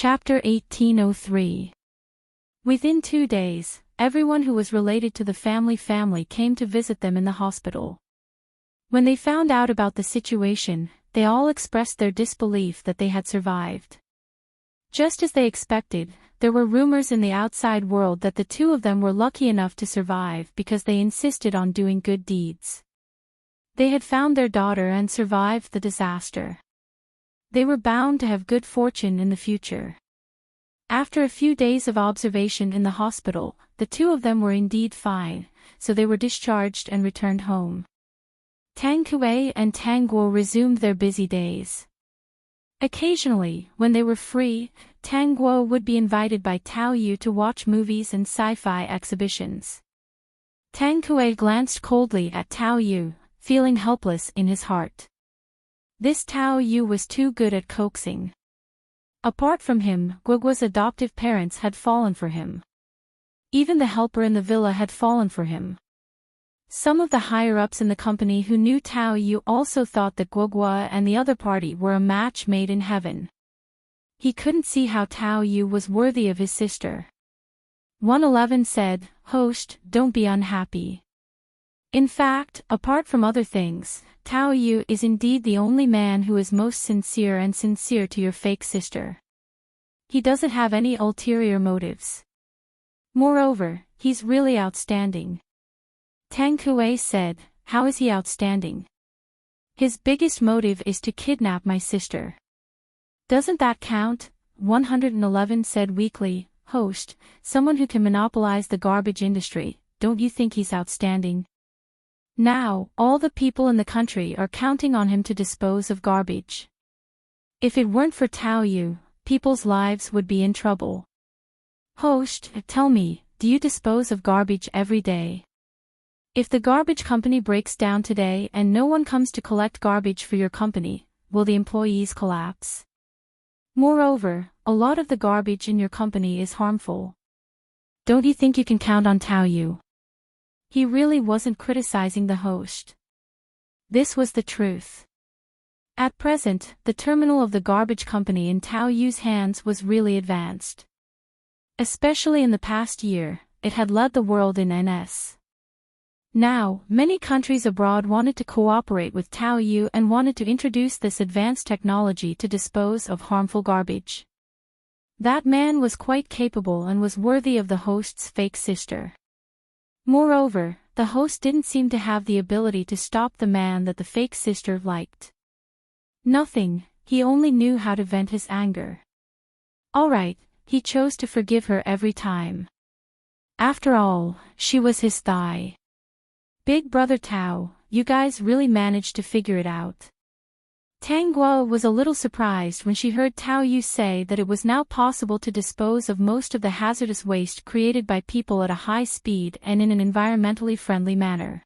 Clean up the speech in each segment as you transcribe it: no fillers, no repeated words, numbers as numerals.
Chapter 1803. Within 2 days, everyone who was related to the family came to visit them in the hospital. When they found out about the situation, they all expressed their disbelief that they had survived. Just as they expected, there were rumors in the outside world that the two of them were lucky enough to survive because they insisted on doing good deeds. They had found their daughter and survived the disaster. They were bound to have good fortune in the future. After a few days of observation in the hospital, the two of them were indeed fine, so they were discharged and returned home. Tang Kuei and Tang Guo resumed their busy days. Occasionally, when they were free, Tang Guo would be invited by Tao Yu to watch movies and sci-fi exhibitions. Tang Kuei glanced coldly at Tao Yu, feeling helpless in his heart. This Tao Yu was too good at coaxing. Apart from him, Guoguo's adoptive parents had fallen for him. Even the helper in the villa had fallen for him. Some of the higher-ups in the company who knew Tao Yu also thought that Guoguo and the other party were a match made in heaven. He couldn't see how Tao Yu was worthy of his sister. 111 said, "Host, don't be unhappy. In fact, apart from other things, Tao Yu is indeed the only man who is most sincere to your fake sister. He doesn't have any ulterior motives. Moreover, he's really outstanding." Tang Kuei said, "How is he outstanding?" "His biggest motive is to kidnap my sister." "Doesn't that count?" 111 said weakly, "Host, someone who can monopolize the garbage industry, don't you think he's outstanding? Now, all the people in the country are counting on him to dispose of garbage. If it weren't for Tao Yu, people's lives would be in trouble. Host, tell me, do you dispose of garbage every day? If the garbage company breaks down today and no one comes to collect garbage for your company, will the employees collapse? Moreover, a lot of the garbage in your company is harmful. Don't you think you can count on Tao Yu?" He really wasn't criticizing the host. This was the truth. At present, the terminal of the garbage company in Tao Yu's hands was really advanced. Especially in the past year, it had led the world in NS. Now, many countries abroad wanted to cooperate with Tao Yu and wanted to introduce this advanced technology to dispose of harmful garbage. That man was quite capable and was worthy of the host's fake sister. Moreover, the host didn't seem to have the ability to stop the man that the fake sister liked. Nothing, he only knew how to vent his anger. Alright, he chose to forgive her every time. After all, she was his thigh. "Big brother Tao, you guys really managed to figure it out." Tang Guo was a little surprised when she heard Tao Yu say that it was now possible to dispose of most of the hazardous waste created by people at a high speed and in an environmentally friendly manner.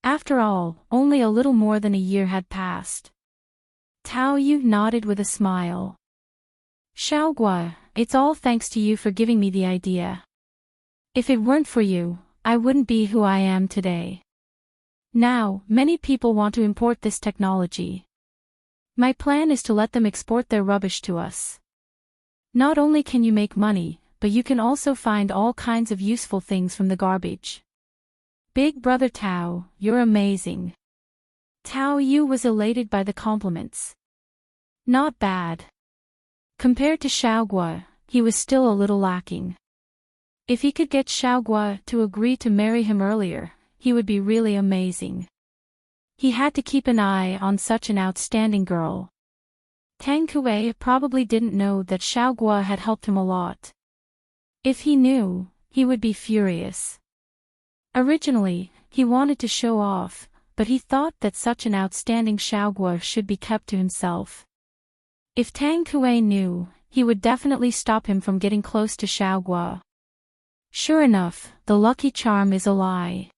After all, only a little more than a year had passed. Tao Yu nodded with a smile. "Xiaoguo, it's all thanks to you for giving me the idea. If it weren't for you, I wouldn't be who I am today. Now, many people want to import this technology. My plan is to let them export their rubbish to us. Not only can you make money, but you can also find all kinds of useful things from the garbage. Big brother Tao, you're amazing." Tao Yu was elated by the compliments. Not bad. Compared to Xiaoguo, he was still a little lacking. If he could get Xiaoguo to agree to marry him earlier, he would be really amazing. He had to keep an eye on such an outstanding girl. Tang Kuei probably didn't know that Xiaoguo had helped him a lot. If he knew, he would be furious. Originally, he wanted to show off, but he thought that such an outstanding Xiaoguo should be kept to himself. If Tang Kuei knew, he would definitely stop him from getting close to Xiaoguo. Sure enough, the lucky charm is a lie.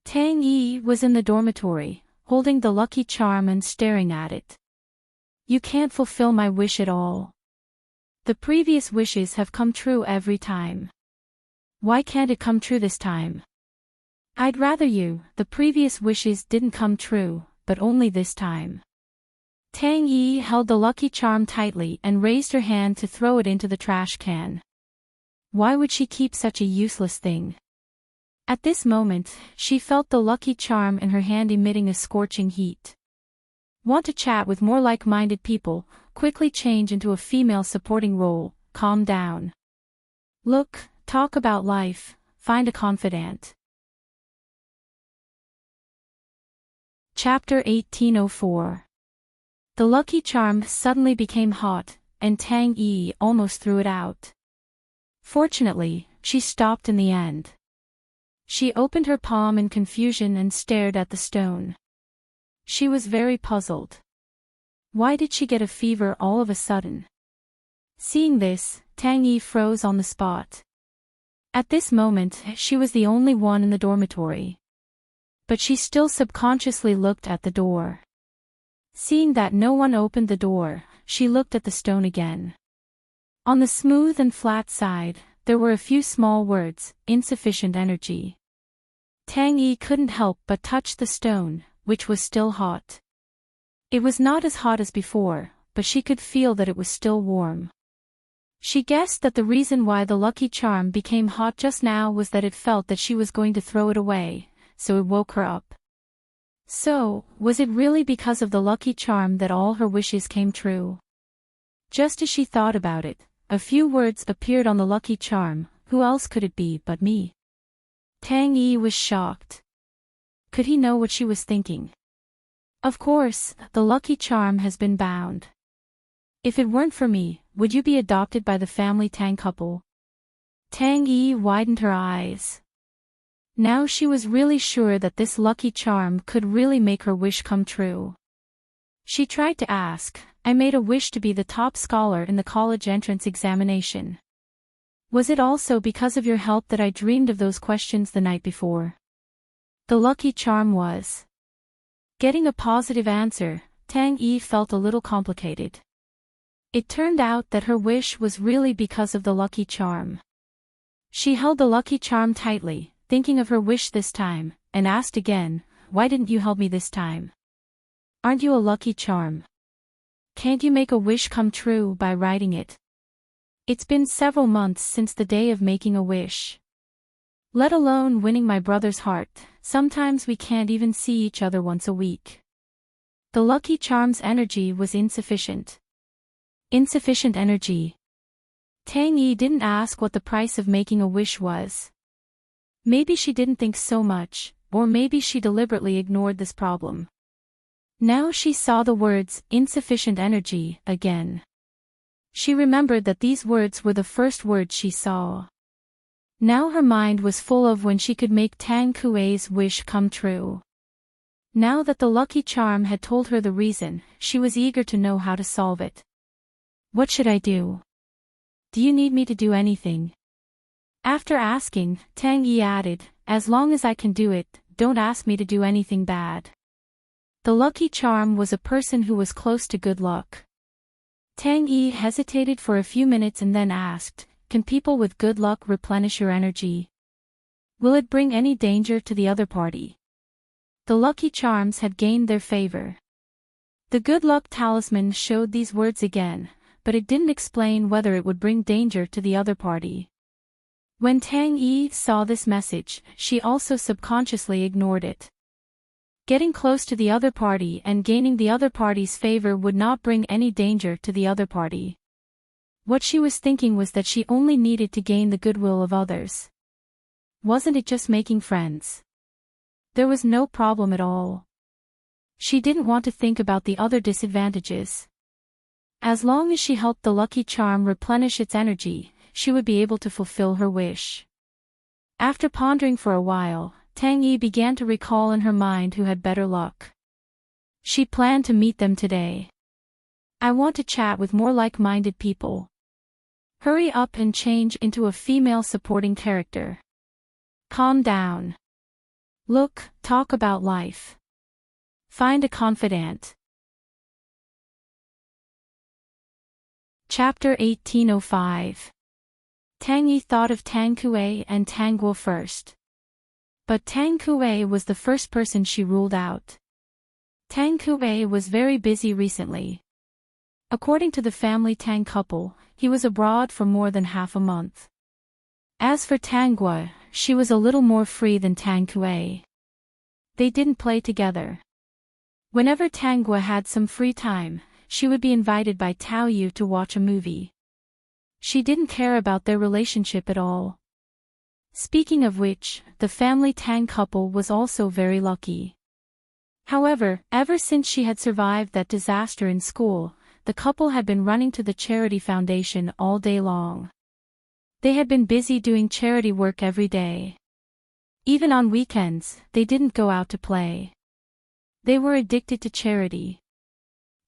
Tang Yi was in the dormitory, holding the lucky charm and staring at it. "You can't fulfill my wish at all. The previous wishes have come true every time. Why can't it come true this time?" "I'd rather the previous wishes didn't come true, but only this time." Tang Yi held the lucky charm tightly and raised her hand to throw it into the trash can. Why would she keep such a useless thing? At this moment, she felt the lucky charm in her hand emitting a scorching heat. Want to chat with more like-minded people? Quickly change into a female supporting role. Calm down. Look, talk about life, find a confidant. Chapter 1804. The lucky charm suddenly became hot, and Tang Yi almost threw it out. Fortunately, she stopped in the end. She opened her palm in confusion and stared at the stone. She was very puzzled. Why did she get a fever all of a sudden? Seeing this, Tang Yi froze on the spot. At this moment, she was the only one in the dormitory. But she still subconsciously looked at the door. Seeing that no one opened the door, she looked at the stone again. On the smooth and flat side, there were a few small words, insufficient energy. Tang Yi couldn't help but touch the stone, which was still hot. It was not as hot as before, but she could feel that it was still warm. She guessed that the reason why the lucky charm became hot just now was that it felt that she was going to throw it away, so it woke her up. So, was it really because of the lucky charm that all her wishes came true? Just as she thought about it, a few words appeared on the lucky charm. Who else could it be but me? Tang Yi was shocked. Could he know what she was thinking? Of course, the lucky charm has been bound. If it weren't for me, would you be adopted by the family Tang couple? Tang Yi widened her eyes. Now she was really sure that this lucky charm could really make her wish come true. She tried to ask, I made a wish to be the top scholar in the college entrance examination. Was it also because of your help that I dreamed of those questions the night before? The lucky charm was. Getting a positive answer, Tang Yi felt a little complicated. It turned out that her wish was really because of the lucky charm. She held the lucky charm tightly, thinking of her wish this time, and asked again, why didn't you help me this time? Aren't you a lucky charm? Can't you make a wish come true by writing it? It's been several months since the day of making a wish. Let alone winning my brother's heart, sometimes we can't even see each other once a week. The lucky charm's energy was insufficient. Insufficient energy. Tang Yi didn't ask what the price of making a wish was. Maybe she didn't think so much, or maybe she deliberately ignored this problem. Now she saw the words, insufficient energy, again. She remembered that these words were the first words she saw. Now her mind was full of when she could make Tang Kuei's wish come true. Now that the lucky charm had told her the reason, she was eager to know how to solve it. What should I do? Do you need me to do anything? After asking, Tang Yi added, as long as I can do it, don't ask me to do anything bad. The lucky charm was a person who was close to good luck. Tang Yi hesitated for a few minutes and then asked, can people with good luck replenish your energy? Will it bring any danger to the other party? The lucky charms had gained their favor. The good luck talisman showed these words again, but it didn't explain whether it would bring danger to the other party. When Tang Yi saw this message, she also subconsciously ignored it. Getting close to the other party and gaining the other party's favor would not bring any danger to the other party. What she was thinking was that she only needed to gain the goodwill of others. Wasn't it just making friends? There was no problem at all. She didn't want to think about the other disadvantages. As long as she helped the lucky charm replenish its energy, she would be able to fulfill her wish. After pondering for a while, Tang Yi began to recall in her mind who had better luck. She planned to meet them today. I want to chat with more like-minded people. Hurry up and change into a female supporting character. Calm down. Look, talk about life. Find a confidant. Chapter 1805. Tang Yi thought of Tang Kuei and Tang Guo first. But Tang Kuei was the first person she ruled out. Tang Kuei was very busy recently. According to the family Tang couple, he was abroad for more than half a month. As for Tang Gua, she was a little more free than Tang Kuei. They didn't play together. Whenever Tang Gua had some free time, she would be invited by Tao Yu to watch a movie. She didn't care about their relationship at all. Speaking of which, the family Tang couple was also very lucky. However, ever since she had survived that disaster in school, the couple had been running to the charity foundation all day long. They had been busy doing charity work every day. Even on weekends, they didn't go out to play. They were addicted to charity.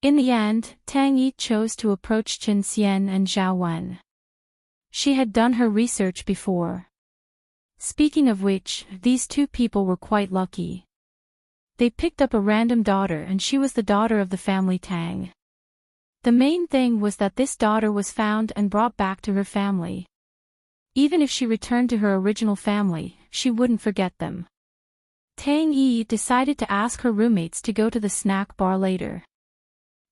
In the end, Tang Yi chose to approach Chen Xian and Zhao Wen. She had done her research before. Speaking of which, these two people were quite lucky. They picked up a random daughter and she was the daughter of the family Tang. The main thing was that this daughter was found and brought back to her family. Even if she returned to her original family, she wouldn't forget them. Tang Yi decided to ask her roommates to go to the snack bar later.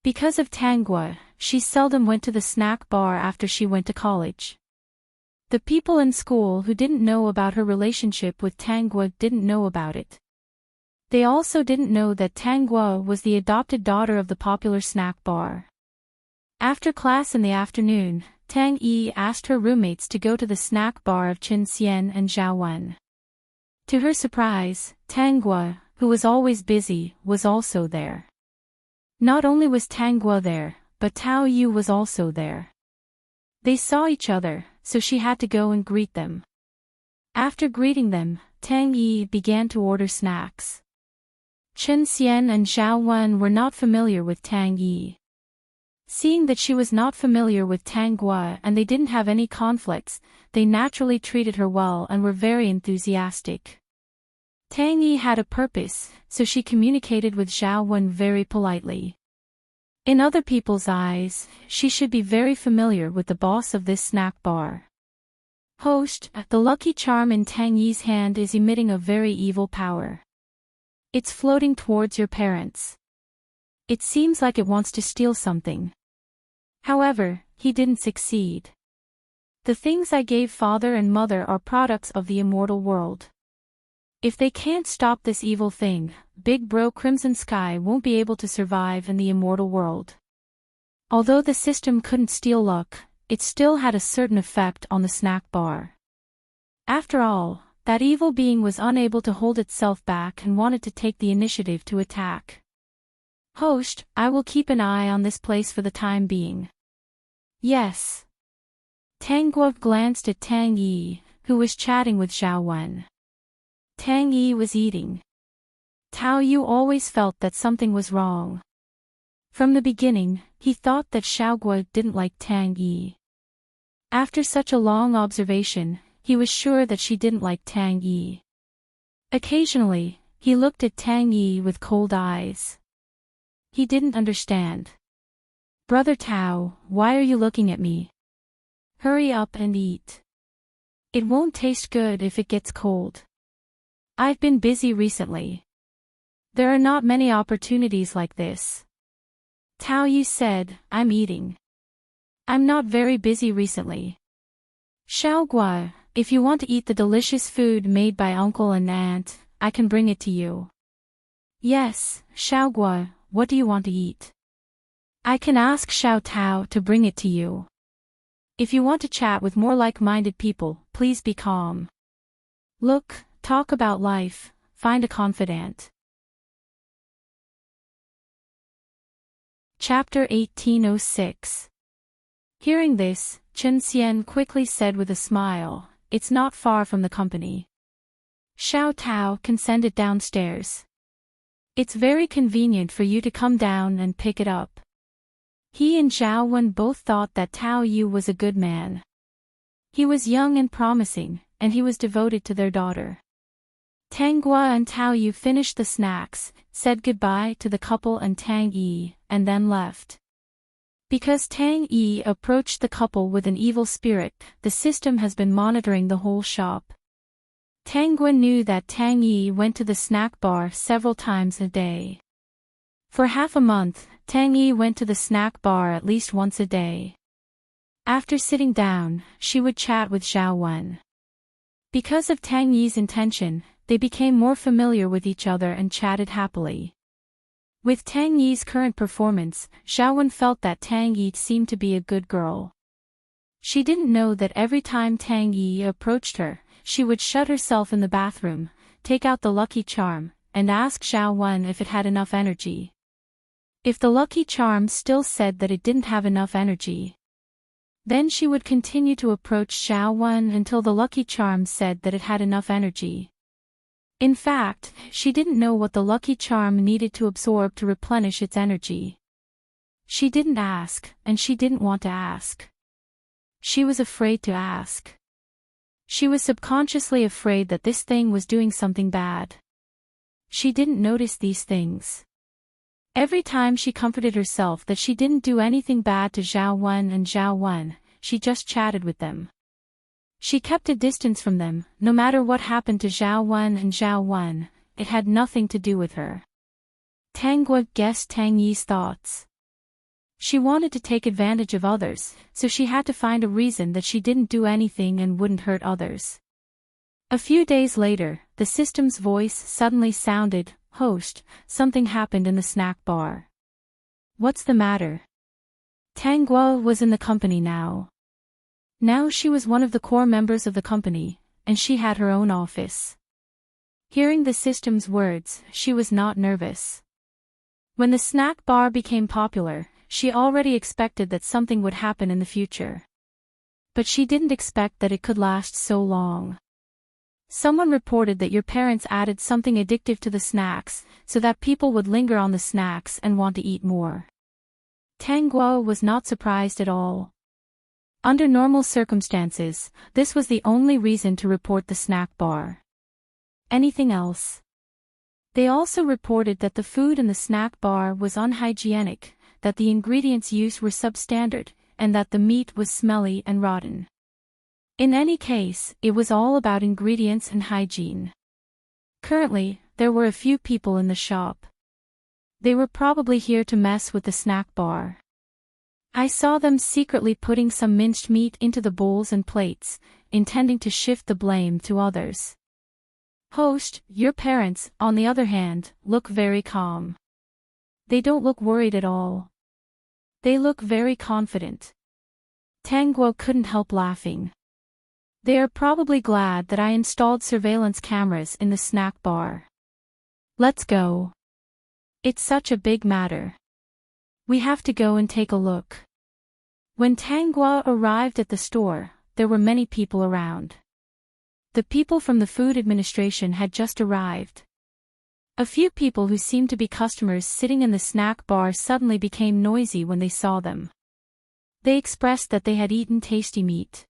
Because of Tang Gua, she seldom went to the snack bar after she went to college. The people in school who didn't know about her relationship with Tang Gua didn't know about it. They also didn't know that Tang Gua was the adopted daughter of the popular snack bar. After class in the afternoon, Tang Yi asked her roommates to go to the snack bar of Chen Xian and Zhao Wen. To her surprise, Tang Gua, who was always busy, was also there. Not only was Tang Gua there, but Tao Yu was also there. They saw each other, so she had to go and greet them. After greeting them, Tang Yi began to order snacks. Chen Xian and Zhao Wen were not familiar with Tang Yi. Seeing that she was not familiar with Tang Gua and they didn't have any conflicts, they naturally treated her well and were very enthusiastic. Tang Yi had a purpose, so she communicated with Zhao Wen very politely. In other people's eyes, she should be very familiar with the boss of this snack bar. Host, the lucky charm in Tang Yi's hand is emitting a very evil power. It's floating towards your parents. It seems like it wants to steal something. However, he didn't succeed. The things I gave father and mother are products of the immortal world. If they can't stop this evil thing, Big Bro Crimson Sky won't be able to survive in the immortal world. Although the system couldn't steal luck, it still had a certain effect on the snack bar. After all, that evil being was unable to hold itself back and wanted to take the initiative to attack. Host, I will keep an eye on this place for the time being. Yes. Tang Gua glanced at Tang Yi, who was chatting with Zhao Wen. Tang Yi was eating. Tao Yu always felt that something was wrong. From the beginning, he thought that Xiao Gua didn't like Tang Yi. After such a long observation, he was sure that she didn't like Tang Yi. Occasionally, he looked at Tang Yi with cold eyes. He didn't understand. Brother Tao, why are you looking at me? Hurry up and eat. It won't taste good if it gets cold. I've been busy recently. There are not many opportunities like this. Tao Yu said, I'm eating. I'm not very busy recently. Xiao Gua, if you want to eat the delicious food made by uncle and aunt, I can bring it to you. Yes, Xiao Gua, what do you want to eat? I can ask Xiao Tao to bring it to you. If you want to chat with more like-minded people, please be calm. Look, talk about life, find a confidant. Chapter 1806. Hearing this, Chen Xian quickly said with a smile, it's not far from the company. Xiao Tao can send it downstairs. It's very convenient for you to come down and pick it up. He and Zhao Wen both thought that Tao Yu was a good man. He was young and promising, and he was devoted to their daughter. Tang Gua and Tao Yu finished the snacks, said goodbye to the couple and Tang Yi, and then left. Because Tang Yi approached the couple with an evil spirit, the system has been monitoring the whole shop. Tang Gua knew that Tang Yi went to the snack bar several times a day. For half a month, Tang Yi went to the snack bar at least once a day. After sitting down, she would chat with Xiao Wen. Because of Tang Yi's intention, they became more familiar with each other and chatted happily. With Tang Yi's current performance, Xiao Wen felt that Tang Yi seemed to be a good girl. She didn't know that every time Tang Yi approached her, she would shut herself in the bathroom, take out the lucky charm, and ask Xiao Wen if it had enough energy. If the lucky charm still said that it didn't have enough energy, then she would continue to approach Xiao Wen until the lucky charm said that it had enough energy. In fact, she didn't know what the lucky charm needed to absorb to replenish its energy. She didn't ask, and she didn't want to ask. She was afraid to ask. She was subconsciously afraid that this thing was doing something bad. She didn't notice these things. Every time she comforted herself that she didn't do anything bad to Xiao Wen and Xiao Wen, she just chatted with them. She kept a distance from them. No matter what happened to Xiao Wen and Xiao Wen, it had nothing to do with her. Tang Guo guessed Tang Yi's thoughts. She wanted to take advantage of others, so she had to find a reason that she didn't do anything and wouldn't hurt others. A few days later, the system's voice suddenly sounded, "Host, something happened in the snack bar." "What's the matter?" Tang Guo was in the company now. Now she was one of the core members of the company, and she had her own office. Hearing the system's words, she was not nervous. When the snack bar became popular, she already expected that something would happen in the future. But she didn't expect that it could last so long. Someone reported that your parents added something addictive to the snacks, so that people would linger on the snacks and want to eat more. Tang Guo was not surprised at all. Under normal circumstances, this was the only reason to report the snack bar. Anything else? They also reported that the food in the snack bar was unhygienic, that the ingredients used were substandard, and that the meat was smelly and rotten. In any case, it was all about ingredients and hygiene. Currently, there were a few people in the shop. They were probably here to mess with the snack bar. I saw them secretly putting some minced meat into the bowls and plates, intending to shift the blame to others. Host, your parents, on the other hand, look very calm. They don't look worried at all. They look very confident. Tang Guo couldn't help laughing. They are probably glad that I installed surveillance cameras in the snack bar. Let's go. It's such a big matter. We have to go and take a look. When Tang Guo arrived at the store, there were many people around. The people from the food administration had just arrived. A few people who seemed to be customers sitting in the snack bar suddenly became noisy when they saw them. They expressed that they had eaten tasty meat.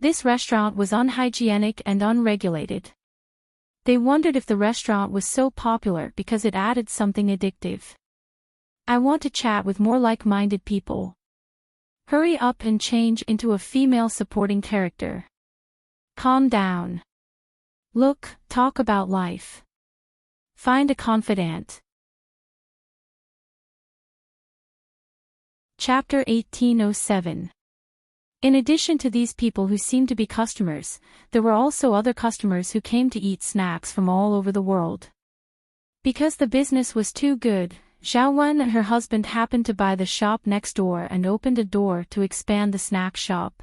This restaurant was unhygienic and unregulated. They wondered if the restaurant was so popular because it added something addictive. I want to chat with more like-minded people. Hurry up and change into a female supporting character. Calm down. Look, talk about life. Find a confidant. Chapter 1807. In addition to these people who seemed to be customers, there were also other customers who came to eat snacks from all over the world. Because the business was too good, Xiao Wen and her husband happened to buy the shop next door and opened a door to expand the snack shop.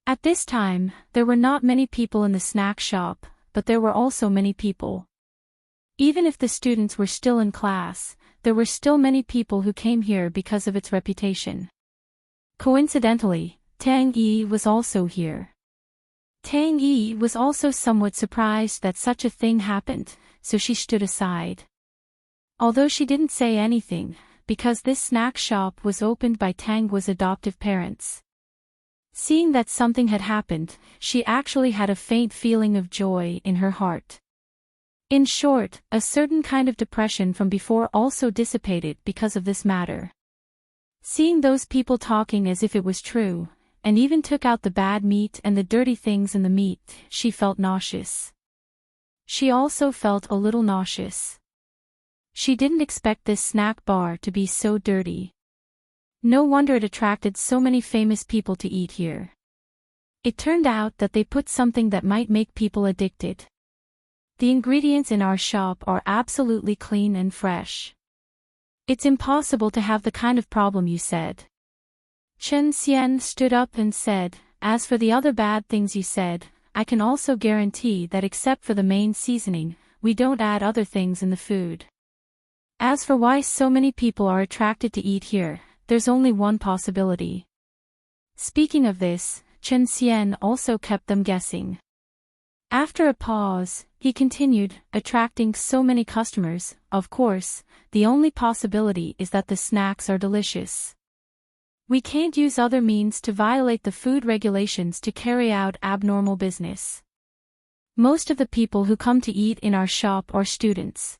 At this time, there were not many people in the snack shop, but there were also many people. Even if the students were still in class, there were still many people who came here because of its reputation. Coincidentally, Tang Yi was also here. Tang Yi was also somewhat surprised that such a thing happened, so she stood aside. Although she didn't say anything, because this snack shop was opened by Tang Guo's adoptive parents. Seeing that something had happened, she actually had a faint feeling of joy in her heart. In short, a certain kind of depression from before also dissipated because of this matter. Seeing those people talking as if it was true, and even took out the bad meat and the dirty things in the meat, she felt nauseous. She also felt a little nauseous. She didn't expect this snack bar to be so dirty. No wonder it attracted so many famous people to eat here. It turned out that they put something that might make people addicted. The ingredients in our shop are absolutely clean and fresh. It's impossible to have the kind of problem you said. Chen Xian stood up and said, as for the other bad things you said, I can also guarantee that except for the main seasoning, we don't add other things in the food. As for why so many people are attracted to eat here, there's only one possibility. Speaking of this, Chen Xian also kept them guessing. After a pause, he continued, attracting so many customers, of course, the only possibility is that the snacks are delicious. We can't use other means to violate the food regulations to carry out abnormal business. Most of the people who come to eat in our shop are students.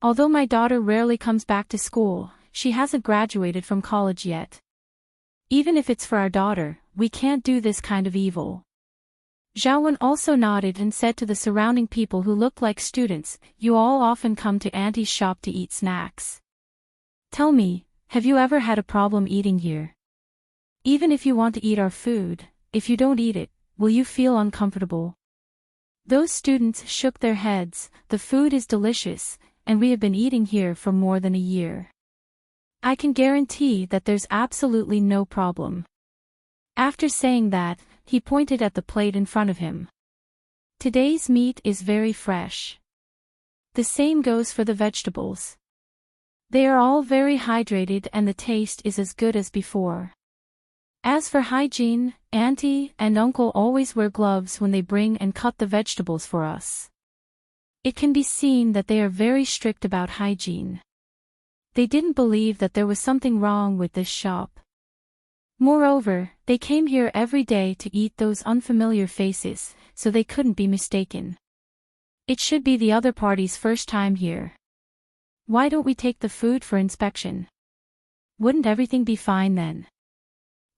Although my daughter rarely comes back to school, she hasn't graduated from college yet. Even if it's for our daughter, we can't do this kind of evil. Zhao Wen also nodded and said to the surrounding people who looked like students, you all often come to Auntie's shop to eat snacks. Tell me, have you ever had a problem eating here? Even if you want to eat our food, if you don't eat it, will you feel uncomfortable? Those students shook their heads. The food is delicious, and we have been eating here for more than a year. I can guarantee that there's absolutely no problem. After saying that, he pointed at the plate in front of him. Today's meat is very fresh. The same goes for the vegetables. They are all very hydrated and the taste is as good as before. As for hygiene, Auntie and Uncle always wear gloves when they bring and cut the vegetables for us. It can be seen that they are very strict about hygiene. They didn't believe that there was something wrong with this shop. Moreover, they came here every day to eat those unfamiliar faces, so they couldn't be mistaken. It should be the other party's first time here. Why don't we take the food for inspection? Wouldn't everything be fine then?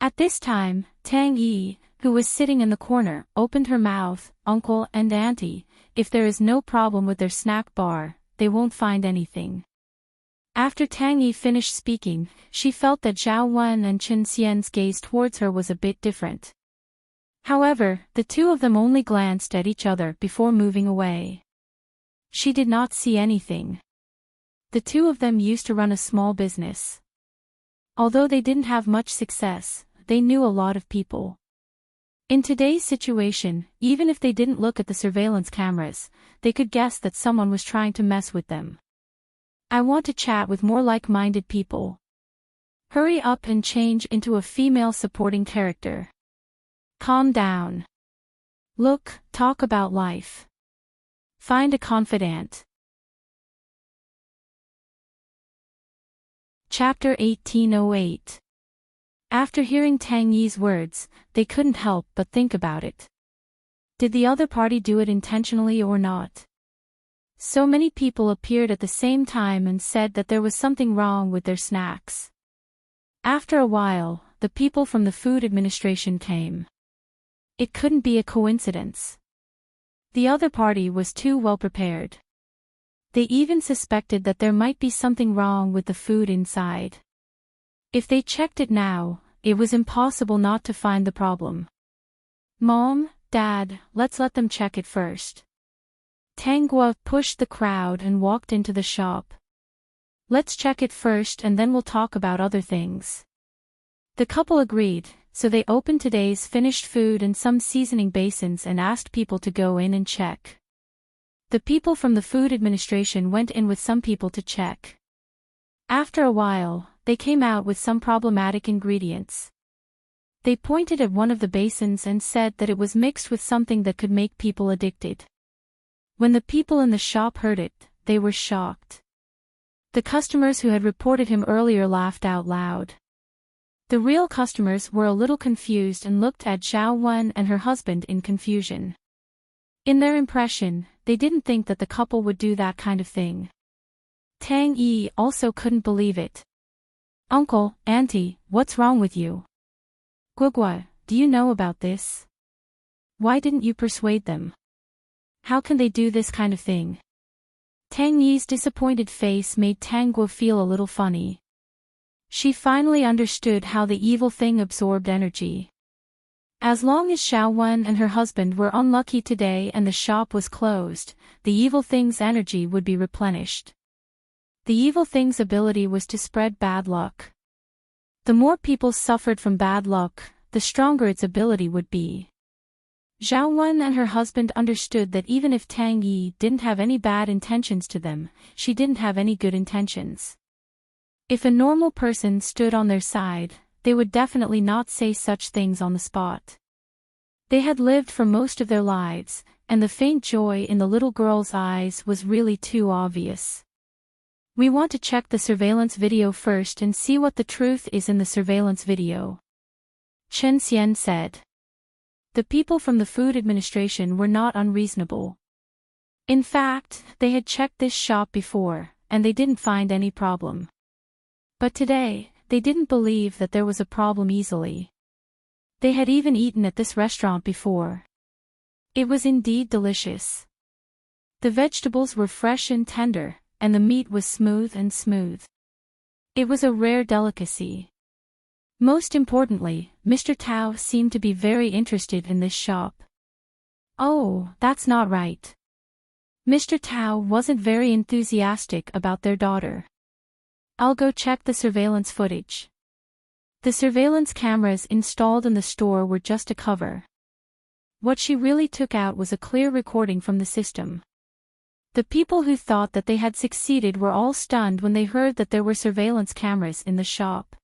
At this time, Tang Yi, who was sitting in the corner, opened her mouth. Uncle and Auntie, if there is no problem with their snack bar, they won't find anything. After Tang Yi finished speaking, she felt that Zhao Wen and Chen Xian's gaze towards her was a bit different. However, the two of them only glanced at each other before moving away. She did not see anything. The two of them used to run a small business. Although they didn't have much success, they knew a lot of people. In today's situation, even if they didn't look at the surveillance cameras, they could guess that someone was trying to mess with them. I want to chat with more like-minded people. Hurry up and change into a female supporting character. Calm down. Look, talk about life. Find a confidant. Chapter 1808. After hearing Tang Yi's words, they couldn't help but think about it. Did the other party do it intentionally or not? So many people appeared at the same time and said that there was something wrong with their snacks. After a while, the people from the food administration came. It couldn't be a coincidence. The other party was too well prepared. They even suspected that there might be something wrong with the food inside. If they checked it now, it was impossible not to find the problem. Mom, Dad, let's let them check it first. Tang Guo pushed the crowd and walked into the shop. Let's check it first and then we'll talk about other things. The couple agreed, so they opened today's finished food and some seasoning basins and asked people to go in and check. The people from the food administration went in with some people to check. After a while, they came out with some problematic ingredients. They pointed at one of the basins and said that it was mixed with something that could make people addicted. When the people in the shop heard it, they were shocked. The customers who had reported him earlier laughed out loud. The real customers were a little confused and looked at Zhao Wen and her husband in confusion. In their impression, they didn't think that the couple would do that kind of thing. Tang Yi also couldn't believe it. Uncle, Auntie, what's wrong with you? Guogua, do you know about this? Why didn't you persuade them? How can they do this kind of thing? Tang Yi's disappointed face made Tang Guo feel a little funny. She finally understood how the evil thing absorbed energy. As long as Xiao Wen and her husband were unlucky today and the shop was closed, the evil thing's energy would be replenished. The evil thing's ability was to spread bad luck. The more people suffered from bad luck, the stronger its ability would be. Xiao Wen and her husband understood that even if Tang Yi didn't have any bad intentions to them, she didn't have any good intentions. If a normal person stood on their side, they would definitely not say such things on the spot. They had lived for most of their lives, and the faint joy in the little girl's eyes was really too obvious. We want to check the surveillance video first and see what the truth is in the surveillance video, Chen Xian said. The people from the Food Administration were not unreasonable. In fact, they had checked this shop before, and they didn't find any problem. But today, they didn't believe that there was a problem easily. They had even eaten at this restaurant before. It was indeed delicious. The vegetables were fresh and tender, and the meat was smooth and smooth. It was a rare delicacy. Most importantly, Mr. Tao seemed to be very interested in this shop. Oh, that's not right. Mr. Tao wasn't very enthusiastic about their daughter. I'll go check the surveillance footage. The surveillance cameras installed in the store were just a cover. What she really took out was a clear recording from the system. The people who thought that they had succeeded were all stunned when they heard that there were surveillance cameras in the shop.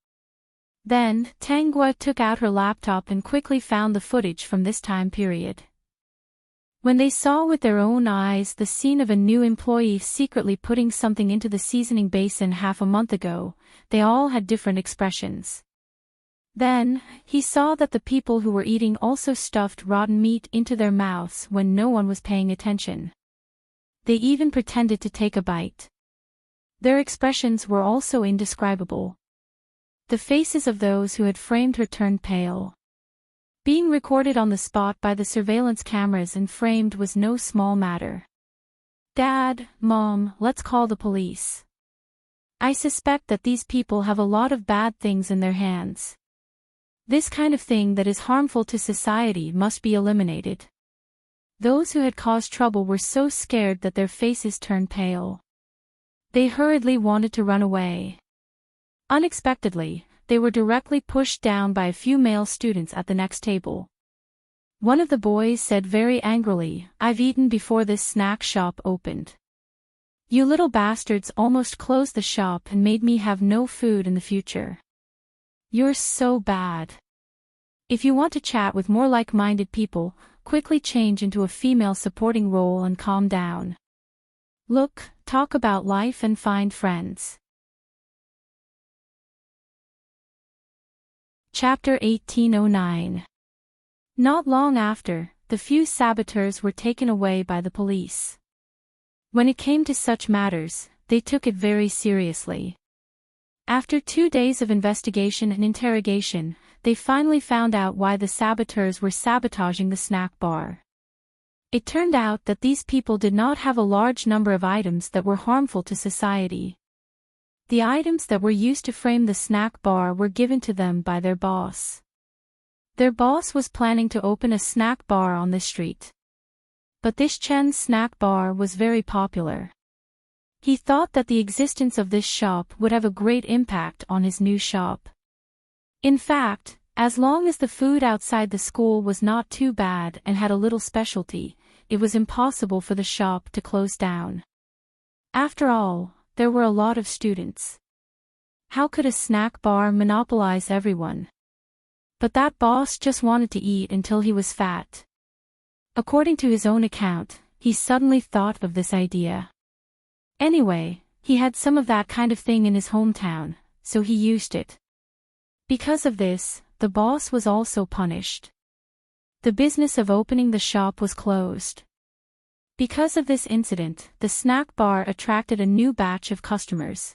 Then, Tang Guo took out her laptop and quickly found the footage from this time period. When they saw with their own eyes the scene of a new employee secretly putting something into the seasoning basin half a month ago, they all had different expressions. Then, he saw that the people who were eating also stuffed rotten meat into their mouths when no one was paying attention. They even pretended to take a bite. Their expressions were also indescribable. The faces of those who had framed her turned pale. Being recorded on the spot by the surveillance cameras and framed was no small matter. Dad, Mom, let's call the police. I suspect that these people have a lot of bad things in their hands. This kind of thing that is harmful to society must be eliminated. Those who had caused trouble were so scared that their faces turned pale. They hurriedly wanted to run away. Unexpectedly, they were directly pushed down by a few male students at the next table. One of the boys said very angrily, "I've eaten before this snack shop opened. You little bastards almost closed the shop and made me have no food in the future. You're so bad." If you want to chat with more like-minded people, quickly change into a female supporting role and calm down. Look, talk about life and find friends. Chapter 1809. Not long after, the few saboteurs were taken away by the police. When it came to such matters, they took it very seriously. After 2 days of investigation and interrogation, they finally found out why the saboteurs were sabotaging the snack bar. It turned out that these people did not have a large number of items that were harmful to society. The items that were used to frame the snack bar were given to them by their boss. Their boss was planning to open a snack bar on this street. But this Chen's snack bar was very popular. He thought that the existence of this shop would have a great impact on his new shop. In fact, as long as the food outside the school was not too bad and had a little specialty, it was impossible for the shop to close down. After all, there were a lot of students. How could a snack bar monopolize everyone? But that boss just wanted to eat until he was fat. According to his own account, he suddenly thought of this idea. Anyway, he had some of that kind of thing in his hometown, so he used it. Because of this, the boss was also punished. The business of opening the shop was closed. Because of this incident, the snack bar attracted a new batch of customers.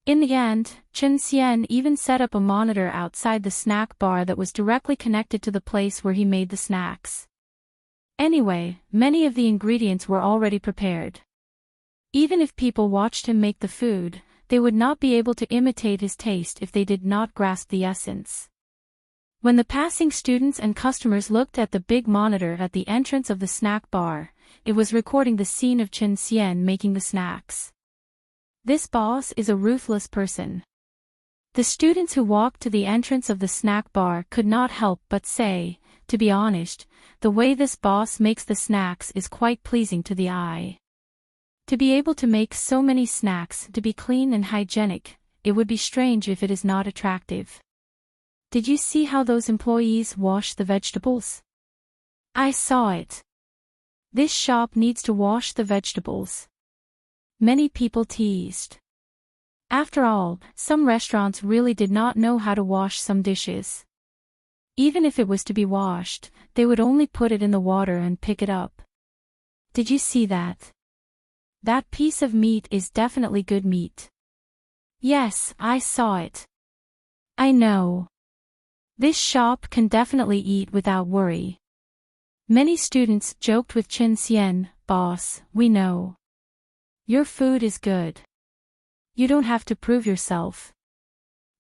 In the end, Chen Xian even set up a monitor outside the snack bar that was directly connected to the place where he made the snacks. Anyway, many of the ingredients were already prepared. Even if people watched him make the food, they would not be able to imitate his taste if they did not grasp the essence. When the passing students and customers looked at the big monitor at the entrance of the snack bar, it was recording the scene of Chen Xian making the snacks. This boss is a ruthless person. The students who walked to the entrance of the snack bar could not help but say, to be honest, the way this boss makes the snacks is quite pleasing to the eye. To be able to make so many snacks to be clean and hygienic, it would be strange if it is not attractive. Did you see how those employees wash the vegetables? I saw it. This shop needs to wash the vegetables. Many people teased. After all, some restaurants really did not know how to wash some dishes. Even if it was to be washed, they would only put it in the water and pick it up. Did you see that? That piece of meat is definitely good meat. Yes, I saw it. I know. This shop can definitely eat without worry. Many students joked with Chen Xian, boss, we know. Your food is good. You don't have to prove yourself.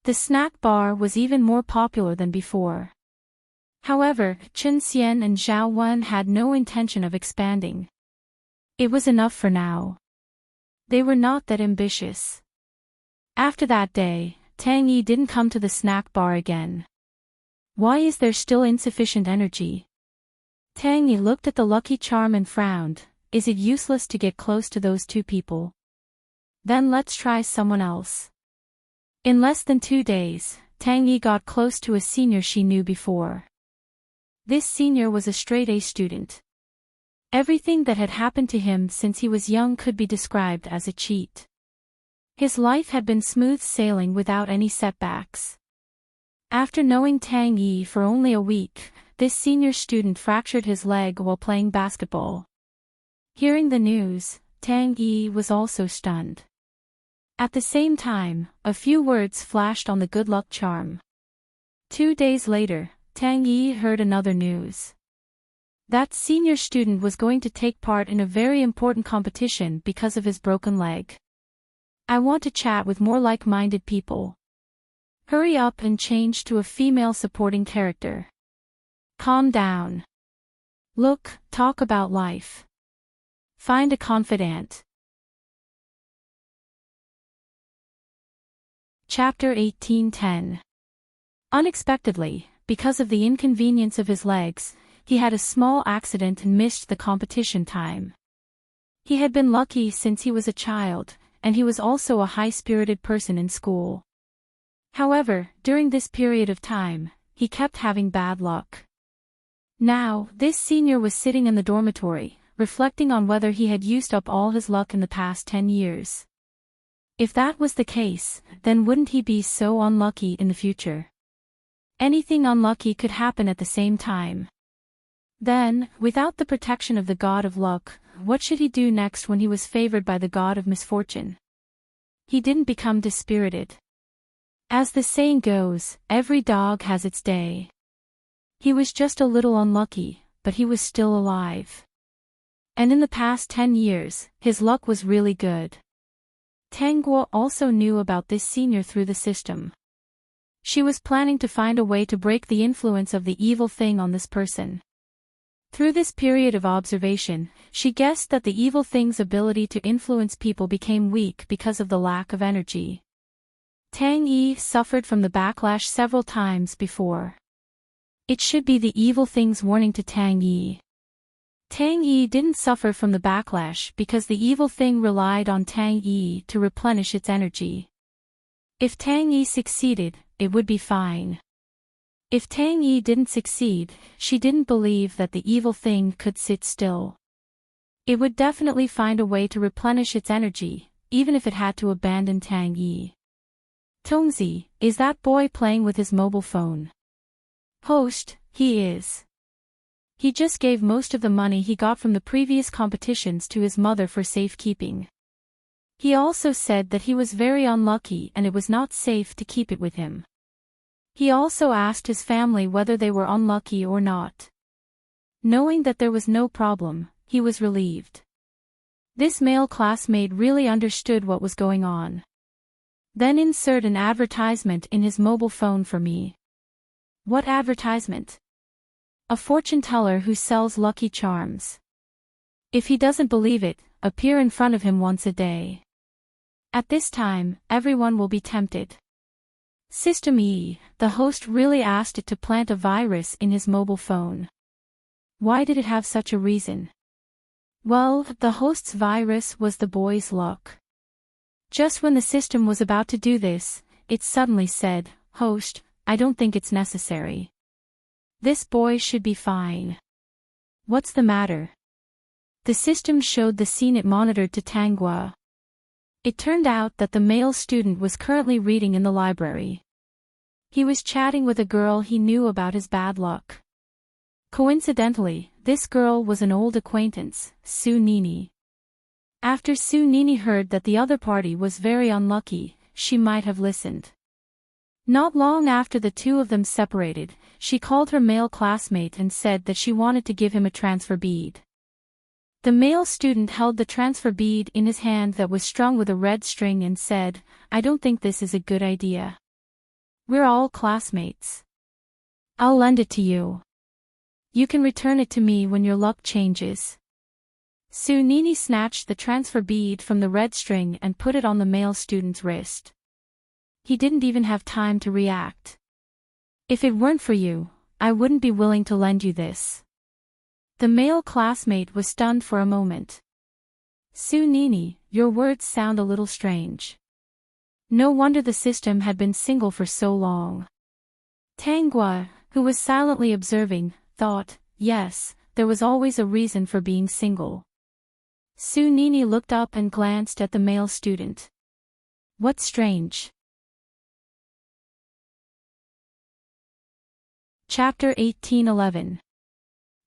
The snack bar was even more popular than before. However, Chen Xian and Zhao Wen had no intention of expanding. It was enough for now. They were not that ambitious. After that day, Tang Yi didn't come to the snack bar again. Why is there still insufficient energy? Tang Yi looked at the lucky charm and frowned. Is it useless to get close to those two people? Then let's try someone else. In less than 2 days, Tang Yi got close to a senior she knew before. This senior was a straight-A student. Everything that had happened to him since he was young could be described as a cheat. His life had been smooth sailing without any setbacks. After knowing Tang Yi for only a week, this senior student fractured his leg while playing basketball. Hearing the news, Tang Yi was also stunned. At the same time, a few words flashed on the good luck charm. 2 days later, Tang Yi heard another news. That senior student was going to take part in a very important competition because of his broken leg. I want to chat with more like-minded people. Hurry up and change to a female supporting character. Calm down. Look, talk about life. Find a confidant. Chapter 18:10. Unexpectedly, because of the inconvenience of his legs, he had a small accident and missed the competition time. He had been lucky since he was a child, and he was also a high-spirited person in school. However, during this period of time, he kept having bad luck. Now, this senior was sitting in the dormitory, reflecting on whether he had used up all his luck in the past 10 years. If that was the case, then wouldn't he be so unlucky in the future? Anything unlucky could happen at the same time. Then, without the protection of the god of luck, what should he do next when he was favored by the god of misfortune? He didn't become dispirited. As the saying goes, every dog has its day. He was just a little unlucky, but he was still alive. And in the past 10 years, his luck was really good. Tang Guo also knew about this senior through the system. She was planning to find a way to break the influence of the evil thing on this person. Through this period of observation, she guessed that the evil thing's ability to influence people became weak because of the lack of energy. Tang Yi suffered from the backlash several times before. It should be the evil thing's warning to Tang Yi. Tang Yi didn't suffer from the backlash because the evil thing relied on Tang Yi to replenish its energy. If Tang Yi succeeded, it would be fine. If Tang Yi didn't succeed, she didn't believe that the evil thing could sit still. It would definitely find a way to replenish its energy, even if it had to abandon Tang Yi. Tongzi, is that boy playing with his mobile phone? Host, he is. He just gave most of the money he got from the previous competitions to his mother for safekeeping. He also said that he was very unlucky and it was not safe to keep it with him. He also asked his family whether they were unlucky or not. Knowing that there was no problem, he was relieved. This male classmate really understood what was going on. Then insert an advertisement in his mobile phone for me. What advertisement? A fortune teller who sells lucky charms. If he doesn't believe it, appear in front of him once a day. At this time, everyone will be tempted. System E, the host really asked it to plant a virus in his mobile phone. Why did it have such a reason? Well, the host's virus was the boy's luck. Just when the system was about to do this, it suddenly said, "Host, I don't think it's necessary. This boy should be fine." What's the matter? The system showed the scene it monitored to Tangua. It turned out that the male student was currently reading in the library. He was chatting with a girl he knew about his bad luck. Coincidentally, this girl was an old acquaintance, Su Nini. After Su Nini heard that the other party was very unlucky, she might have listened. Not long after the two of them separated, she called her male classmate and said that she wanted to give him a transfer bead. The male student held the transfer bead in his hand that was strung with a red string and said, "I don't think this is a good idea. We're all classmates. I'll lend it to you. You can return it to me when your luck changes." Su Nini snatched the transfer bead from the red string and put it on the male student's wrist. He didn't even have time to react. "If it weren't for you, I wouldn't be willing to lend you this." The male classmate was stunned for a moment. "Su Nini, your words sound a little strange." No wonder the system had been single for so long. Tangua, who was silently observing, thought, yes, there was always a reason for being single. Su Nini looked up and glanced at the male student. "What's strange?" Chapter 18:11.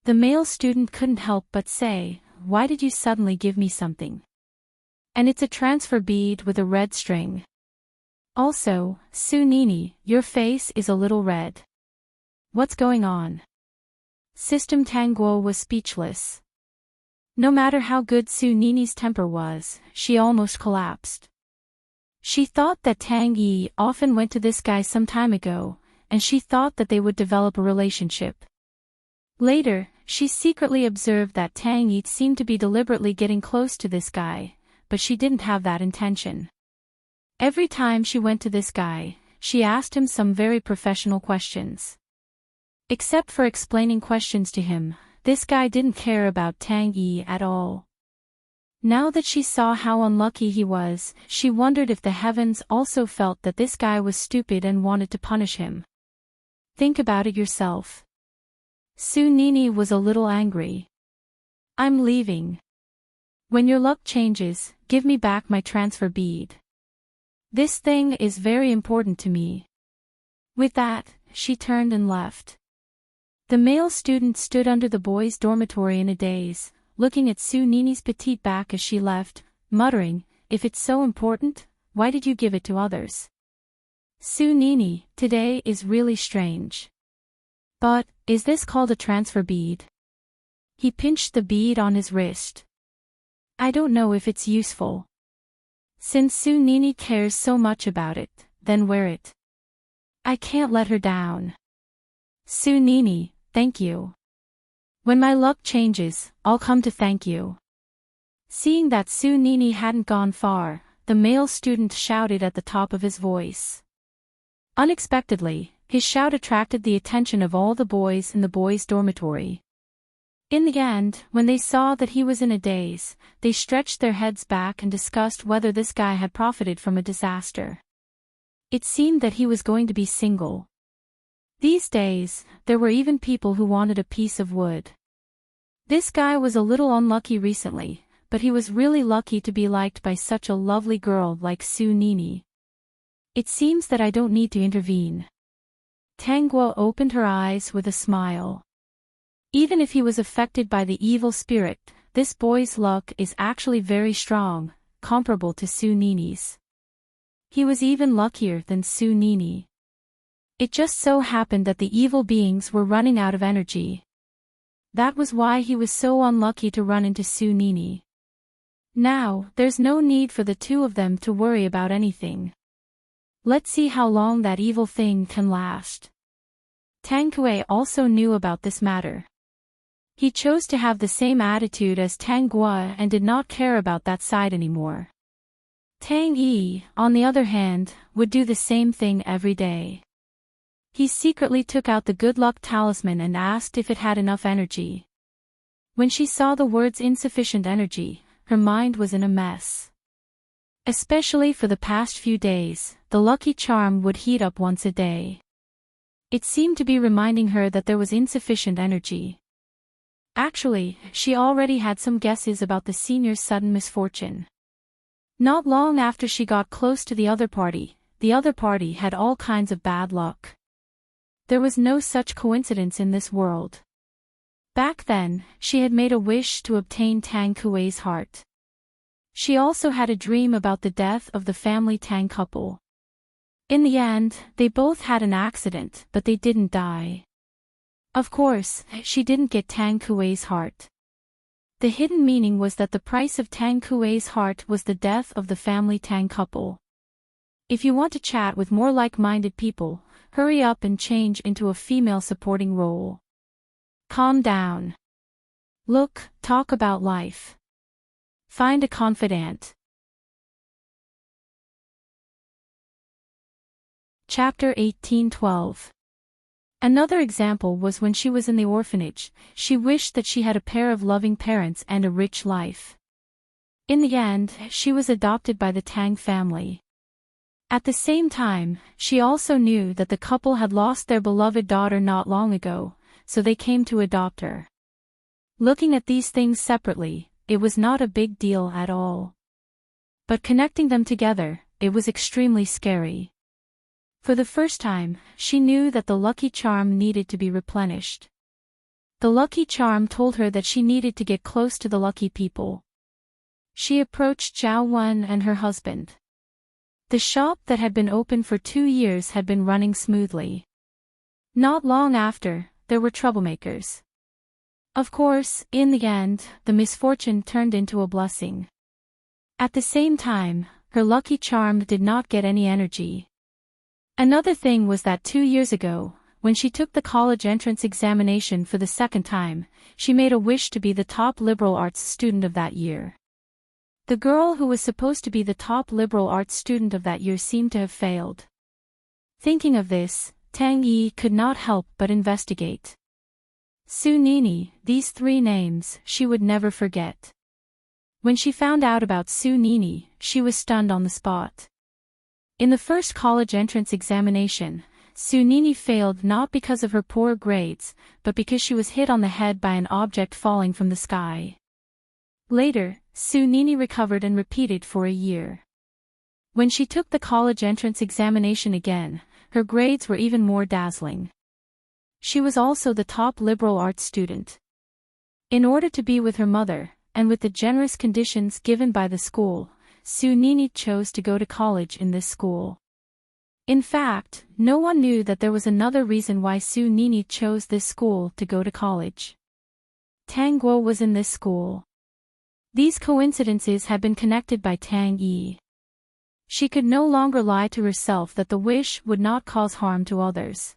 The male student couldn't help but say, "Why did you suddenly give me something? And it's a transfer bead with a red string. Also, Su Nini, your face is a little red. What's going on?" System Tangguo was speechless. No matter how good Su Nini's temper was, she almost collapsed. She thought that Tang Yi often went to this guy some time ago, and she thought that they would develop a relationship. Later, she secretly observed that Tang Yi seemed to be deliberately getting close to this guy, but she didn't have that intention. Every time she went to this guy, she asked him some very professional questions. Except for explaining questions to him, this guy didn't care about Tang Yi at all. Now that she saw how unlucky he was, she wondered if the heavens also felt that this guy was stupid and wanted to punish him. Think about it yourself. Su Nini was a little angry. "I'm leaving. When your luck changes, give me back my transfer bead. This thing is very important to me." With that, she turned and left. The male student stood under the boys' dormitory in a daze, looking at Su Nini's petite back as she left, muttering, "If it's so important, why did you give it to others? Su Nini, today is really strange. But, is this called a transfer bead?" He pinched the bead on his wrist. "I don't know if it's useful. Since Su Nini cares so much about it, then wear it. I can't let her down. Su Nini, thank you. When my luck changes, I'll come to thank you." Seeing that Su Nini hadn't gone far, the male student shouted at the top of his voice. Unexpectedly, his shout attracted the attention of all the boys in the boys' dormitory. In the end, when they saw that he was in a daze, they stretched their heads back and discussed whether this guy had profited from a disaster. It seemed that he was going to be single. These days, there were even people who wanted a piece of wood. This guy was a little unlucky recently, but he was really lucky to be liked by such a lovely girl like Su Nini. It seems that I don't need to intervene. Tangguo opened her eyes with a smile. Even if he was affected by the evil spirit, this boy's luck is actually very strong, comparable to Su Nini's. He was even luckier than Su Nini. It just so happened that the evil beings were running out of energy. That was why he was so unlucky to run into Su Nini. Now, there's no need for the two of them to worry about anything. Let's see how long that evil thing can last. Tang Kui also knew about this matter. He chose to have the same attitude as Tang Gua and did not care about that side anymore. Tang Yi, on the other hand, would do the same thing every day. He secretly took out the good luck talisman and asked if it had enough energy. When she saw the words insufficient energy, her mind was in a mess. Especially for the past few days, the lucky charm would heat up once a day. It seemed to be reminding her that there was insufficient energy. Actually, she already had some guesses about the senior's sudden misfortune. Not long after she got close to the other party had all kinds of bad luck. There was no such coincidence in this world. Back then, she had made a wish to obtain Tang Kui's heart. She also had a dream about the death of the family Tang couple. In the end, they both had an accident, but they didn't die. Of course, she didn't get Tang Kui's heart. The hidden meaning was that the price of Tang Kui's heart was the death of the family Tang couple. If you want to chat with more like-minded people, hurry up and change into a female supporting role. Calm down. Look, talk about life. Find a confidant. Chapter 18:12. Another example was when she was in the orphanage. She wished that she had a pair of loving parents and a rich life. In the end, she was adopted by the Tang family. At the same time, she also knew that the couple had lost their beloved daughter not long ago, so they came to adopt her. Looking at these things separately, it was not a big deal at all. But connecting them together, it was extremely scary. For the first time, she knew that the lucky charm needed to be replenished. The lucky charm told her that she needed to get close to the lucky people. She approached Zhao Wen and her husband. The shop that had been open for 2 years had been running smoothly. Not long after, there were troublemakers. Of course, in the end, the misfortune turned into a blessing. At the same time, her lucky charm did not get any energy. Another thing was that 2 years ago, when she took the college entrance examination for the second time, she made a wish to be the top liberal arts student of that year. The girl who was supposed to be the top liberal arts student of that year seemed to have failed. Thinking of this, Tang Yi could not help but investigate. Su Nini, these 3 names, she would never forget. When she found out about Su Nini, she was stunned on the spot. In the first college entrance examination, Su Nini failed not because of her poor grades, but because she was hit on the head by an object falling from the sky. Later, Su Nini recovered and repeated for a year. When she took the college entrance examination again, her grades were even more dazzling. She was also the top liberal arts student. In order to be with her mother, and with the generous conditions given by the school, Su Nini chose to go to college in this school. In fact, no one knew that there was another reason why Su Nini chose this school to go to college. Tang Guo was in this school. These coincidences had been connected by Tang Yi. She could no longer lie to herself that the wish would not cause harm to others.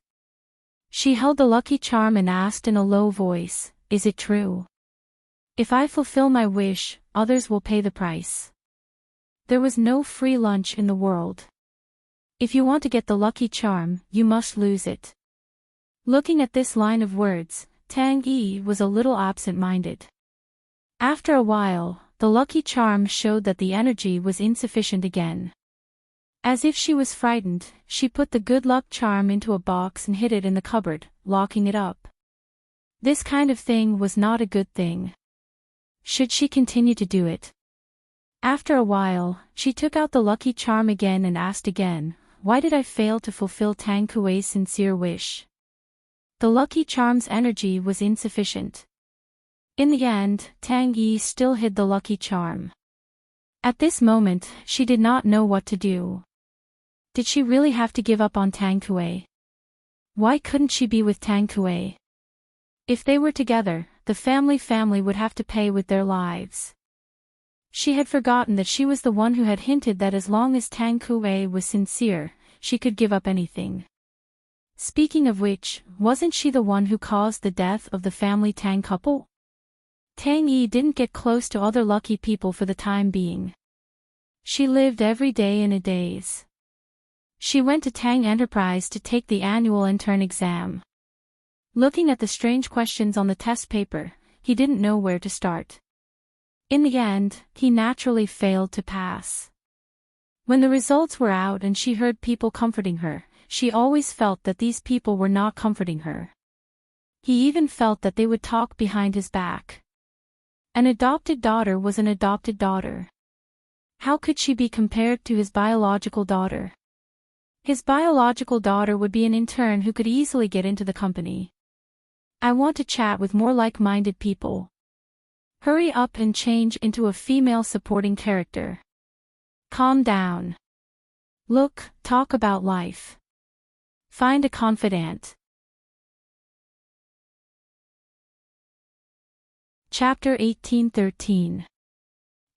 She held the lucky charm and asked in a low voice, "Is it true? If I fulfill my wish, others will pay the price." There was no free lunch in the world. If you want to get the lucky charm, you must lose it. Looking at this line of words, Tang Yi was a little absent-minded. After a while, the lucky charm showed that the energy was insufficient again. As if she was frightened, she put the good luck charm into a box and hid it in the cupboard, locking it up. This kind of thing was not a good thing. Should she continue to do it? After a while, she took out the lucky charm again and asked again, "Why did I fail to fulfill Tang Kui's sincere wish?" The lucky charm's energy was insufficient. In the end, Tang Yi still hid the lucky charm. At this moment, she did not know what to do. Did she really have to give up on Tang Kui? Why couldn't she be with Tang Kui? If they were together, the family would have to pay with their lives. She had forgotten that she was the one who had hinted that as long as Tang Kuei was sincere, she could give up anything. Speaking of which, wasn't she the one who caused the death of the family Tang couple? Tang Yi didn't get close to other lucky people for the time being. She lived every day in a daze. She went to Tang Enterprise to take the annual intern exam. Looking at the strange questions on the test paper, he didn't know where to start. In the end, he naturally failed to pass. When the results were out and she heard people comforting her, she always felt that these people were not comforting her. He even felt that they would talk behind his back. An adopted daughter was an adopted daughter. How could she be compared to his biological daughter? His biological daughter would be an intern who could easily get into the company. I want to chat with more like-minded people. Hurry up and change into a female supporting character. Calm down. Look, talk about life. Find a confidant. Chapter 1813.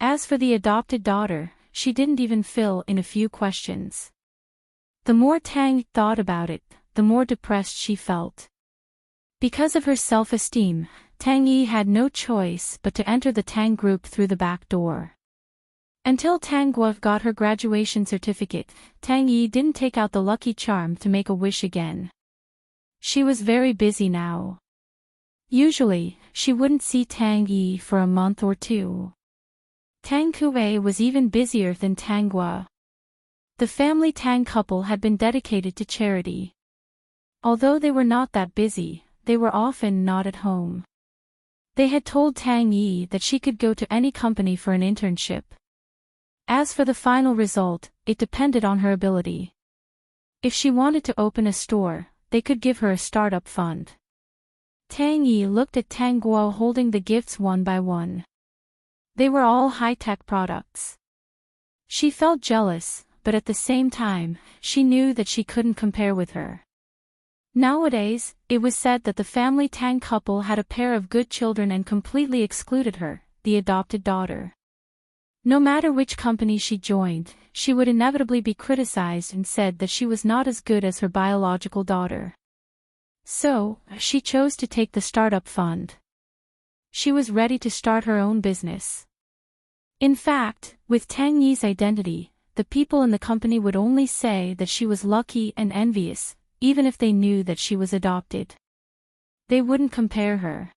As for the adopted daughter, she didn't even fill in a few questions. The more Tang thought about it, the more depressed she felt. Because of her self-esteem, Tang Yi had no choice but to enter the Tang group through the back door. Until Tang Guo got her graduation certificate, Tang Yi didn't take out the lucky charm to make a wish again. She was very busy now. Usually, she wouldn't see Tang Yi for a month or two. Tang Kuei was even busier than Tang Guo. The family Tang couple had been dedicated to charity. Although they were not that busy, they were often not at home. They had told Tang Yi that she could go to any company for an internship. As for the final result, it depended on her ability. If she wanted to open a store, they could give her a startup fund. Tang Yi looked at Tang Guo holding the gifts one by one. They were all high-tech products. She felt jealous, but at the same time, she knew that she couldn't compare with her. Nowadays, it was said that the family Tang couple had a pair of good children and completely excluded her, the adopted daughter. No matter which company she joined, she would inevitably be criticized and said that she was not as good as her biological daughter. So, she chose to take the startup fund. She was ready to start her own business. In fact, with Tang Yi's identity, the people in the company would only say that she was lucky and envious, even if they knew that she was adopted. They wouldn't compare her.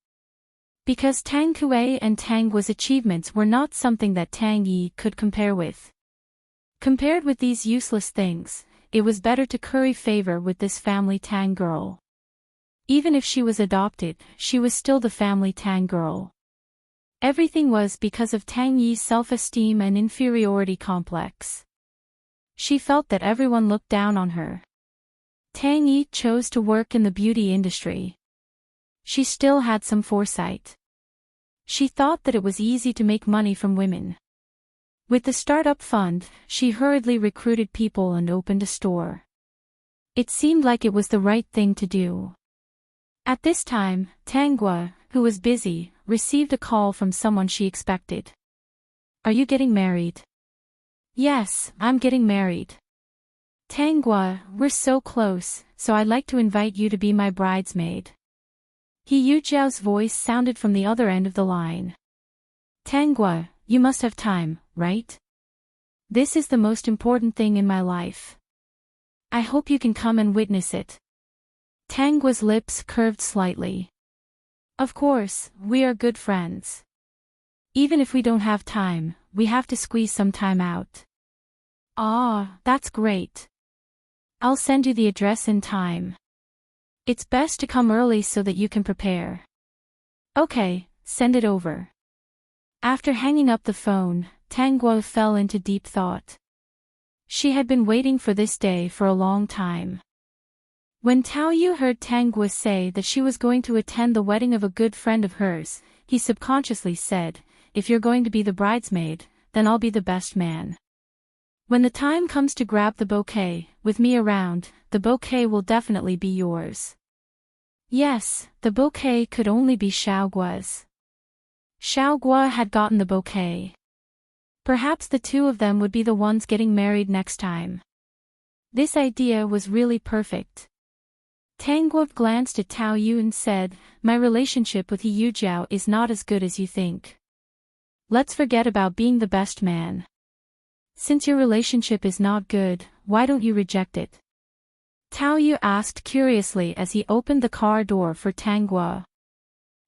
Because Tang Kuei and Tang Guo's achievements were not something that Tang Yi could compare with. Compared with these useless things, it was better to curry favor with this family Tang girl. Even if she was adopted, she was still the family Tang girl. Everything was because of Tang Yi's self-esteem and inferiority complex. She felt that everyone looked down on her. Tang Yi chose to work in the beauty industry. She still had some foresight. She thought that it was easy to make money from women. With the startup fund, she hurriedly recruited people and opened a store. It seemed like it was the right thing to do. At this time, Tang Guo, who was busy, received a call from someone she expected. "Are you getting married?" "Yes, I'm getting married." "Tang Guo, we're so close, so I'd like to invite you to be my bridesmaid." He Yujiao's voice sounded from the other end of the line. "Tang Guo, you must have time, right? This is the most important thing in my life. I hope you can come and witness it." Tang Guo's lips curved slightly. "Of course, we are good friends. Even if we don't have time, we have to squeeze some time out." "Ah, that's great. I'll send you the address in time. It's best to come early so that you can prepare." "Okay, send it over." After hanging up the phone, Tang Guo fell into deep thought. She had been waiting for this day for a long time. When Tao Yu heard Tang Guo say that she was going to attend the wedding of a good friend of hers, he subconsciously said, "If you're going to be the bridesmaid, then I'll be the best man. When the time comes to grab the bouquet, with me around, the bouquet will definitely be yours." Yes, the bouquet could only be Xiao Guo's. Xiao Guo had gotten the bouquet. Perhaps the two of them would be the ones getting married next time. This idea was really perfect. Tang Guo glanced at Tao Yu and said, "My relationship with Yu Jiao is not as good as you think. Let's forget about being the best man. Since your relationship is not good, why don't you reject it?" Tao Yu asked curiously as he opened the car door for Tang Guo.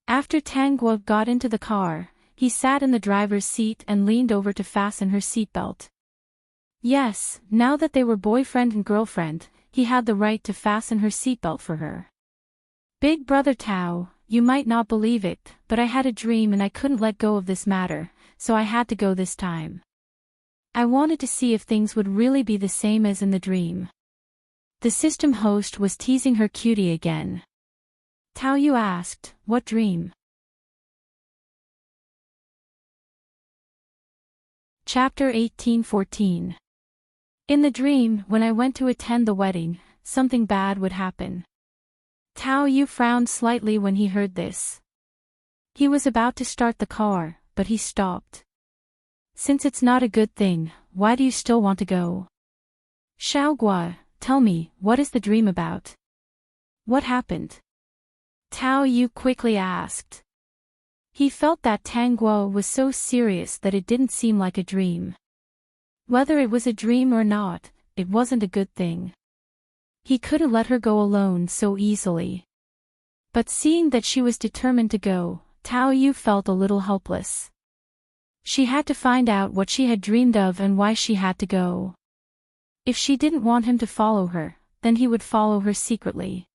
After Tang Guo got into the car, he sat in the driver's seat and leaned over to fasten her seatbelt. Yes, now that they were boyfriend and girlfriend, he had the right to fasten her seatbelt for her. "Big brother Tao, you might not believe it, but I had a dream and I couldn't let go of this matter, so I had to go this time. I wanted to see if things would really be the same as in the dream." The system host was teasing her cutie again. Tao Yu asked, "What dream?" Chapter 18:14. In the dream, when I went to attend the wedding, something bad would happen. Tao Yu frowned slightly when he heard this. He was about to start the car, but he stopped. "Since it's not a good thing, why do you still want to go?" "Xiaoguo, tell me, what is the dream about? What happened?" Tao Yu quickly asked. He felt that Tang Guo was so serious that it didn't seem like a dream. Whether it was a dream or not, it wasn't a good thing. He couldn't let her go alone so easily. But seeing that she was determined to go, Tao Yu felt a little helpless. She had to find out what she had dreamed of and why she had to go. If she didn't want him to follow her, then he would follow her secretly.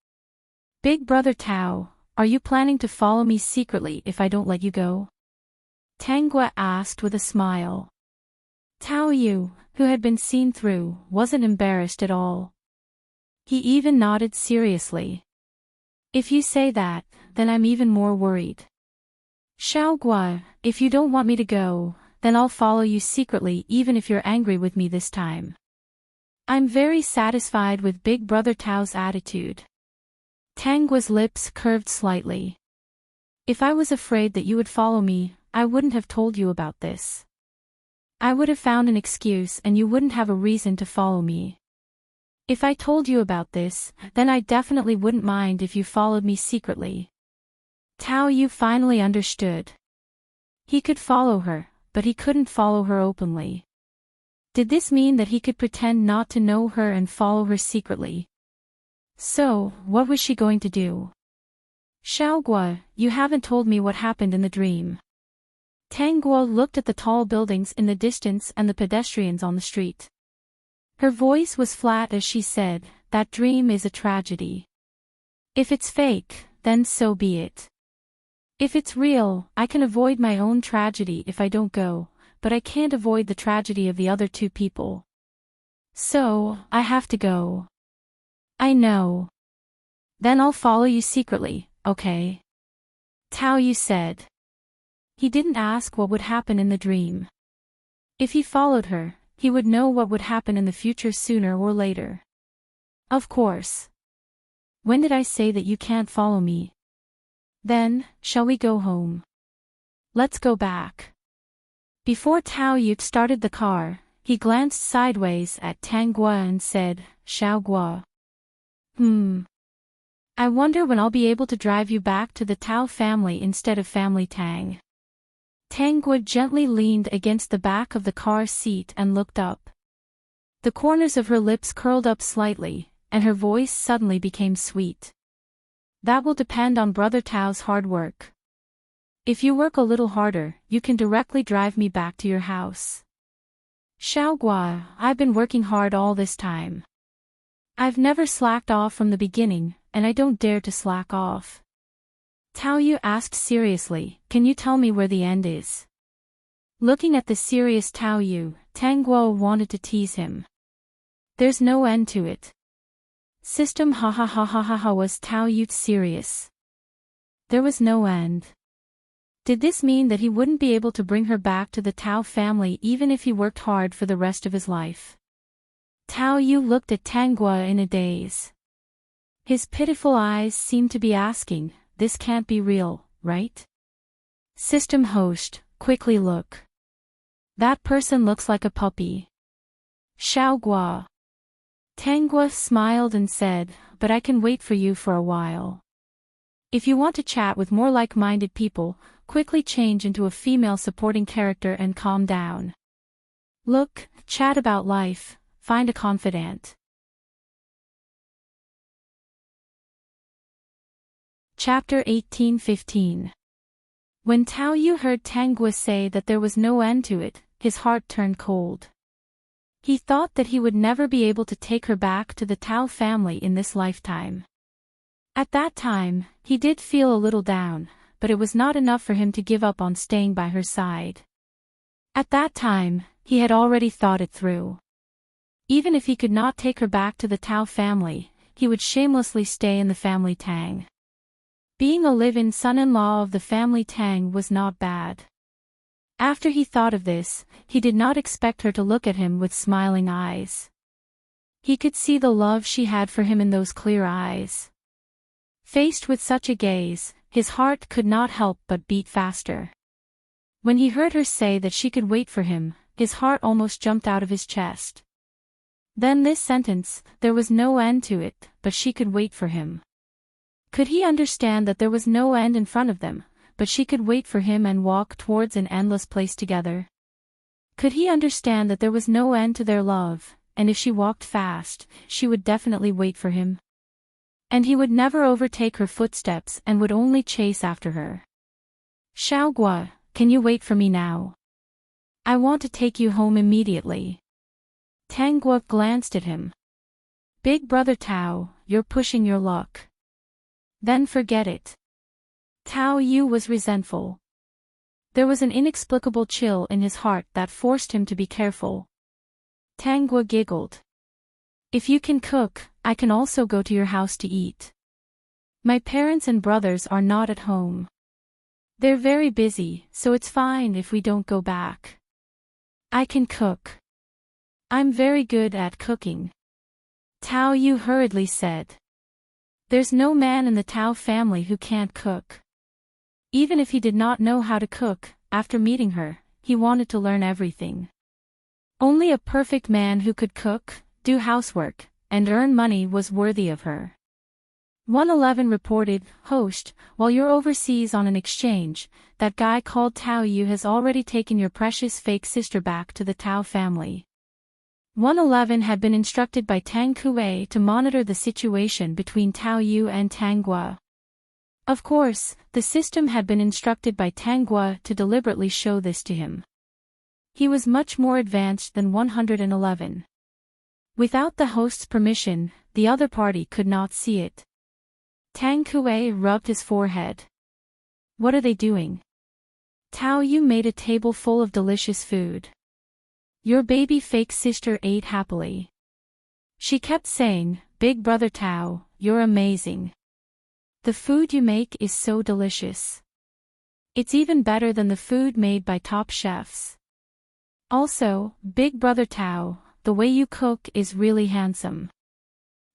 "Big brother Tao, are you planning to follow me secretly if I don't let you go?" Tang Guo asked with a smile. Tao Yu, who had been seen through, wasn't embarrassed at all. He even nodded seriously. "If you say that, then I'm even more worried. Xiaoguo, if you don't want me to go, then I'll follow you secretly even if you're angry with me this time." I'm very satisfied with Big Brother Tao's attitude. Tang Guo's lips curved slightly. "If I was afraid that you would follow me, I wouldn't have told you about this. I would have found an excuse and you wouldn't have a reason to follow me. If I told you about this, then I definitely wouldn't mind if you followed me secretly." Tao Yu finally understood. He could follow her, but he couldn't follow her openly. Did this mean that he could pretend not to know her and follow her secretly? So, what was she going to do? "Xiaoguo, you haven't told me what happened in the dream." Tang Guo looked at the tall buildings in the distance and the pedestrians on the street. Her voice was flat as she said, "That dream is a tragedy. If it's fake, then so be it. If it's real, I can avoid my own tragedy if I don't go, but I can't avoid the tragedy of the other two people. So, I have to go." "I know. Then I'll follow you secretly, okay?" Tao Yu said. He didn't ask what would happen in the dream. If he followed her, he would know what would happen in the future sooner or later. "Of course. When did I say that you can't follow me? Then, shall we go home? Let's go back." Before Tao Yu started the car, he glanced sideways at Tang Guo and said, "Xiaoguo. I wonder when I'll be able to drive you back to the Tao family instead of family Tang." Tang Guo gently leaned against the back of the car seat and looked up. The corners of her lips curled up slightly, and her voice suddenly became sweet. "That will depend on Brother Tao's hard work. If you work a little harder, you can directly drive me back to your house." "Xiaoguo, I've been working hard all this time. I've never slacked off from the beginning, and I don't dare to slack off." Tao Yu asked seriously, "Can you tell me where the end is?" Looking at the serious Tao Yu, Tang Guo wanted to tease him. "There's no end to it." System ha ha ha ha ha ha. Was Tao Yu serious? There was no end. Did this mean that he wouldn't be able to bring her back to the Tao family even if he worked hard for the rest of his life? Tao Yu looked at Tang Guo in a daze. His pitiful eyes seemed to be asking, "This can't be real, right?" System host, quickly look. That person looks like a puppy. Xiaogua. Tanggua smiled and said, but I can wait for you for a while. If you want to chat with more like-minded people, quickly change into a female supporting character and calm down. Look, chat about life, find a confidant. Chapter 18:15. When Tao Yu heard Tanggua say that there was no end to it, his heart turned cold. He thought that he would never be able to take her back to the Tao family in this lifetime. At that time, he did feel a little down, but it was not enough for him to give up on staying by her side. At that time, he had already thought it through. Even if he could not take her back to the Tao family, he would shamelessly stay in the family Tang. Being a live-in son-in-law of the family Tang was not bad. After he thought of this, he did not expect her to look at him with smiling eyes. He could see the love she had for him in those clear eyes. Faced with such a gaze, his heart could not help but beat faster. When he heard her say that she could wait for him, his heart almost jumped out of his chest. Then this sentence, there was no end to it, but she could wait for him. Could he understand that there was no end in front of them, but she could wait for him and walk towards an endless place together? Could he understand that there was no end to their love, and if she walked fast, she would definitely wait for him? And he would never overtake her footsteps and would only chase after her. Xiaogua, can you wait for me now? I want to take you home immediately. Tanggua glanced at him. Big brother Tao, you're pushing your luck. Then forget it. Tao Yu was resentful. There was an inexplicable chill in his heart that forced him to be careful. Tanggua giggled. If you can cook, I can also go to your house to eat. My parents and brothers are not at home. They're very busy, so it's fine if we don't go back. I can cook. I'm very good at cooking. Tao Yu hurriedly said. There's no man in the Tao family who can't cook. Even if he did not know how to cook, after meeting her, he wanted to learn everything. Only a perfect man who could cook, do housework, and earn money was worthy of her. 111 reported, Host, while you're overseas on an exchange, that guy called Tao Yu has already taken your precious fake sister back to the Tao family. 111 had been instructed by Tang Kuei to monitor the situation between Tao Yu and Tanggua. Of course, the system had been instructed by Tanggua to deliberately show this to him. He was much more advanced than 111. Without the host's permission, the other party could not see it. Tang Kuei rubbed his forehead. What are they doing? Tao Yu made a table full of delicious food. Your baby fake sister ate happily. She kept saying, Big brother Tao, you're amazing. The food you make is so delicious. It's even better than the food made by top chefs. Also, Big brother Tao, the way you cook is really handsome.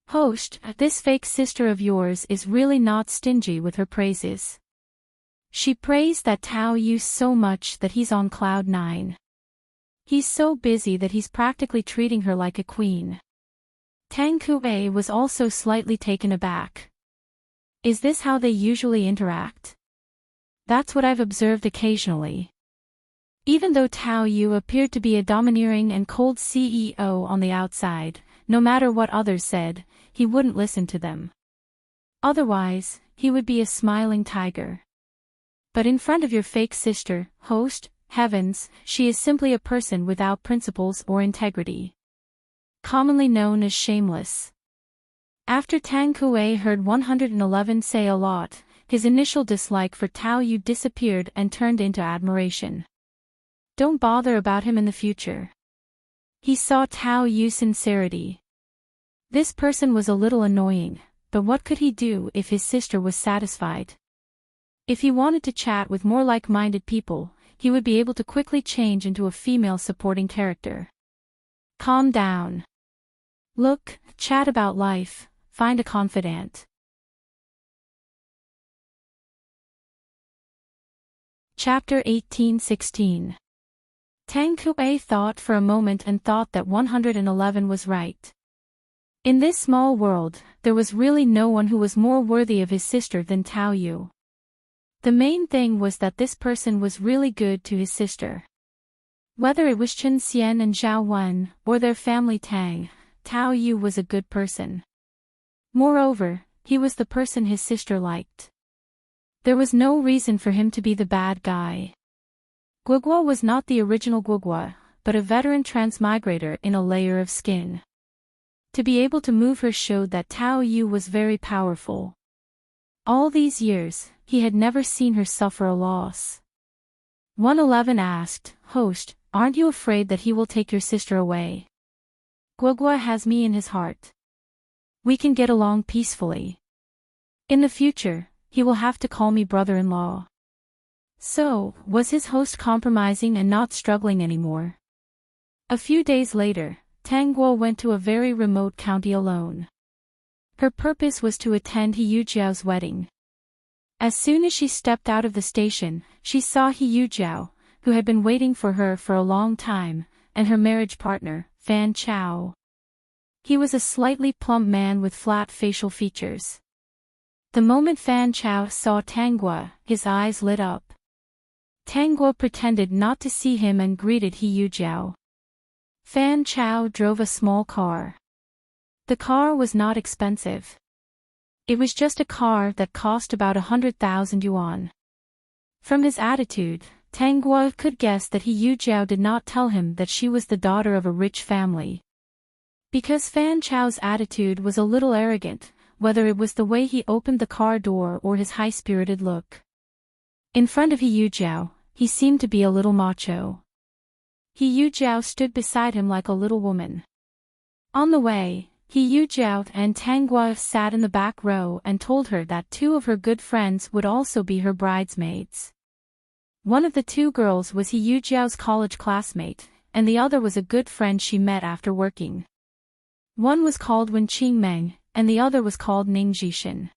Host, this fake sister of yours is really not stingy with her praises. She praised that Tao Yu so much that he's on cloud 9. He's so busy that he's practically treating her like a queen. Tang Kuei was also slightly taken aback. Is this how they usually interact? That's what I've observed occasionally. Even though Tao Yu appeared to be a domineering and cold CEO on the outside, no matter what others said, he wouldn't listen to them. Otherwise, he would be a smiling tiger. But in front of your fake sister, host, heavens, she is simply a person without principles or integrity. Commonly known as shameless. After Tang Kuei heard 111 say a lot, his initial dislike for Tao Yu disappeared and turned into admiration. Don't bother about him in the future. He saw Tao Yu's sincerity. This person was a little annoying, but what could he do if his sister was satisfied? If he wanted to chat with more like-minded people, he would be able to quickly change into a female supporting character. Calm down. Look, chat about life, find a confidant. Chapter 18:16. Tang Kuei thought for a moment and thought that 111 was right. In this small world, there was really no one who was more worthy of his sister than Tao Yu. The main thing was that this person was really good to his sister. Whether it was Chen Xian and Zhao Wen, or their family Tang, Tao Yu was a good person. Moreover, he was the person his sister liked. There was no reason for him to be the bad guy. Guogua was not the original Guogua, but a veteran transmigrator in a layer of skin. To be able to move her showed that Tao Yu was very powerful. All these years, he had never seen her suffer a loss. 111 asked, "Host, aren't you afraid that he will take your sister away? Guogua has me in his heart. We can get along peacefully. In the future, he will have to call me brother-in-law." So, was his host compromising and not struggling anymore? A few days later, Tang Guo went to a very remote county alone. Her purpose was to attend He Yujiao's wedding. As soon as she stepped out of the station, she saw He Yujiao, who had been waiting for her for a long time, and her marriage partner, Fan Chao. He was a slightly plump man with flat facial features. The moment Fan Chao saw Tang Guo, his eyes lit up. Tang Guo pretended not to see him and greeted He Yujiao. Fan Chao drove a small car. The car was not expensive. It was just a car that cost about 100,000 yuan. From his attitude, Tang Guo could guess that He Yujiao did not tell him that she was the daughter of a rich family. Because Fan Chao's attitude was a little arrogant, whether it was the way he opened the car door or his high-spirited look. In front of He Yujiao, he seemed to be a little macho. He Yujiao stood beside him like a little woman. On the way, He Yujiao and Tang Guo sat in the back row and told her that two of her good friends would also be her bridesmaids. One of the two girls was He Yujiao's college classmate, and the other was a good friend she met after working. One was called Wen Qingmeng, and the other was called Ning Jishin.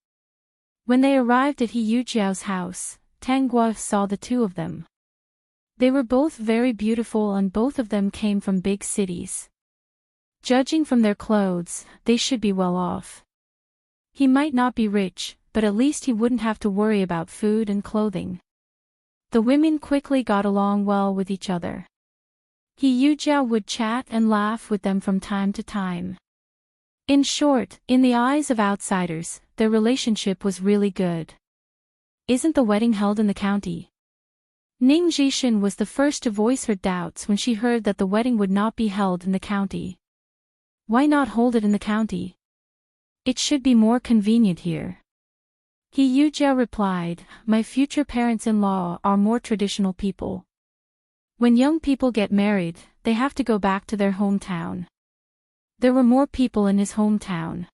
When they arrived at He Yujiao's house, Tang Guo saw the two of them. They were both very beautiful and both of them came from big cities. Judging from their clothes, they should be well off. He might not be rich, but at least he wouldn't have to worry about food and clothing. The women quickly got along well with each other. He Yujiao would chat and laugh with them from time to time. In short, in the eyes of outsiders, their relationship was really good. "Isn't the wedding held in the county?" Ning Jishin was the first to voice her doubts when she heard that the wedding would not be held in the county. "Why not hold it in the county? It should be more convenient here." He Yujiao replied, "My future parents-in-law are more traditional people. When young people get married, they have to go back to their hometown." There were more people in his hometown.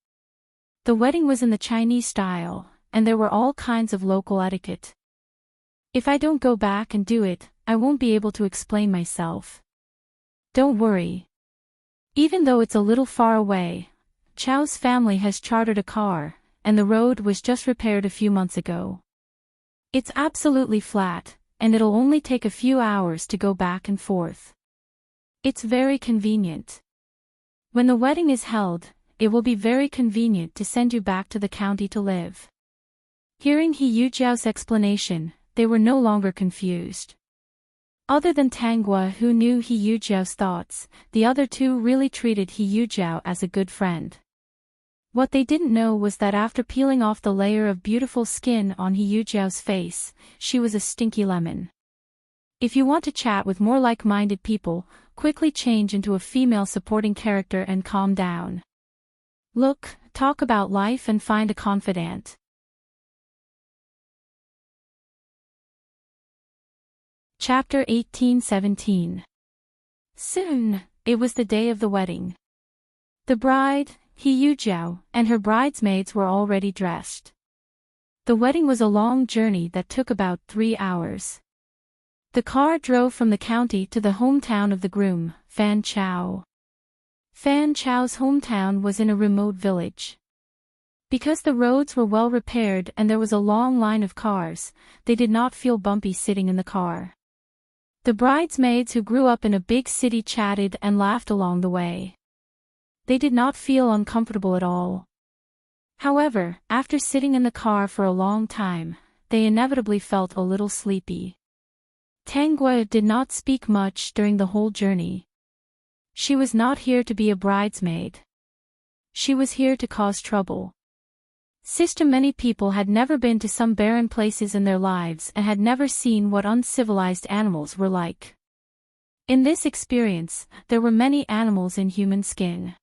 The wedding was in the Chinese style, and there were all kinds of local etiquette. "If I don't go back and do it, I won't be able to explain myself." "Don't worry. Even though it's a little far away, Chao's family has chartered a car, and the road was just repaired a few months ago. It's absolutely flat, and it'll only take a few hours to go back and forth. It's very convenient. When the wedding is held, it will be very convenient to send you back to the county to live." Hearing He Yujiao's explanation, they were no longer confused. Other than Tang Guo, who knew He Yujiao's thoughts, the other two really treated He Yujiao as a good friend. What they didn't know was that after peeling off the layer of beautiful skin on He Yujiao's face, she was a stinky lemon. If you want to chat with more like-minded people, quickly change into a female supporting character and calm down. Look, talk about life and find a confidant. Chapter 1817. Soon, it was the day of the wedding. The bride, He Yujiao, and her bridesmaids were already dressed. The wedding was a long journey that took about 3 hours. The car drove from the county to the hometown of the groom, Fan Chao. Fan Chao's hometown was in a remote village. Because the roads were well repaired and there was a long line of cars, they did not feel bumpy sitting in the car. The bridesmaids who grew up in a big city chatted and laughed along the way. They did not feel uncomfortable at all. However, after sitting in the car for a long time, they inevitably felt a little sleepy. Tangwa did not speak much during the whole journey. She was not here to be a bridesmaid. She was here to cause trouble. Many people had never been to some barren places in their lives and had never seen what uncivilized animals were like. In this experience, there were many animals in human skin.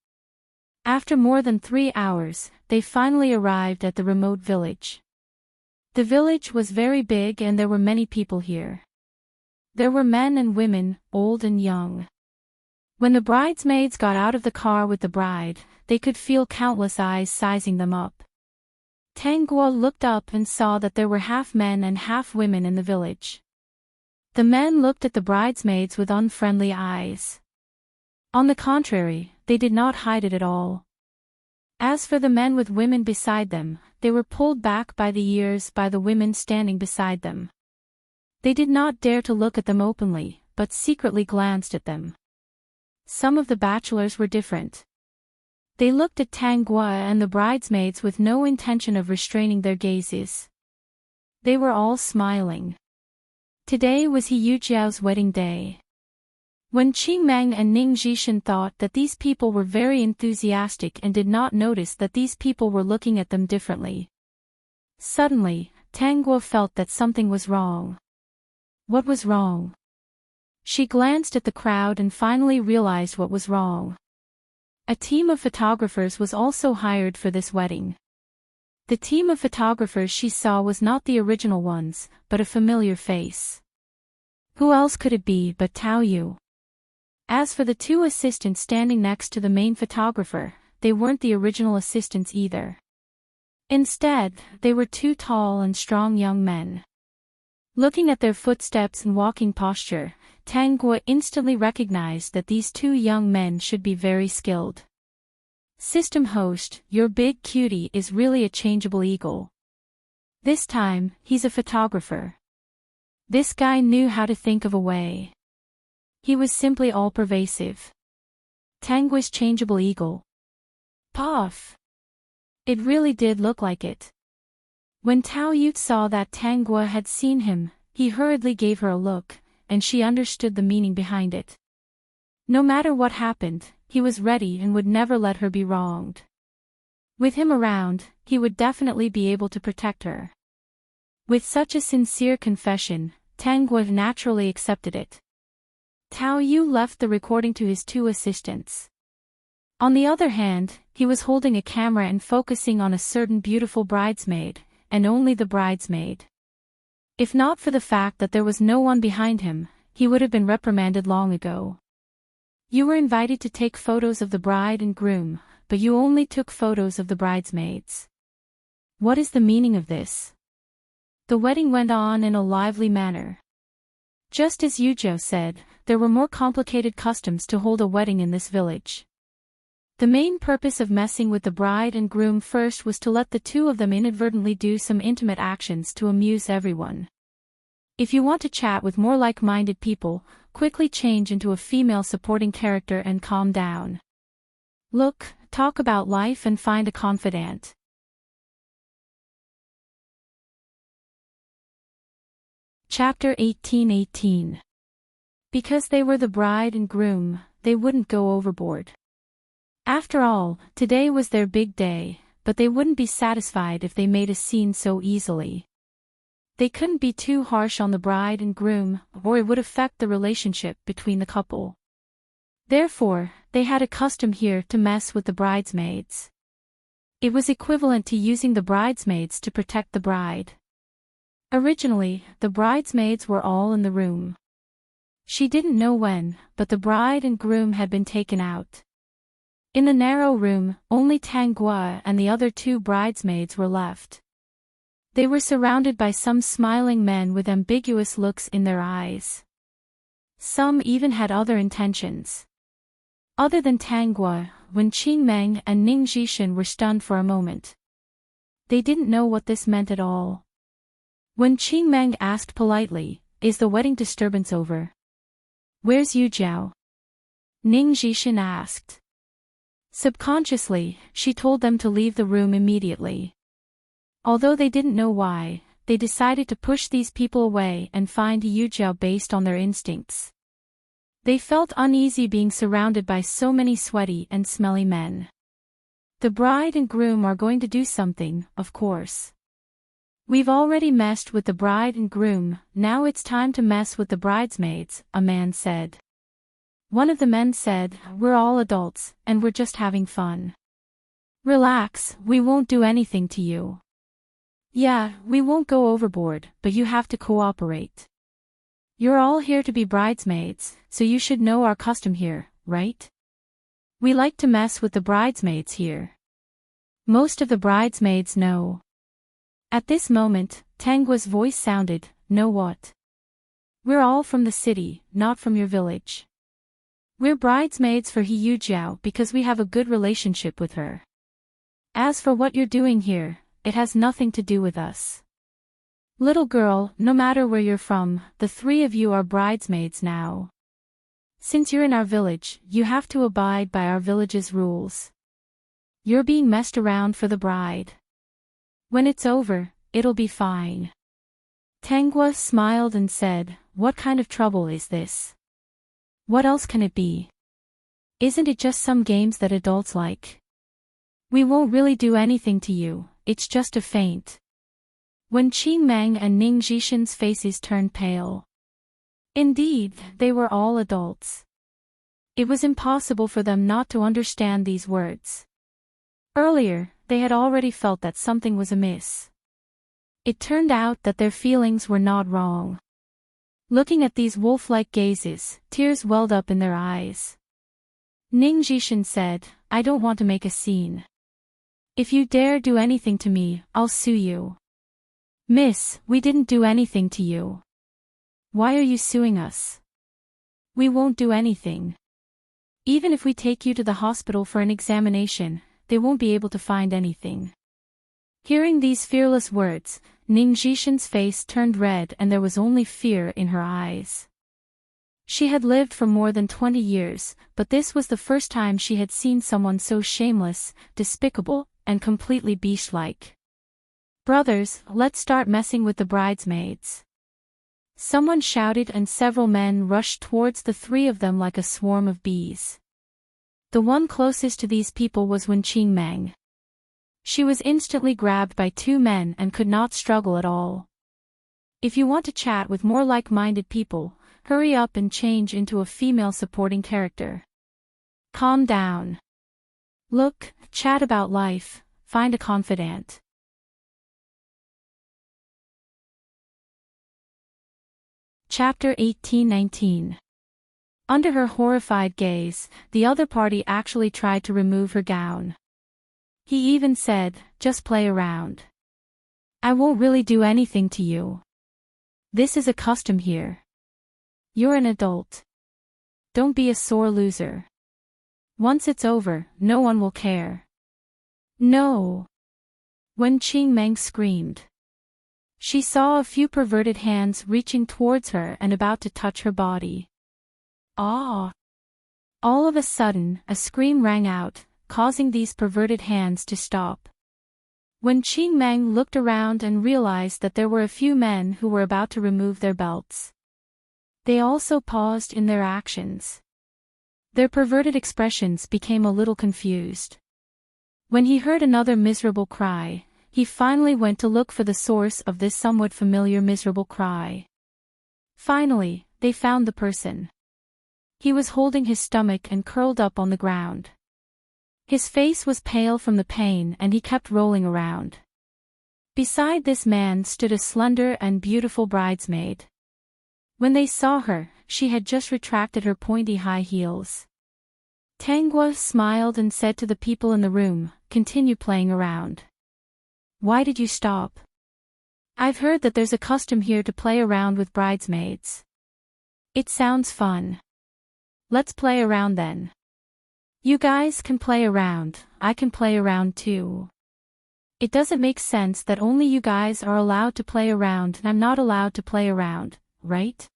After more than 3 hours, they finally arrived at the remote village. The village was very big and there were many people here. There were men and women, old and young. When the bridesmaids got out of the car with the bride, they could feel countless eyes sizing them up. Tangwa looked up and saw that there were half men and half women in the village. The men looked at the bridesmaids with unfriendly eyes. On the contrary, they did not hide it at all. As for the men with women beside them, they were pulled back by the ears by the women standing beside them. They did not dare to look at them openly, but secretly glanced at them. Some of the bachelors were different. They looked at Tangwa and the bridesmaids with no intention of restraining their gazes. They were all smiling. Today was He Yujiao's wedding day. When Qingmeng and Ning Jishan thought that these people were very enthusiastic and did not notice that these people were looking at them differently. Suddenly, Tangwa felt that something was wrong. What was wrong? She glanced at the crowd and finally realized what was wrong. A team of photographers was also hired for this wedding. The team of photographers she saw was not the original ones, but a familiar face. Who else could it be but Tao Yu? As for the 2 assistants standing next to the main photographer, they weren't the original assistants either. Instead, they were 2 tall and strong young men. Looking at their footsteps and walking posture, Tangwa instantly recognized that these 2 young men should be very skilled. System host, your big cutie is really a changeable eagle. This time, he's a photographer. This guy knew how to think of a way. He was simply all-pervasive. Tangwa's changeable eagle. Puff! It really did look like it. When Tao Yu saw that Tangwa had seen him, he hurriedly gave her a look, and she understood the meaning behind it. No matter what happened, he was ready and would never let her be wronged. With him around, he would definitely be able to protect her. With such a sincere confession, Tangwa naturally accepted it. Tao Yu left the recording to his 2 assistants. On the other hand, he was holding a camera and focusing on a certain beautiful bridesmaid, and only the bridesmaid. If not for the fact that there was no one behind him, he would have been reprimanded long ago. You were invited to take photos of the bride and groom, but you only took photos of the bridesmaids. What is the meaning of this? The wedding went on in a lively manner. Just as Yuzhou said, there were more complicated customs to hold a wedding in this village. The main purpose of messing with the bride and groom first was to let the 2 of them inadvertently do some intimate actions to amuse everyone. If you want to chat with more like-minded people, quickly change into a female supporting character and calm down. Look, talk about life and find a confidant. Chapter 18:18. Because they were the bride and groom, they wouldn't go overboard. After all, today was their big day, but they wouldn't be satisfied if they made a scene so easily. They couldn't be too harsh on the bride and groom, or it would affect the relationship between the couple. Therefore, they had a custom here to mess with the bridesmaids. It was equivalent to using the bridesmaids to protect the bride. Originally, the bridesmaids were all in the room. She didn't know when, but the bride and groom had been taken out. In the narrow room, only Tangwa and the other 2 bridesmaids were left. They were surrounded by some smiling men with ambiguous looks in their eyes. Some even had other intentions. Other than Tangwa, when Qingmeng and Ning Jishan were stunned for a moment. They didn't know what this meant at all. When Qingmeng asked politely, "Is the wedding disturbance over?" Where's Yu Jiao? Ning Jishan asked. Subconsciously, she told them to leave the room immediately. Although they didn't know why, they decided to push these people away and find Yu Jiao based on their instincts. They felt uneasy being surrounded by so many sweaty and smelly men. The bride and groom are going to do something, of course. We've already messed with the bride and groom, now it's time to mess with the bridesmaids, a man said. One of the men said, we're all adults, and we're just having fun. Relax, we won't do anything to you. Yeah, we won't go overboard, but you have to cooperate. You're all here to be bridesmaids, so you should know our custom here, right? We like to mess with the bridesmaids here. Most of the bridesmaids know. At this moment, Tanggua's voice sounded, know what? We're all from the city, not from your village. We're bridesmaids for Yu Jiao because we have a good relationship with her. As for what you're doing here, it has nothing to do with us. Little girl, no matter where you're from, the three of you are bridesmaids now. Since you're in our village, you have to abide by our village's rules. You're being messed around for the bride. When it's over, it'll be fine. Tanggua smiled and said, what kind of trouble is this? What else can it be? Isn't it just some games that adults like? We won't really do anything to you, it's just a feint. When Qing Meng and Ning Jishan's faces turned pale. Indeed, they were all adults. It was impossible for them not to understand these words. Earlier, they had already felt that something was amiss. It turned out that their feelings were not wrong. Looking at these wolf-like gazes, tears welled up in their eyes. Ning Jishan said, I don't want to make a scene. If you dare do anything to me, I'll sue you. Miss, we didn't do anything to you. Why are you suing us? We won't do anything. Even if we take you to the hospital for an examination, they won't be able to find anything. Hearing these fearless words, Ning Jishan's face turned red and there was only fear in her eyes. She had lived for more than 20 years, but this was the first time she had seen someone so shameless, despicable, and completely beast-like. Brothers, let's start messing with the bridesmaids. Someone shouted and several men rushed towards the three of them like a swarm of bees. The one closest to these people was Wen Qingmeng. She was instantly grabbed by two men and could not struggle at all. If you want to chat with more like-minded people, hurry up and change into a female supporting character. Calm down. Look, chat about life, find a confidant. Chapter 18-19. Under her horrified gaze, the other party actually tried to remove her gown. He even said, just play around. I won't really do anything to you. This is a custom here. You're an adult. Don't be a sore loser. Once it's over, no one will care. No. Wen Qingmeng screamed. She saw a few perverted hands reaching towards her and about to touch her body. Ah! All of a sudden, a scream rang out, causing these perverted hands to stop. When Qingmeng looked around and realized that there were a few men who were about to remove their belts. They also paused in their actions. Their perverted expressions became a little confused. When he heard another miserable cry, he finally went to look for the source of this somewhat familiar miserable cry. Finally, they found the person. He was holding his stomach and curled up on the ground. His face was pale from the pain and he kept rolling around. Beside this man stood a slender and beautiful bridesmaid. When they saw her, she had just retracted her pointy high heels. Tanggua smiled and said to the people in the room, continue playing around. Why did you stop? I've heard that there's a custom here to play around with bridesmaids. It sounds fun. Let's play around then. You guys can play around, I can play around too. It doesn't make sense that only you guys are allowed to play around and I'm not allowed to play around, right?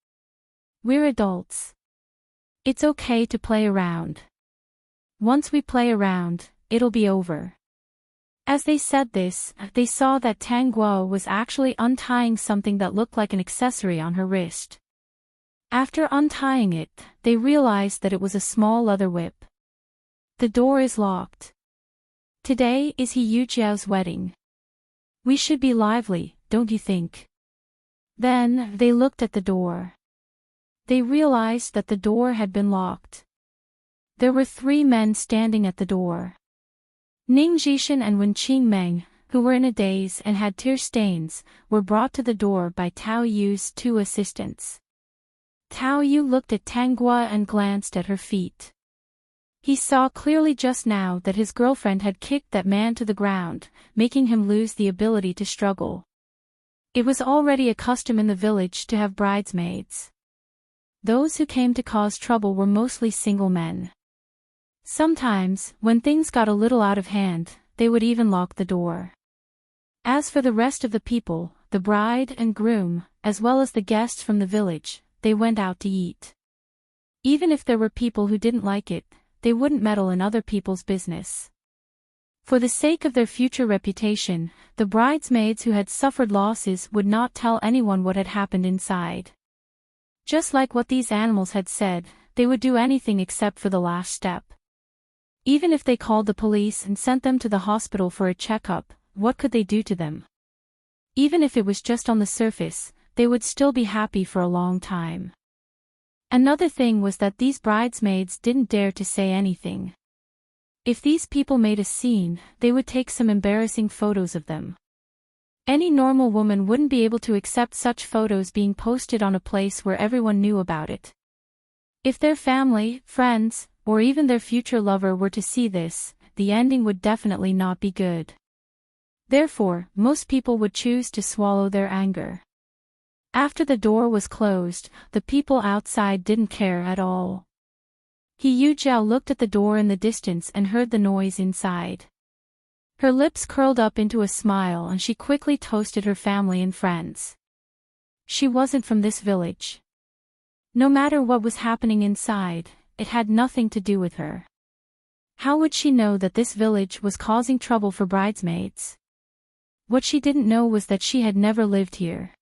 We're adults. It's okay to play around. Once we play around, it'll be over. As they said this, they saw that Tang Guo was actually untying something that looked like an accessory on her wrist. After untying it, they realized that it was a small leather whip. The door is locked. Today is He Yujiao's wedding. We should be lively, don't you think? Then, they looked at the door. They realized that the door had been locked. There were 3 men standing at the door. Ning Jishan and Wen Qingmeng, who were in a daze and had tear stains, were brought to the door by Tao Yu's 2 assistants. Tao Yu looked at Tang Guo and glanced at her feet. He saw clearly just now that his girlfriend had kicked that man to the ground, making him lose the ability to struggle. It was already a custom in the village to have bridesmaids. Those who came to cause trouble were mostly single men. Sometimes, when things got a little out of hand, they would even lock the door. As for the rest of the people, the bride and groom, as well as the guests from the village, they went out to eat. Even if there were people who didn't like it, they wouldn't meddle in other people's business. For the sake of their future reputation, the bridesmaids who had suffered losses would not tell anyone what had happened inside. Just like what these animals had said, they would do anything except for the last step. Even if they called the police and sent them to the hospital for a checkup, what could they do to them? Even if it was just on the surface, they would still be happy for a long time. Another thing was that these bridesmaids didn't dare to say anything. If these people made a scene, they would take some embarrassing photos of them. Any normal woman wouldn't be able to accept such photos being posted on a place where everyone knew about it. If their family, friends, or even their future lover were to see this, the ending would definitely not be good. Therefore, most people would choose to swallow their anger. After the door was closed, the people outside didn't care at all. He Yujiao looked at the door in the distance and heard the noise inside. Her lips curled up into a smile and she quickly toasted her family and friends. She wasn't from this village. No matter what was happening inside, it had nothing to do with her. How would she know that this village was causing trouble for bridesmaids? What she didn't know was that she had never lived here.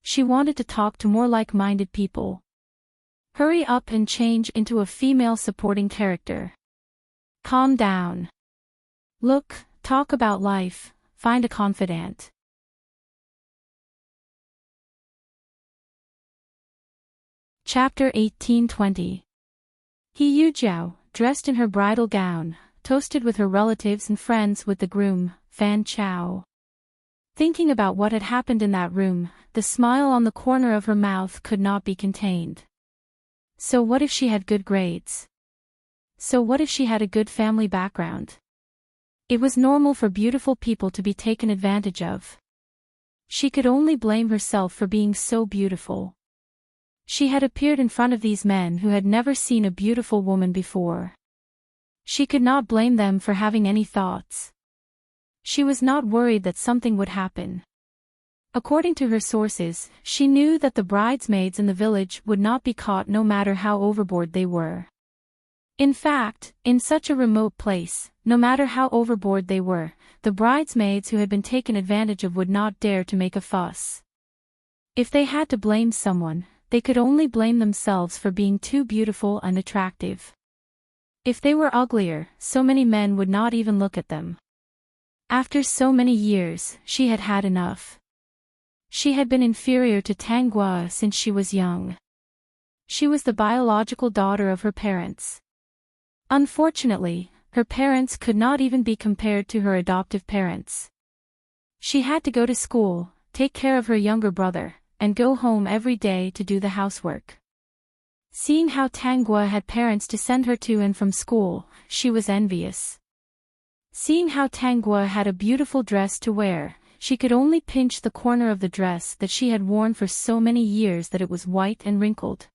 She wanted to talk to more like-minded people. Hurry up and change into a female supporting character. Calm down. Look, talk about life, find a confidant. Chapter 1820. He Yujiao, dressed in her bridal gown, toasted with her relatives and friends with the groom, Fan Chao. Thinking about what had happened in that room, the smile on the corner of her mouth could not be contained. So what if she had good grades? So what if she had a good family background? It was normal for beautiful people to be taken advantage of. She could only blame herself for being so beautiful. She had appeared in front of these men who had never seen a beautiful woman before. She could not blame them for having any thoughts. She was not worried that something would happen. According to her sources, she knew that the bridesmaids in the village would not be caught no matter how overboard they were. In fact, in such a remote place, no matter how overboard they were, the bridesmaids who had been taken advantage of would not dare to make a fuss. If they had to blame someone, they could only blame themselves for being too beautiful and attractive. If they were uglier, so many men would not even look at them. After so many years, she had had enough. She had been inferior to Tang Guo since she was young. She was the biological daughter of her parents. Unfortunately, her parents could not even be compared to her adoptive parents. She had to go to school, take care of her younger brother, and go home every day to do the housework. Seeing how Tang Guo had parents to send her to and from school, she was envious. Seeing how Tang Guo had a beautiful dress to wear, she could only pinch the corner of the dress that she had worn for so many years that it was white and wrinkled.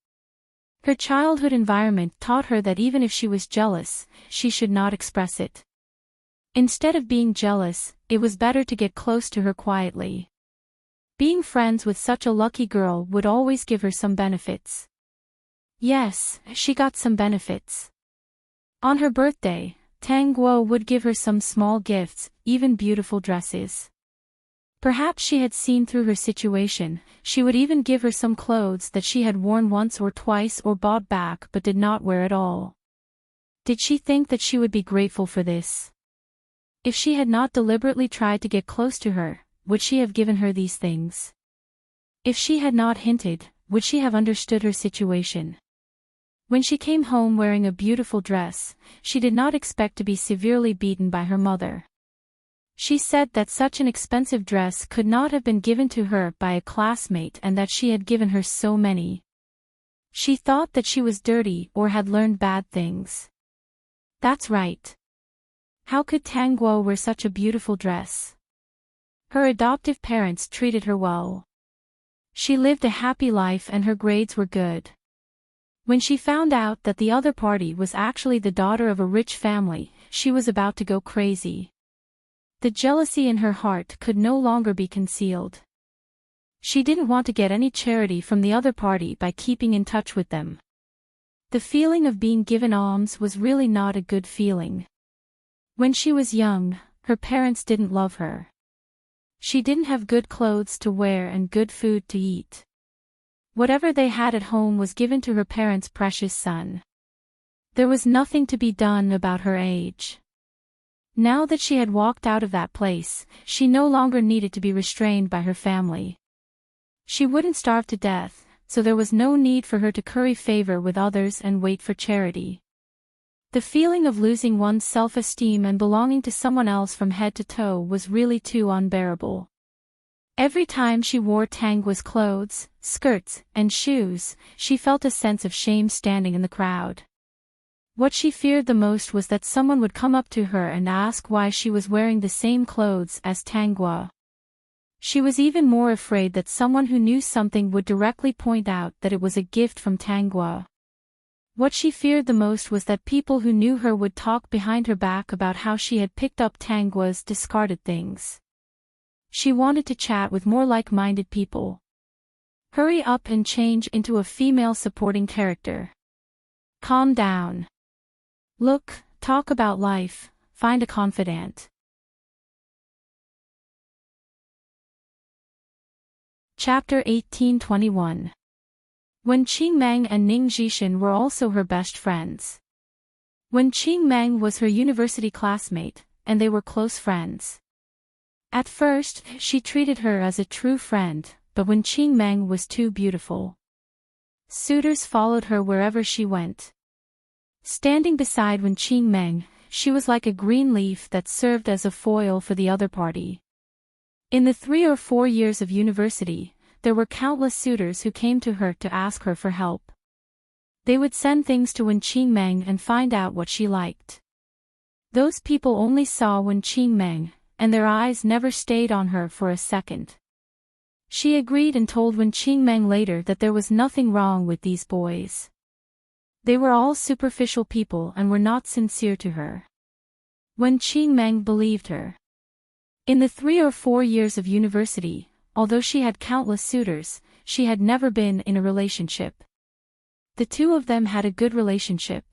Her childhood environment taught her that even if she was jealous, she should not express it. Instead of being jealous, it was better to get close to her quietly. Being friends with such a lucky girl would always give her some benefits. Yes, she got some benefits. On her birthday, Tang Guo would give her some small gifts, even beautiful dresses. Perhaps she had seen through her situation, she would even give her some clothes that she had worn once or twice or bought back but did not wear at all. Did she think that she would be grateful for this? If she had not deliberately tried to get close to her, would she have given her these things? If she had not hinted, would she have understood her situation? When she came home wearing a beautiful dress, she did not expect to be severely beaten by her mother. She said that such an expensive dress could not have been given to her by a classmate and that she had given her so many. She thought that she was dirty or had learned bad things. That's right. How could Tang Guo wear such a beautiful dress? Her adoptive parents treated her well. She lived a happy life and her grades were good. When she found out that the other party was actually the daughter of a rich family, she was about to go crazy. The jealousy in her heart could no longer be concealed. She didn't want to get any charity from the other party by keeping in touch with them. The feeling of being given alms was really not a good feeling. When she was young, her parents didn't love her. She didn't have good clothes to wear and good food to eat. Whatever they had at home was given to her parents' precious son. There was nothing to be done about her age. Now that she had walked out of that place, she no longer needed to be restrained by her family. She wouldn't starve to death, so there was no need for her to curry favor with others and wait for charity. The feeling of losing one's self-esteem and belonging to someone else from head to toe was really too unbearable. Every time she wore Tang Guo's clothes, skirts, and shoes, she felt a sense of shame standing in the crowd. What she feared the most was that someone would come up to her and ask why she was wearing the same clothes as Tang Guo. She was even more afraid that someone who knew something would directly point out that it was a gift from Tang Guo. What she feared the most was that people who knew her would talk behind her back about how she had picked up Tang Guo's discarded things. She wanted to chat with more like-minded people. Hurry up and change into a female supporting character. Calm down. Look, talk about life, find a confidant. Chapter 1821. Wen Qingmeng and Ning Zhishan were also her best friends. Wen Qingmeng was her university classmate, and they were close friends. At first, she treated her as a true friend, but Wen Qingmeng was too beautiful. Suitors followed her wherever she went. Standing beside Wen Qingmeng, she was like a green leaf that served as a foil for the other party. In the 3 or 4 years of university, there were countless suitors who came to her to ask her for help. They would send things to Wen Qingmeng and find out what she liked. Those people only saw Wen Qingmeng, and their eyes never stayed on her for a second. She agreed and told Wen Qingmeng later that there was nothing wrong with these boys. They were all superficial people and were not sincere to her. Wen Qingmeng believed her. In the 3 or 4 years of university, although she had countless suitors, she had never been in a relationship. The two of them had a good relationship.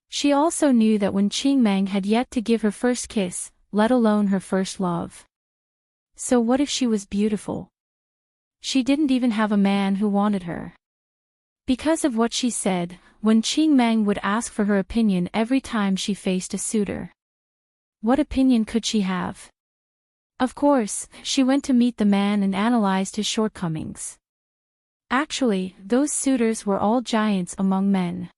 She also knew that Wen Qingmeng had yet to give her first kiss, let alone her first love. So what if she was beautiful? She didn't even have a man who wanted her. Because of what she said, Wen Qingmeng would ask for her opinion every time she faced a suitor. What opinion could she have? Of course, she went to meet the man and analyzed his shortcomings. Actually, those suitors were all giants among men.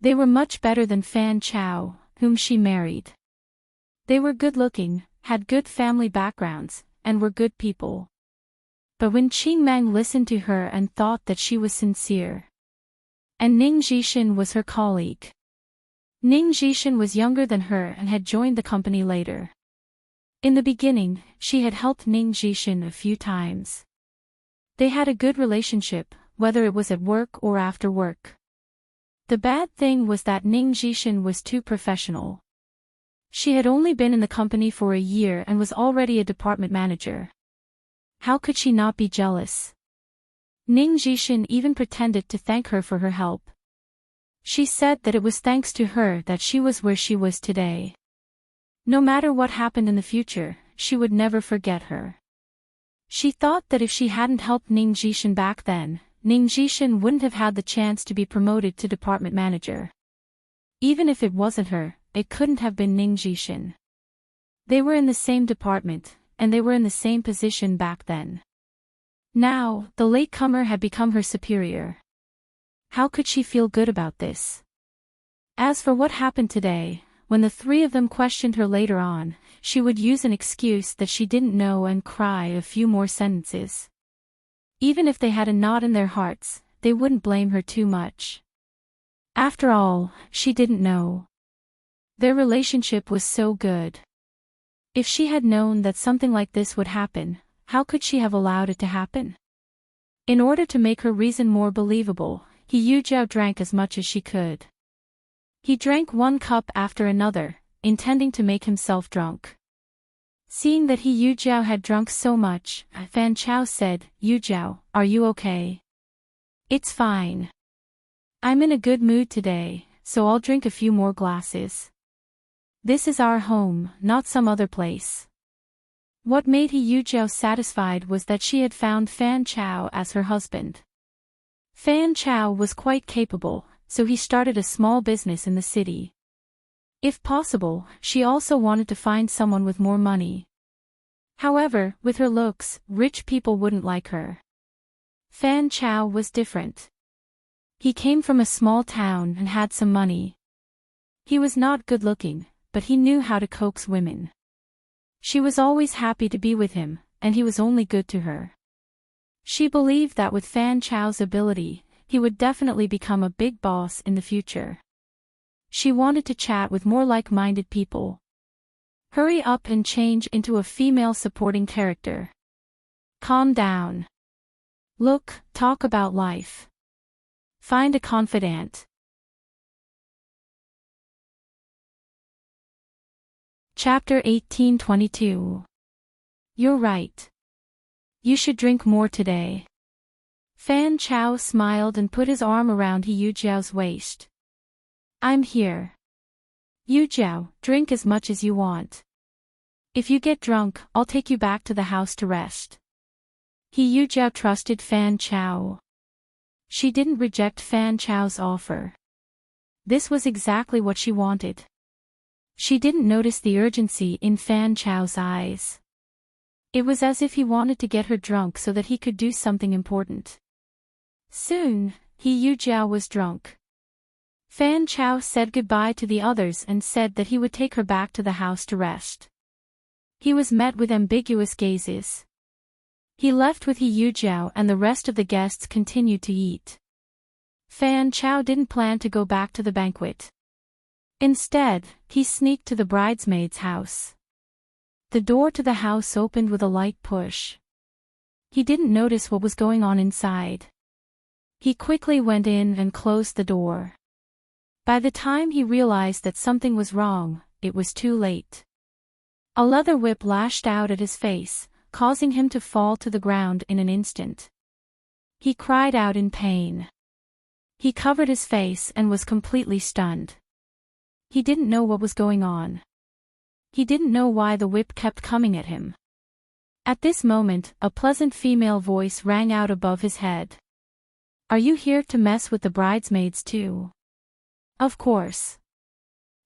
They were much better than Fan Chao, whom she married. They were good-looking, had good family backgrounds, and were good people. But Wen Qingmeng listened to her and thought that she was sincere. And Ning Zhishan was her colleague. Ning Zhishan was younger than her and had joined the company later. In the beginning, she had helped Ning Zhishan a few times. They had a good relationship, whether it was at work or after work. The bad thing was that Ning Zhishan was too professional. She had only been in the company for a year and was already a department manager. How could she not be jealous? Ning Jishin even pretended to thank her for her help. She said that it was thanks to her that she was where she was today. No matter what happened in the future, she would never forget her. She thought that if she hadn't helped Ning Jishin back then, Ning Jishin wouldn't have had the chance to be promoted to department manager. Even if it wasn't her, it couldn't have been Ning Jishin. They were in the same department, and they were in the same position back then. Now, the latecomer had become her superior. How could she feel good about this? As for what happened today, when the three of them questioned her later on, she would use an excuse that she didn't know and cry a few more sentences. Even if they had a knot in their hearts, they wouldn't blame her too much. After all, she didn't know. Their relationship was so good. If she had known that something like this would happen, how could she have allowed it to happen? In order to make her reason more believable, Yuzhou drank as much as she could. He drank one cup after another, intending to make himself drunk. Seeing that Yuzhou had drunk so much, Fan Chao said, "Yuzhou, are you okay?" "It's fine. I'm in a good mood today, so I'll drink a few more glasses. This is our home, not some other place." What made Yuzhou satisfied was that she had found Fan Chao as her husband. Fan Chao was quite capable, so he started a small business in the city. If possible, she also wanted to find someone with more money. However, with her looks, rich people wouldn't like her. Fan Chao was different. He came from a small town and had some money. He was not good-looking, but he knew how to coax women. She was always happy to be with him, and he was only good to her. She believed that with Fan Chao's ability, he would definitely become a big boss in the future. She wanted to chat with more like-minded people. Hurry up and change into a female supporting character. Calm down. Look, talk about life. Find a confidant. Chapter 1822. You're right. You should drink more today. Fan Chao smiled and put his arm around Yuzhou's waist. I'm here. Yuzhou, drink as much as you want. If you get drunk, I'll take you back to the house to rest. Yuzhou trusted Fan Chao. She didn't reject Fan Chao's offer. This was exactly what she wanted. She didn't notice the urgency in Fan Chao's eyes. It was as if he wanted to get her drunk so that he could do something important. Soon, Yuzhou was drunk. Fan Chao said goodbye to the others and said that he would take her back to the house to rest. He was met with ambiguous gazes. He left with Yuzhou and the rest of the guests continued to eat. Fan Chao didn't plan to go back to the banquet. Instead, he sneaked to the bridesmaid's house. The door to the house opened with a light push. He didn't notice what was going on inside. He quickly went in and closed the door. By the time he realized that something was wrong, it was too late. A leather whip lashed out at his face, causing him to fall to the ground in an instant. He cried out in pain. He covered his face and was completely stunned. He didn't know what was going on. He didn't know why the whip kept coming at him. At this moment, a pleasant female voice rang out above his head. Are you here to mess with the bridesmaids too? Of course.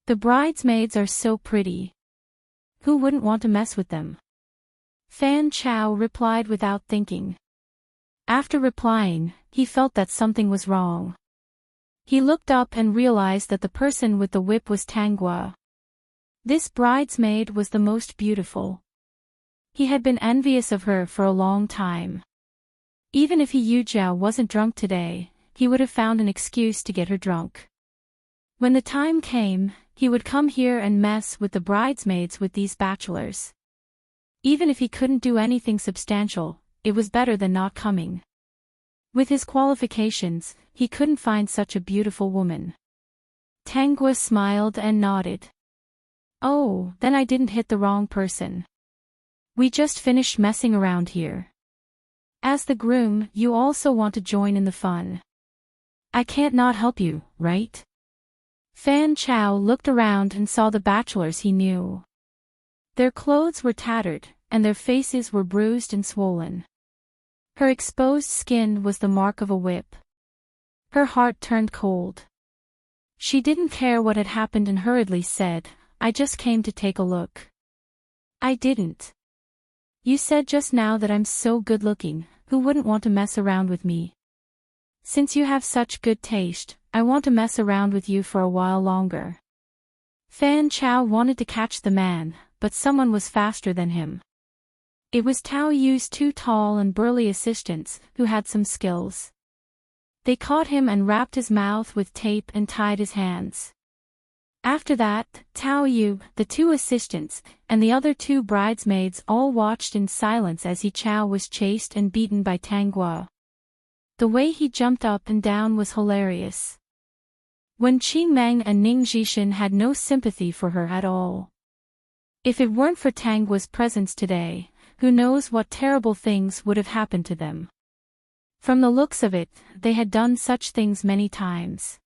The bridesmaids are so pretty. Who wouldn't want to mess with them? Fan Chao replied without thinking. After replying, he felt that something was wrong. He looked up and realized that the person with the whip was Tanghua. This bridesmaid was the most beautiful. He had been envious of her for a long time. Even if Yuzhou wasn't drunk today, he would have found an excuse to get her drunk. When the time came, he would come here and mess with the bridesmaids with these bachelors. Even if he couldn't do anything substantial, it was better than not coming. With his qualifications, he couldn't find such a beautiful woman. Tanghua smiled and nodded. Oh, then I didn't hit the wrong person. We just finished messing around here. As the groom, you also want to join in the fun. I can't not help you, right? Fan Chao looked around and saw the bachelors he knew. Their clothes were tattered, and their faces were bruised and swollen. Her exposed skin was the mark of a whip. Her heart turned cold. She didn't care what had happened and hurriedly said, I just came to take a look. I didn't. You said just now that I'm so good-looking, who wouldn't want to mess around with me? Since you have such good taste, I want to mess around with you for a while longer. Fan Chao wanted to catch the man, but someone was faster than him. It was Tao Yu's two tall and burly assistants, who had some skills. They caught him and wrapped his mouth with tape and tied his hands. After that, Tao Yu, the two assistants, and the other two bridesmaids all watched in silence as He Chao was chased and beaten by Tang Guo. The way he jumped up and down was hilarious. Wen Qingmeng and Ning Zhishan had no sympathy for her at all. If it weren't for Tang Guo's presence today, who knows what terrible things would have happened to them. From the looks of it, they had done such things many times.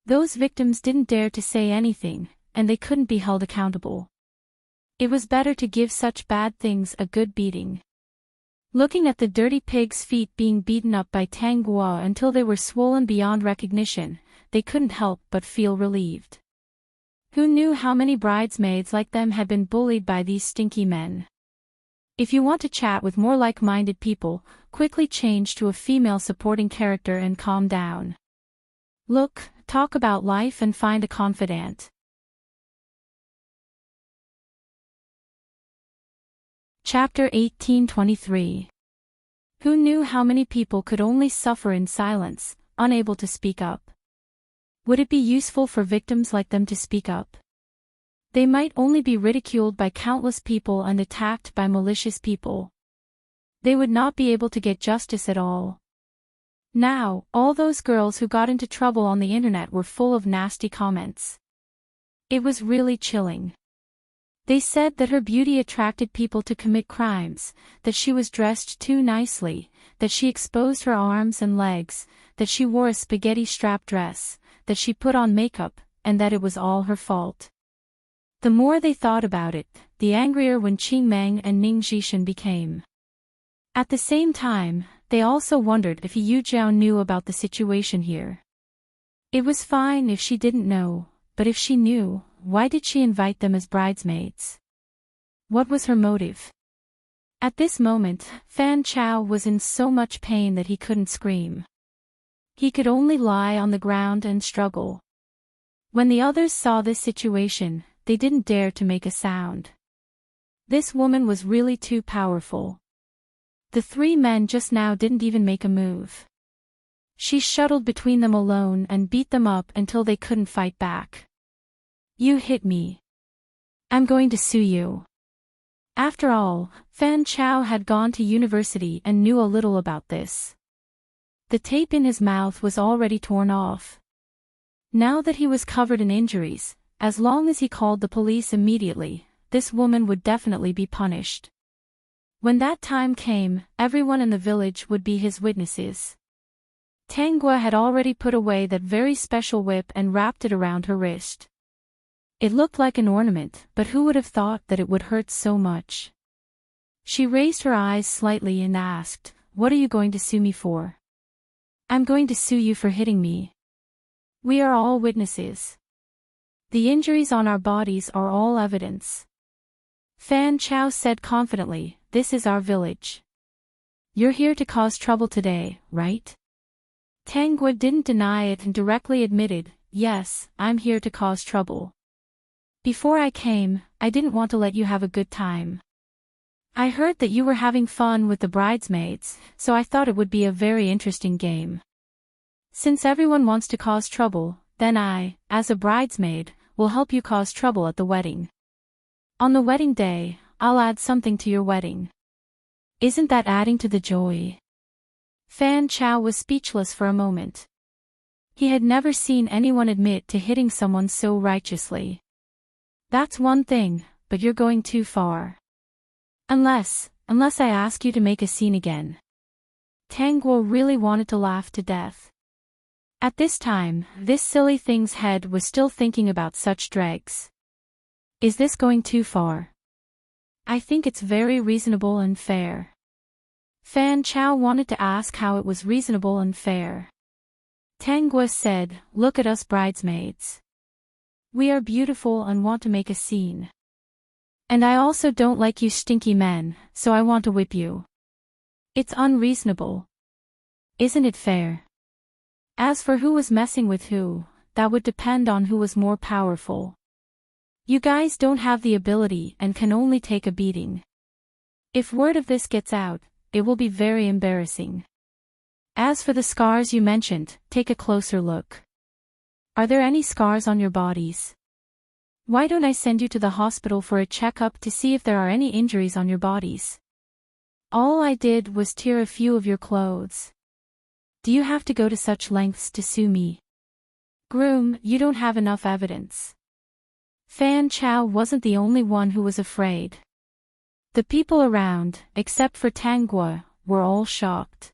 Those victims didn't dare to say anything, and they couldn't be held accountable. It was better to give such bad things a good beating. Looking at the dirty pig's feet being beaten up by Tang Guo until they were swollen beyond recognition, they couldn't help but feel relieved. Who knew how many bridesmaids like them had been bullied by these stinky men? If you want to chat with more like-minded people, quickly change to a female supporting character and calm down. Look, talk about life and find a confidant. Chapter 1823. Who knew how many people could only suffer in silence, unable to speak up? Would it be useful for victims like them to speak up? They might only be ridiculed by countless people and attacked by malicious people. They would not be able to get justice at all. Now, all those girls who got into trouble on the internet were full of nasty comments. It was really chilling. They said that her beauty attracted people to commit crimes, that she was dressed too nicely, that she exposed her arms and legs, that she wore a spaghetti strap dress, that she put on makeup, and that it was all her fault. The more they thought about it, the angrier Wen Qingmeng and Ning Zhishan became. At the same time, they also wondered if Yu Jiao knew about the situation here. It was fine if she didn't know, but if she knew, why did she invite them as bridesmaids? What was her motive? At this moment, Fan Chao was in so much pain that he couldn't scream. He could only lie on the ground and struggle. When the others saw this situation, they didn't dare to make a sound. This woman was really too powerful. The three men just now didn't even make a move. She shuttled between them alone and beat them up until they couldn't fight back. You hit me. I'm going to sue you. After all, Fan Chao had gone to university and knew a little about this. The tape in his mouth was already torn off. Now that he was covered in injuries, as long as he called the police immediately, this woman would definitely be punished. When that time came, everyone in the village would be his witnesses. Tang Guo had already put away that very special whip and wrapped it around her wrist. It looked like an ornament, but who would have thought that it would hurt so much? She raised her eyes slightly and asked, "What are you going to sue me for?" "I'm going to sue you for hitting me. We are all witnesses. The injuries on our bodies are all evidence." Fan Chao said confidently, "This is our village. You're here to cause trouble today, right?" Tang Guo didn't deny it and directly admitted, "Yes, I'm here to cause trouble. Before I came, I didn't want to let you have a good time. I heard that you were having fun with the bridesmaids, so I thought it would be a very interesting game. Since everyone wants to cause trouble, then I, as a bridesmaid, will help you cause trouble at the wedding. On the wedding day, I'll add something to your wedding. Isn't that adding to the joy?" Fan Chao was speechless for a moment. He had never seen anyone admit to hitting someone so righteously. "That's one thing, but you're going too far. Unless I ask you to make a scene again." Tangguo really wanted to laugh to death. At this time, this silly thing's head was still thinking about such dregs. Is this going too far? I think it's very reasonable and fair. Fan Chao wanted to ask how it was reasonable and fair. Tangguo said, look at us bridesmaids. We are beautiful and want to make a scene. And I also don't like you stinky men, so I want to whip you. It's unreasonable. Isn't it fair? As for who was messing with who, that would depend on who was more powerful. You guys don't have the ability and can only take a beating. If word of this gets out, it will be very embarrassing. As for the scars you mentioned, take a closer look. Are there any scars on your bodies? Why don't I send you to the hospital for a checkup to see if there are any injuries on your bodies? All I did was tear a few of your clothes. Do you have to go to such lengths to sue me? Groom, you don't have enough evidence. Fan Chao wasn't the only one who was afraid. The people around, except for Tangguo, were all shocked.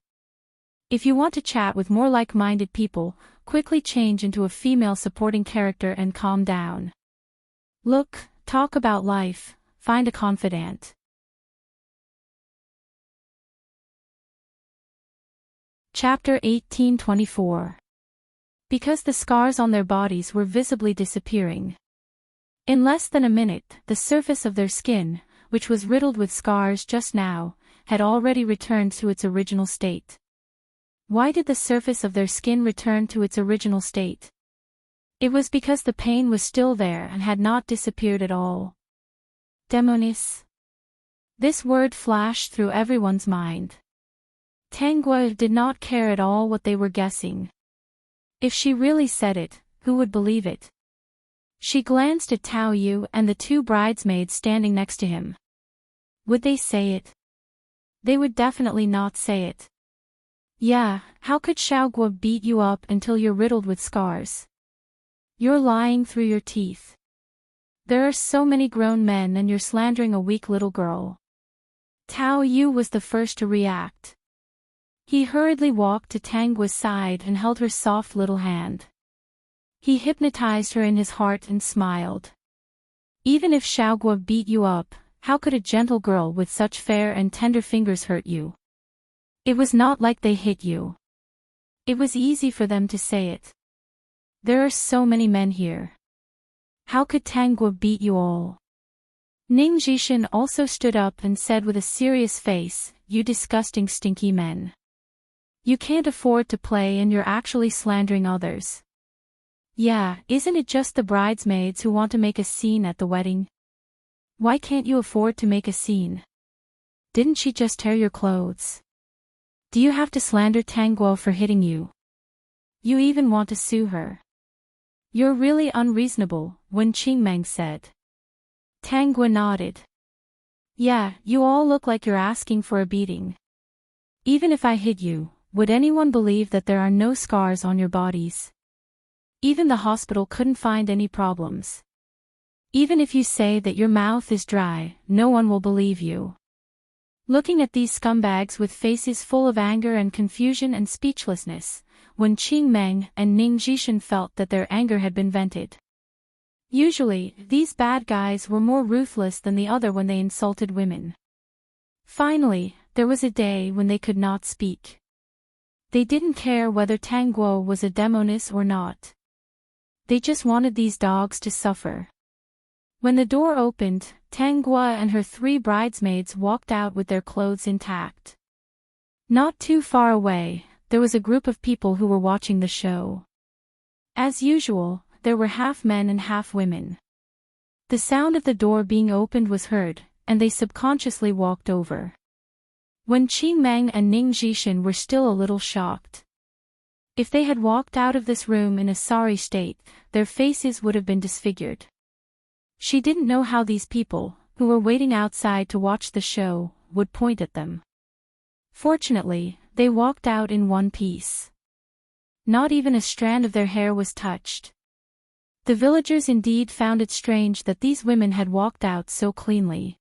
If you want to chat with more like-minded people, quickly change into a female supporting character and calm down. Look, talk about life, find a confidant. Chapter 1824. Because the scars on their bodies were visibly disappearing. In less than a minute, the surface of their skin, which was riddled with scars just now, had already returned to its original state. Why did the surface of their skin return to its original state? It was because the pain was still there and had not disappeared at all. Demonies. This word flashed through everyone's mind. Tangguo did not care at all what they were guessing. If she really said it, who would believe it? She glanced at Tao Yu and the two bridesmaids standing next to him. Would they say it? They would definitely not say it. Yeah, how could Xiaoguo beat you up until you're riddled with scars? You're lying through your teeth. There are so many grown men and you're slandering a weak little girl. Tao Yu was the first to react. He hurriedly walked to Tangguo's side and held her soft little hand. He hypnotized her in his heart and smiled. Even if Xiaoguo beat you up, how could a gentle girl with such fair and tender fingers hurt you? It was not like they hit you. It was easy for them to say it. There are so many men here. How could Tangguo beat you all? Ning Jishin also stood up and said with a serious face, you disgusting stinky men. You can't afford to play and you're actually slandering others. Yeah, isn't it just the bridesmaids who want to make a scene at the wedding? Why can't you afford to make a scene? Didn't she just tear your clothes? Do you have to slander Tangguo for hitting you? You even want to sue her. You're really unreasonable, Wen Qingmeng said. Tangguo nodded. Yeah, you all look like you're asking for a beating. Even if I hit you, would anyone believe that there are no scars on your bodies? Even the hospital couldn't find any problems. Even if you say that your mouth is dry, no one will believe you. Looking at these scumbags with faces full of anger and confusion and speechlessness, Wen Qingmeng and Ning Jishin felt that their anger had been vented. Usually, these bad guys were more ruthless than the other when they insulted women. Finally, there was a day when they could not speak. They didn't care whether Tangguo was a demoness or not. They just wanted these dogs to suffer. When the door opened, Tangguo and her three bridesmaids walked out with their clothes intact. Not too far away, there was a group of people who were watching the show. As usual, there were half men and half women. The sound of the door being opened was heard, and they subconsciously walked over. Wen Qingmeng and Ning Jishin were still a little shocked. If they had walked out of this room in a sorry state, their faces would have been disfigured. She didn't know how these people, who were waiting outside to watch the show, would point at them. Fortunately, they walked out in one piece. Not even a strand of their hair was touched. The villagers indeed found it strange that these women had walked out so cleanly.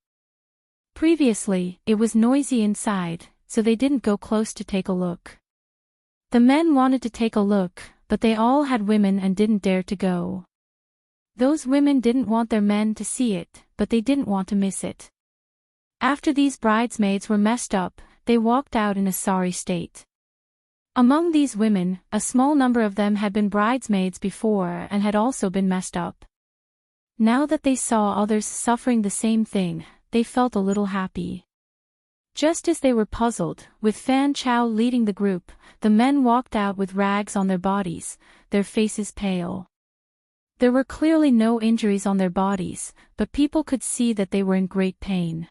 Previously, it was noisy inside, so they didn't go close to take a look. The men wanted to take a look, but they all had women and didn't dare to go. Those women didn't want their men to see it, but they didn't want to miss it. After these bridesmaids were messed up, they walked out in a sorry state. Among these women, a small number of them had been bridesmaids before and had also been messed up. Now that they saw others suffering the same thing, they felt a little happy. Just as they were puzzled, with Fan Chow leading the group, the men walked out with rags on their bodies, their faces pale. There were clearly no injuries on their bodies, but people could see that they were in great pain.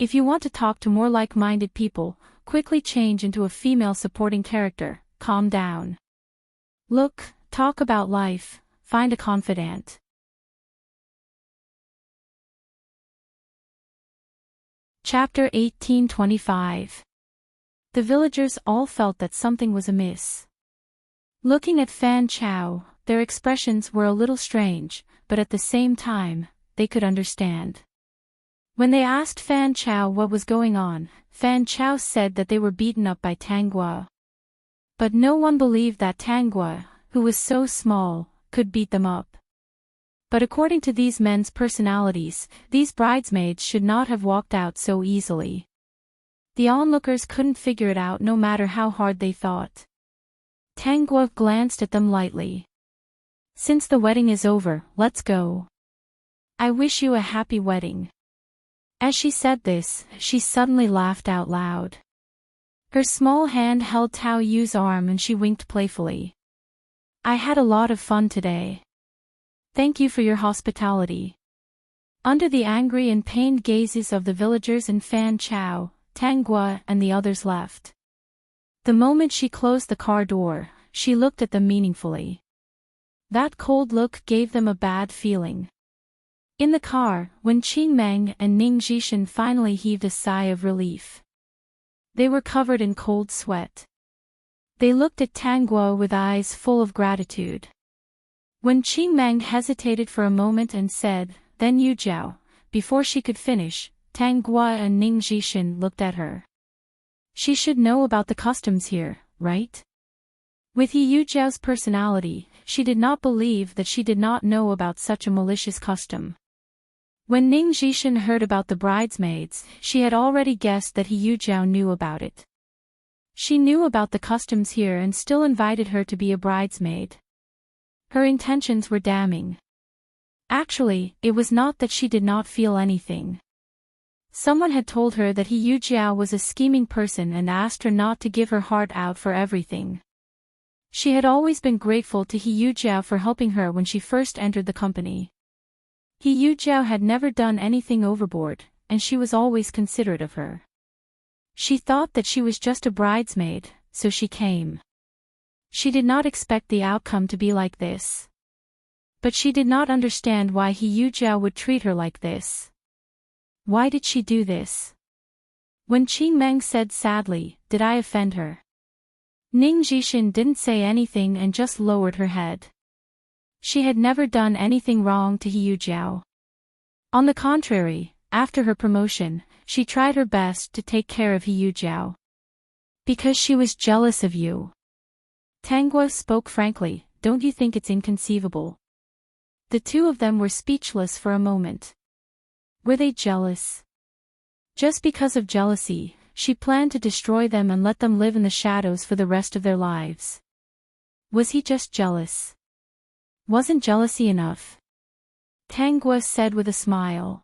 If you want to talk to more like-minded people, quickly change into a female supporting character. Calm down. Look, talk about life, find a confidant. Chapter 1825. The villagers all felt that something was amiss. Looking at Fan Chow, their expressions were a little strange, but at the same time, they could understand. When they asked Fan Chow what was going on, Fan Chow said that they were beaten up by Tangua. But no one believed that Tangua, who was so small, could beat them up. But according to these men's personalities, these bridesmaids should not have walked out so easily. The onlookers couldn't figure it out no matter how hard they thought. Tangua glanced at them lightly. Since the wedding is over, let's go. I wish you a happy wedding. As she said this, she suddenly laughed out loud. Her small hand held Tao Yu's arm and she winked playfully. I had a lot of fun today. Thank you for your hospitality. Under the angry and pained gazes of the villagers and Fan Chow, Tangua and the others left. The moment she closed the car door, she looked at them meaningfully. That cold look gave them a bad feeling. In the car, when Qing Meng and Ning Zhishan finally heaved a sigh of relief. They were covered in cold sweat. They looked at Tangua with eyes full of gratitude. When Qing Meng hesitated for a moment and said, "Then Yu Jiao," before she could finish, Tangua and Ning Zhishan looked at her. She should know about the customs here, right? With He Yu Jiao's personality, she did not believe that she did not know about such a malicious custom. When Ning Zhishan heard about the bridesmaids, she had already guessed that He Yu Jiao knew about it. She knew about the customs here and still invited her to be a bridesmaid. Her intentions were damning. Actually, it was not that she did not feel anything. Someone had told her that He Yu Jiao was a scheming person and asked her not to give her heart out for everything. She had always been grateful to He Yu Jiao for helping her when she first entered the company. He Yu Jiao had never done anything overboard, and she was always considerate of her. She thought that she was just a bridesmaid, so she came. She did not expect the outcome to be like this. But she did not understand why He Yu Jiao would treat her like this. Why did she do this? When Qing Meng said sadly, "Did I offend her?" Ning Zhishan didn't say anything and just lowered her head. She had never done anything wrong to He Yu Jiao. On the contrary, after her promotion, she tried her best to take care of He Yu Jiao. Because she was jealous of you. Tangua spoke frankly, don't you think it's inconceivable? The two of them were speechless for a moment. Were they jealous? Just because of jealousy, she planned to destroy them and let them live in the shadows for the rest of their lives. Was he just jealous? Wasn't jealousy enough? Tangua said with a smile.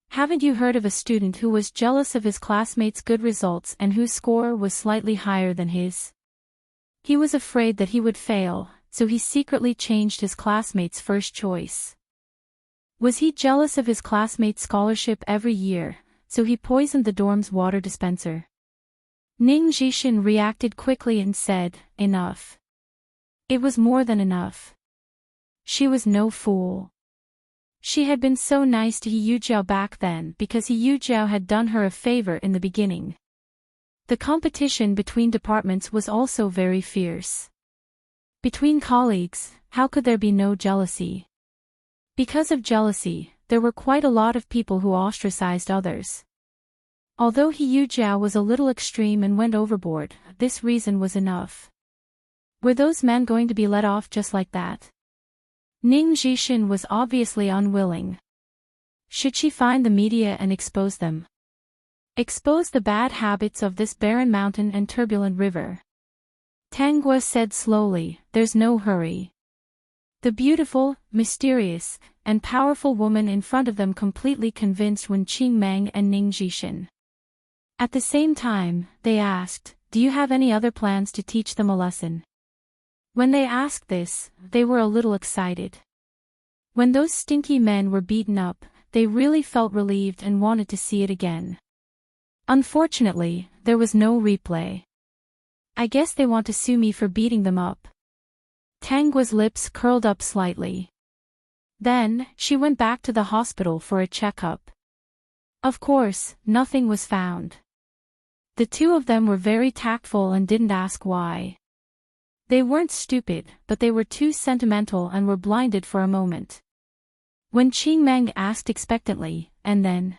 Haven't you heard of a student who was jealous of his classmates' good results and whose score was slightly higher than his? He was afraid that he would fail, so he secretly changed his classmates' first choice. Was he jealous of his classmates' scholarship every year, so he poisoned the dorm's water dispenser? Ning Zhishan reacted quickly and said, enough. It was more than enough. She was no fool. She had been so nice to He Yu Jiao back then because He Yu Jiao had done her a favor in the beginning. The competition between departments was also very fierce. Between colleagues, how could there be no jealousy? Because of jealousy, there were quite a lot of people who ostracized others. Although He Jiao was a little extreme and went overboard, this reason was enough. Were those men going to be let off just like that? Ning Jishin was obviously unwilling. Should she find the media and expose them? Expose the bad habits of this barren mountain and turbulent river. Tang Guo said slowly, "There's no hurry." The beautiful, mysterious, and powerful woman in front of them completely convinced Wen Qingmeng and Ning Jishin. At the same time, they asked, "Do you have any other plans to teach them a lesson?" When they asked this, they were a little excited. When those stinky men were beaten up, they really felt relieved and wanted to see it again. Unfortunately, there was no replay. I guess they want to sue me for beating them up. Tang Guo's lips curled up slightly. Then, she went back to the hospital for a checkup. Of course, nothing was found. The two of them were very tactful and didn't ask why. They weren't stupid, but they were too sentimental and were blinded for a moment. When Qingmeng asked expectantly, "And then?"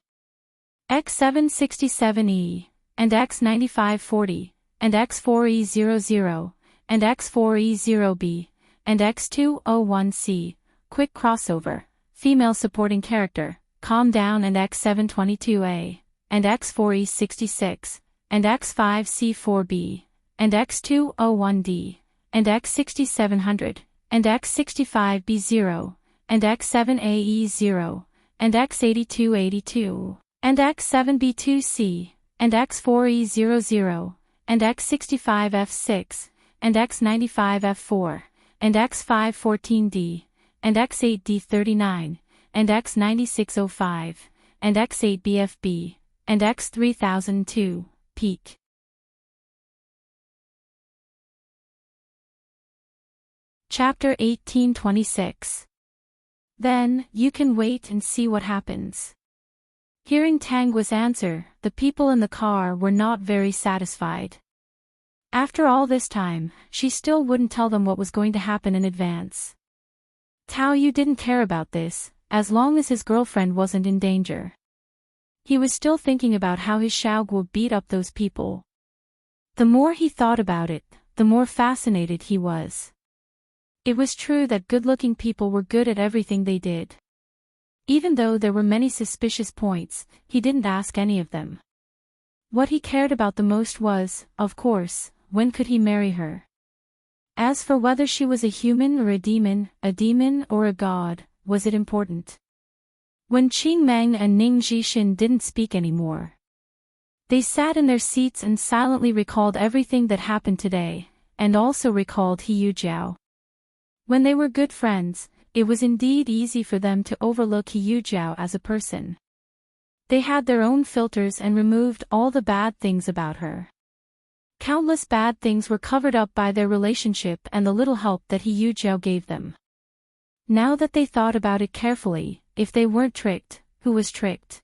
X767E, and X9540, and X4E00, and X4E0B, and X201C, quick crossover, female supporting character, calm down, and X722A, and X4E66, and X5C4B, and X201D, and X6700, and X65B0, and X7AE0, and X8282, and X7B2C, and X4E00, and X65F6, and X95F4, and X514D, and X8D39, and X9605, and X8BFB, and X3002, peak. Chapter 1826. Then, you can wait and see what happens. Hearing Tang Guo's answer, the people in the car were not very satisfied. After all this time, she still wouldn't tell them what was going to happen in advance. Tao Yu didn't care about this, as long as his girlfriend wasn't in danger. He was still thinking about how his Xiaoguo beat up those people. The more he thought about it, the more fascinated he was. It was true that good-looking people were good at everything they did. Even though there were many suspicious points, he didn't ask any of them. What he cared about the most was, of course, when could he marry her? As for whether she was a human or a demon or a god, was it important? When Qingmeng and Ning Jishin didn't speak anymore. They sat in their seats and silently recalled everything that happened today, and also recalled He Jiao. When they were good friends, it was indeed easy for them to overlook He Jiao as a person. They had their own filters and removed all the bad things about her. Countless bad things were covered up by their relationship and the little help that He Jiao gave them. Now that they thought about it carefully, if they weren't tricked, who was tricked?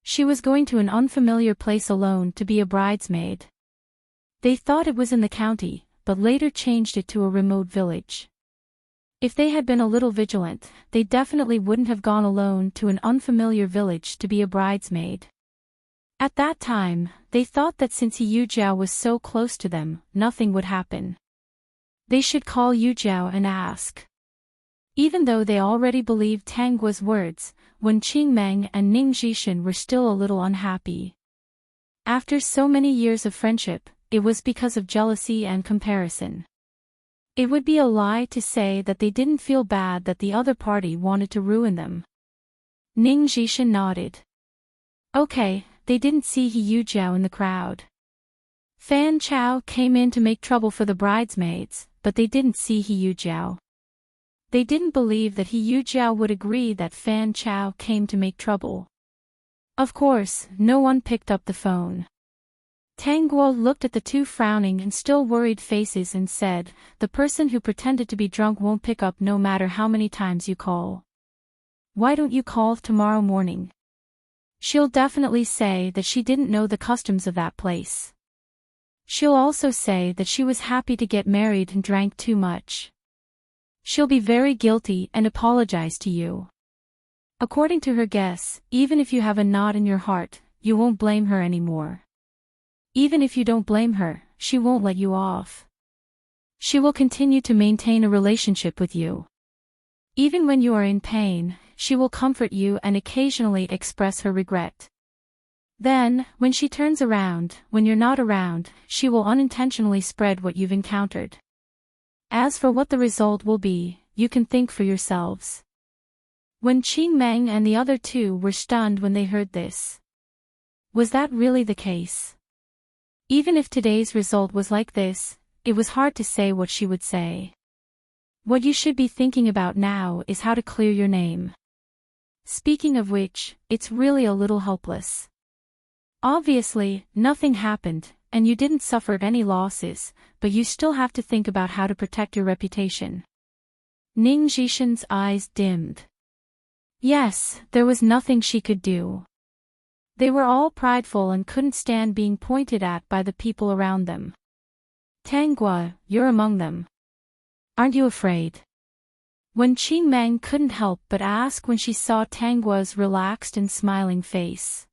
She was going to an unfamiliar place alone to be a bridesmaid. They thought it was in the county, but later changed it to a remote village. If they had been a little vigilant, they definitely wouldn't have gone alone to an unfamiliar village to be a bridesmaid. At that time, they thought that since He Jiao was so close to them, nothing would happen. They should call Yu Jiao and ask. Even though they already believed Tang Guo's words, Wen Qingmeng and Ning Jishin were still a little unhappy. After so many years of friendship, it was because of jealousy and comparison. It would be a lie to say that they didn't feel bad that the other party wanted to ruin them. Ning Jishin nodded. Okay, they didn't see He Jiao in the crowd. Fan Chao came in to make trouble for the bridesmaids, but they didn't see He Jiao. They didn't believe that He Jiao would agree that Fan Chao came to make trouble. Of course, no one picked up the phone. Tang Guo looked at the two frowning and still worried faces and said, "The person who pretended to be drunk won't pick up no matter how many times you call. Why don't you call tomorrow morning? She'll definitely say that she didn't know the customs of that place. She'll also say that she was happy to get married and drank too much. She'll be very guilty and apologize to you. According to her guess, even if you have a knot in your heart, you won't blame her anymore. Even if you don't blame her, she won't let you off. She will continue to maintain a relationship with you. Even when you are in pain, she will comfort you and occasionally express her regret. Then, when she turns around, when you're not around, she will unintentionally spread what you've encountered. As for what the result will be, you can think for yourselves. When Qing Meng and the other two were stunned when they heard this. Was that really the case? Even if today's result was like this, it was hard to say what she would say. What you should be thinking about now is how to clear your name. Speaking of which, it's really a little hopeless. Obviously, nothing happened, and you didn't suffer any losses, but you still have to think about how to protect your reputation. Ning Zhishan's eyes dimmed. Yes, there was nothing she could do. They were all prideful and couldn't stand being pointed at by the people around them. Tanggua, you're among them. Aren't you afraid? When Qing Meng couldn't help but ask when she saw Tanggua's relaxed and smiling face.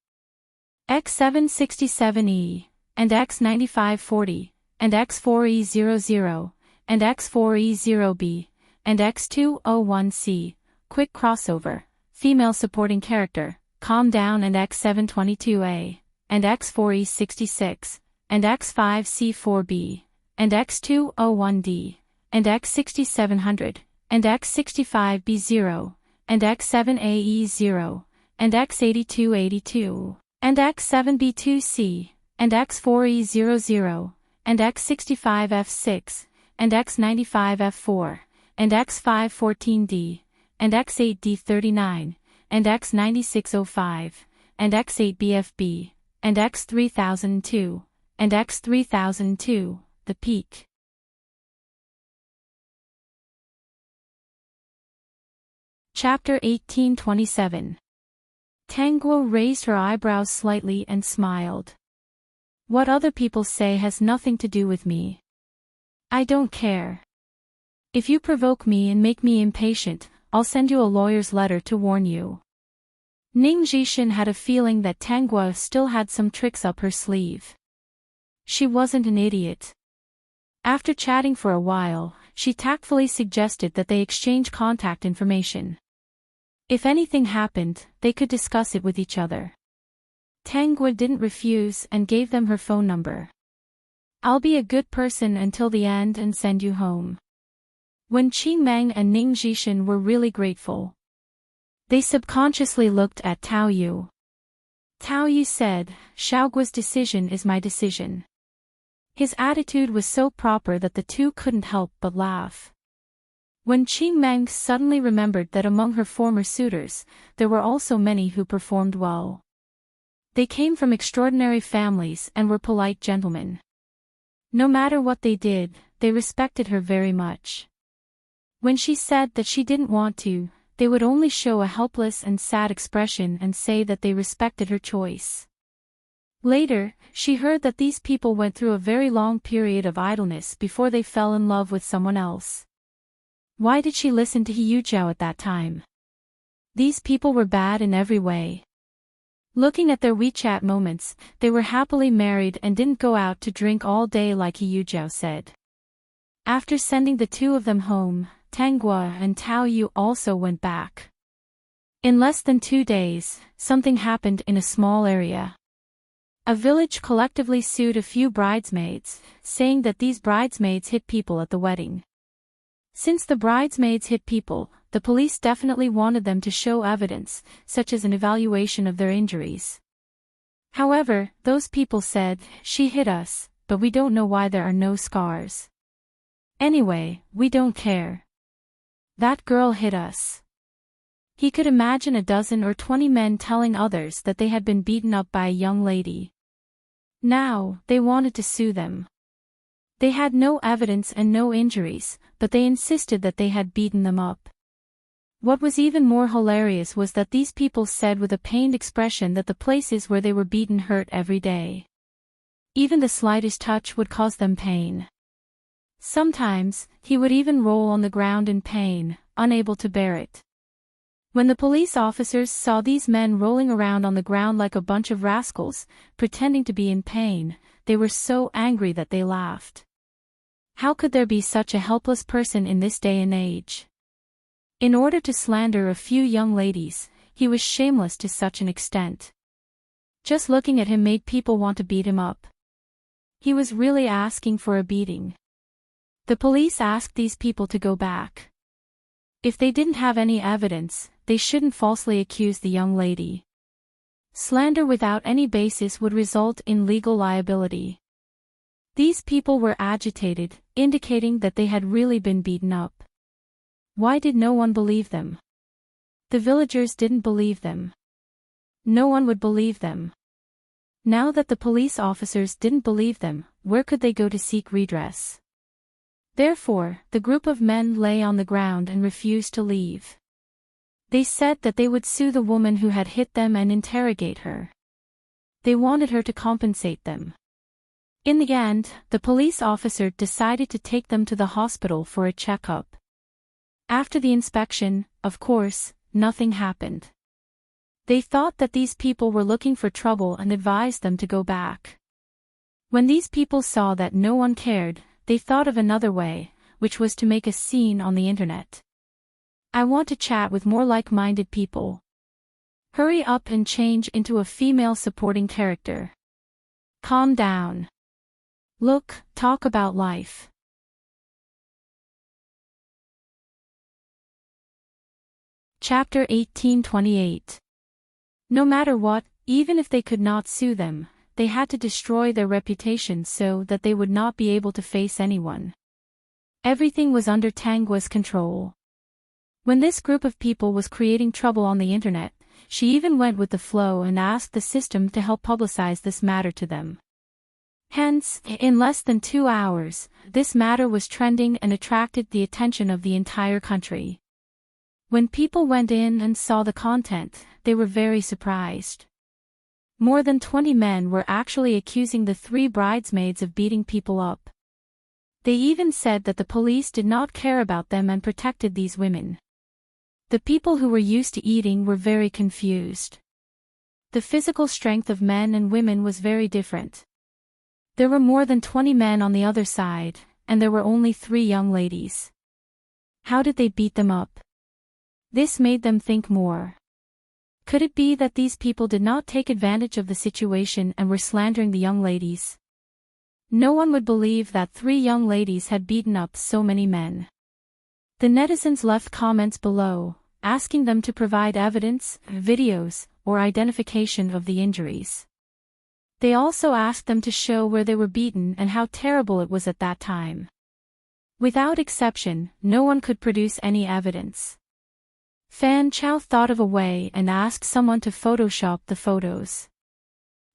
X767E, and X9540, and X4E00, and X4E0B, and X201C, quick crossover, female supporting character, calm down, and X722A, and X4E66, and X5C4B, and X201D, and X6700, and X65B0, and X7AE0, and X8282, and X7B2C, and X4E00, and X65F6, and X95F4, and X514D, and X8D39, and X9605, and X8BFB, and X3002, and X3002, the peak. Chapter 1827. Tanggua raised her eyebrows slightly and smiled. What other people say has nothing to do with me. I don't care. If you provoke me and make me impatient, I'll send you a lawyer's letter to warn you. Ning Zhishan had a feeling that Tanggua still had some tricks up her sleeve. She wasn't an idiot. After chatting for a while, she tactfully suggested that they exchange contact information. If anything happened, they could discuss it with each other. Tanggua didn't refuse and gave them her phone number. I'll be a good person until the end and send you home. When Qing Meng and Ning Zhishan were really grateful. They subconsciously looked at Tao Yu. Tao Yu said, Xiaoguo's decision is my decision. His attitude was so proper that the two couldn't help but laugh. When Qing Meng suddenly remembered that among her former suitors, there were also many who performed well. They came from extraordinary families and were polite gentlemen. No matter what they did, they respected her very much. When she said that she didn't want to, they would only show a helpless and sad expression and say that they respected her choice. Later, she heard that these people went through a very long period of idleness before they fell in love with someone else. Why did she listen to He Yujiao at that time? These people were bad in every way. Looking at their WeChat moments, they were happily married and didn't go out to drink all day like He Yujiao said. After sending the two of them home, Tanggua and Tao Yu also went back. In less than 2 days, something happened in a small area. A village collectively sued a few bridesmaids, saying that these bridesmaids hit people at the wedding. Since the bridesmaids hit people, the police definitely wanted them to show evidence, such as an evaluation of their injuries. However, those people said, she hit us, but we don't know why there are no scars. Anyway, we don't care. That girl hit us. He could imagine a dozen or 20 men telling others that they had been beaten up by a young lady. Now, they wanted to sue them. They had no evidence and no injuries, but they insisted that they had beaten them up. What was even more hilarious was that these people said with a pained expression that the places where they were beaten hurt every day. Even the slightest touch would cause them pain. Sometimes, he would even roll on the ground in pain, unable to bear it. When the police officers saw these men rolling around on the ground like a bunch of rascals, pretending to be in pain, they were so angry that they laughed. How could there be such a helpless person in this day and age? In order to slander a few young ladies, he was shameless to such an extent. Just looking at him made people want to beat him up. He was really asking for a beating. The police asked these people to go back. If they didn't have any evidence, they shouldn't falsely accuse the young lady. Slander without any basis would result in legal liability. These people were agitated, indicating that they had really been beaten up. Why did no one believe them? The villagers didn't believe them. No one would believe them. Now that the police officers didn't believe them, where could they go to seek redress? Therefore, the group of men lay on the ground and refused to leave. They said that they would sue the woman who had hit them and interrogate her. They wanted her to compensate them. In the end, the police officer decided to take them to the hospital for a checkup. After the inspection, of course, nothing happened. They thought that these people were looking for trouble and advised them to go back. When these people saw that no one cared, they thought of another way, which was to make a scene on the internet. I want to chat with more like-minded people. Hurry up and change into a female supporting character. Calm down. Look, talk about life. Chapter 1828. No matter what, even if they could not sue them, they had to destroy their reputation so that they would not be able to face anyone. Everything was under Tangua's control. When this group of people was creating trouble on the internet, she even went with the flow and asked the system to help publicize this matter to them. Hence, in less than 2 hours, this matter was trending and attracted the attention of the entire country. When people went in and saw the content, they were very surprised. More than 20 men were actually accusing the 3 bridesmaids of beating people up. They even said that the police did not care about them and protected these women. The people who were used to eating were very confused. The physical strength of men and women was very different. There were more than 20 men on the other side, and there were only 3 young ladies. How did they beat them up? This made them think more. Could it be that these people did not take advantage of the situation and were slandering the young ladies? No one would believe that 3 young ladies had beaten up so many men. The netizens left comments below, asking them to provide evidence, videos, or identification of the injuries. They also asked them to show where they were beaten and how terrible it was at that time. Without exception, no one could produce any evidence. Fan Chow thought of a way and asked someone to Photoshop the photos.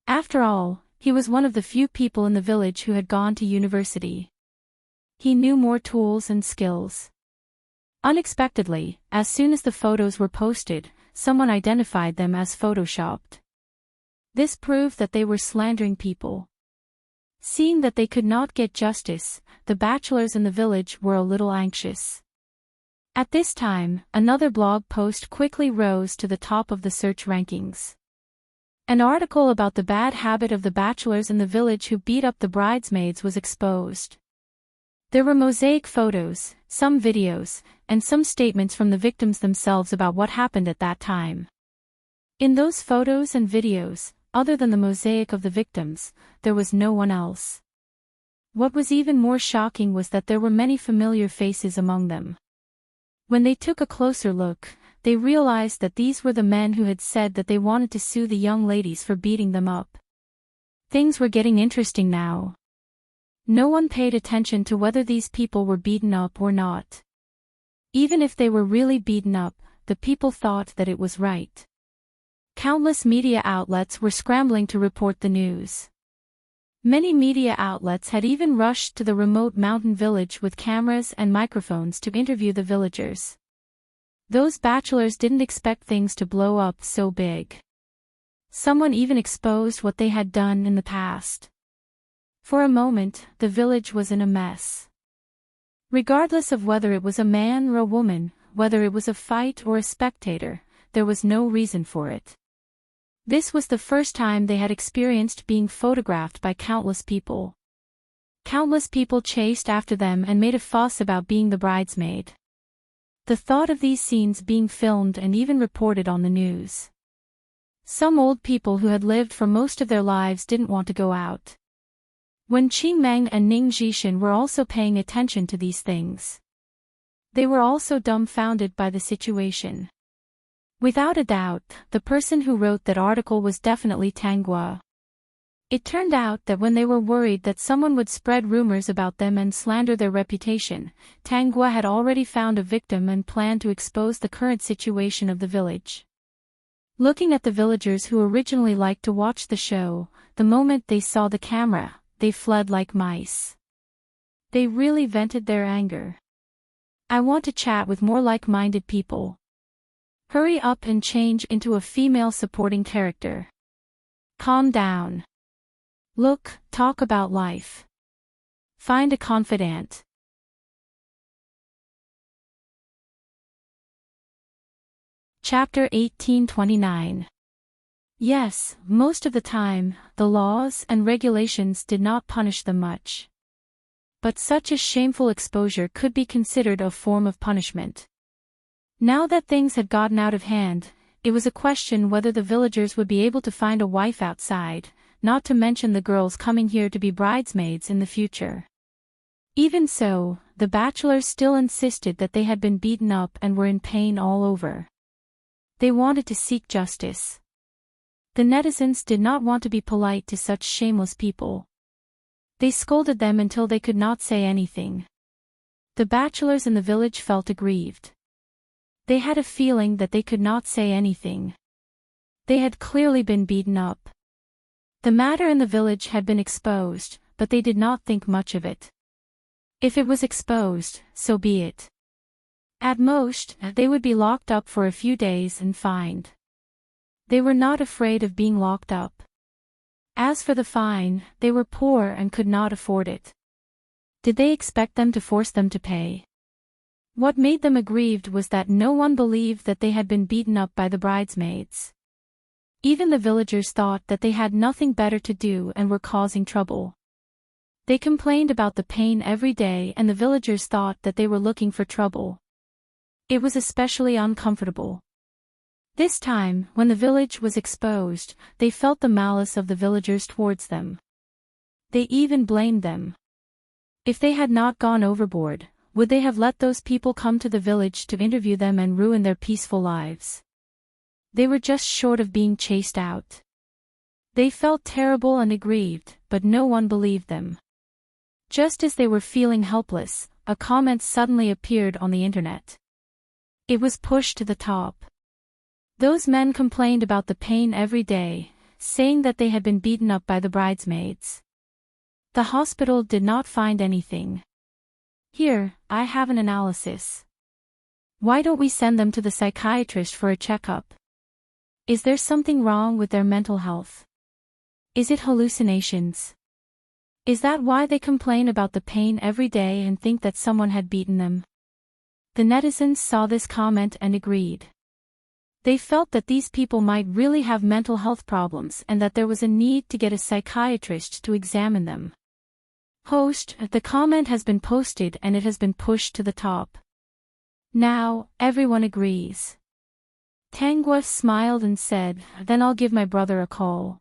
After all, he was one of the few people in the village who had gone to university. He knew more tools and skills. Unexpectedly, as soon as the photos were posted, someone identified them as photoshopped. This proved that they were slandering people. Seeing that they could not get justice, the bachelors in the village were a little anxious. At this time, another blog post quickly rose to the top of the search rankings. An article about the bad habit of the bachelors in the village who beat up the bridesmaids was exposed. There were mosaic photos, some videos, and some statements from the victims themselves about what happened at that time. In those photos and videos, other than the mosaic of the victims, there was no one else. What was even more shocking was that there were many familiar faces among them. When they took a closer look, they realized that these were the men who had said that they wanted to sue the young ladies for beating them up. Things were getting interesting now. No one paid attention to whether these people were beaten up or not. Even if they were really beaten up, the people thought that it was right. Countless media outlets were scrambling to report the news. Many media outlets had even rushed to the remote mountain village with cameras and microphones to interview the villagers. Those bachelors didn't expect things to blow up so big. Someone even exposed what they had done in the past. For a moment, the village was in a mess. Regardless of whether it was a man or a woman, whether it was a fight or a spectator, there was no reason for it. This was the first time they had experienced being photographed by countless people. Countless people chased after them and made a fuss about being the bridesmaid. The thought of these scenes being filmed and even reported on the news. Some old people who had lived for most of their lives didn't want to go out. Wen Qingmeng and Ning Zhishan were also paying attention to these things. They were also dumbfounded by the situation. Without a doubt, the person who wrote that article was definitely Tang Guo. It turned out that when they were worried that someone would spread rumors about them and slander their reputation, Tang Guo had already found a victim and planned to expose the current situation of the village. Looking at the villagers who originally liked to watch the show, the moment they saw the camera, they fled like mice. They really vented their anger. I want to chat with more like-minded people. Hurry up and change into a female supporting character. Calm down. Look, talk about life. Find a confidant. Chapter 1829. Yes, most of the time, the laws and regulations did not punish them much. But such a shameful exposure could be considered a form of punishment. Now that things had gotten out of hand, it was a question whether the villagers would be able to find a wife outside, not to mention the girls coming here to be bridesmaids in the future. Even so, the bachelors still insisted that they had been beaten up and were in pain all over. They wanted to seek justice. The netizens did not want to be polite to such shameless people. They scolded them until they could not say anything. The bachelors in the village felt aggrieved. They had a feeling that they could not say anything. They had clearly been beaten up. The matter in the village had been exposed, but they did not think much of it. If it was exposed, so be it. At most, they would be locked up for a few days and fined. They were not afraid of being locked up. As for the fine, they were poor and could not afford it. Did they expect them to force them to pay? What made them aggrieved was that no one believed that they had been beaten up by the bridesmaids. Even the villagers thought that they had nothing better to do and were causing trouble. They complained about the pain every day and the villagers thought that they were looking for trouble. It was especially uncomfortable. This time, when the village was exposed, they felt the malice of the villagers towards them. They even blamed them. If they had not gone overboard, would they have let those people come to the village to interview them and ruin their peaceful lives? They were just short of being chased out. They felt terrible and aggrieved, but no one believed them. Just as they were feeling helpless, a comment suddenly appeared on the internet. It was pushed to the top. Those men complained about the pain every day, saying that they had been beaten up by the bridesmaids. The hospital did not find anything. Here, I have an analysis. Why don't we send them to the psychiatrist for a checkup? Is there something wrong with their mental health? Is it hallucinations? Is that why they complain about the pain every day and think that someone had beaten them? The netizens saw this comment and agreed. They felt that these people might really have mental health problems and that there was a need to get a psychiatrist to examine them. Host, the comment has been posted and it has been pushed to the top. Now, everyone agrees. Tang Guo smiled and said, "Then I'll give my brother a call."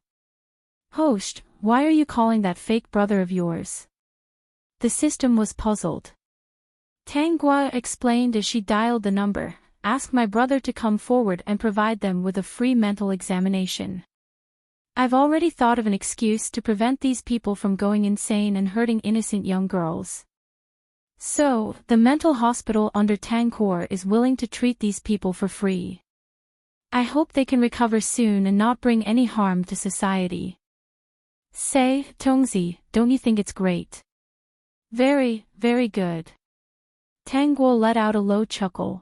Host, why are you calling that fake brother of yours? The system was puzzled. Tang Guo explained as she dialed the number, "Ask my brother to come forward and provide them with a free mental examination. I've already thought of an excuse to prevent these people from going insane and hurting innocent young girls. So, the mental hospital under Tang Guo is willing to treat these people for free. I hope they can recover soon and not bring any harm to society. Say, Tongzi, don't you think it's great?" "Very, very good." Tang Guo let out a low chuckle.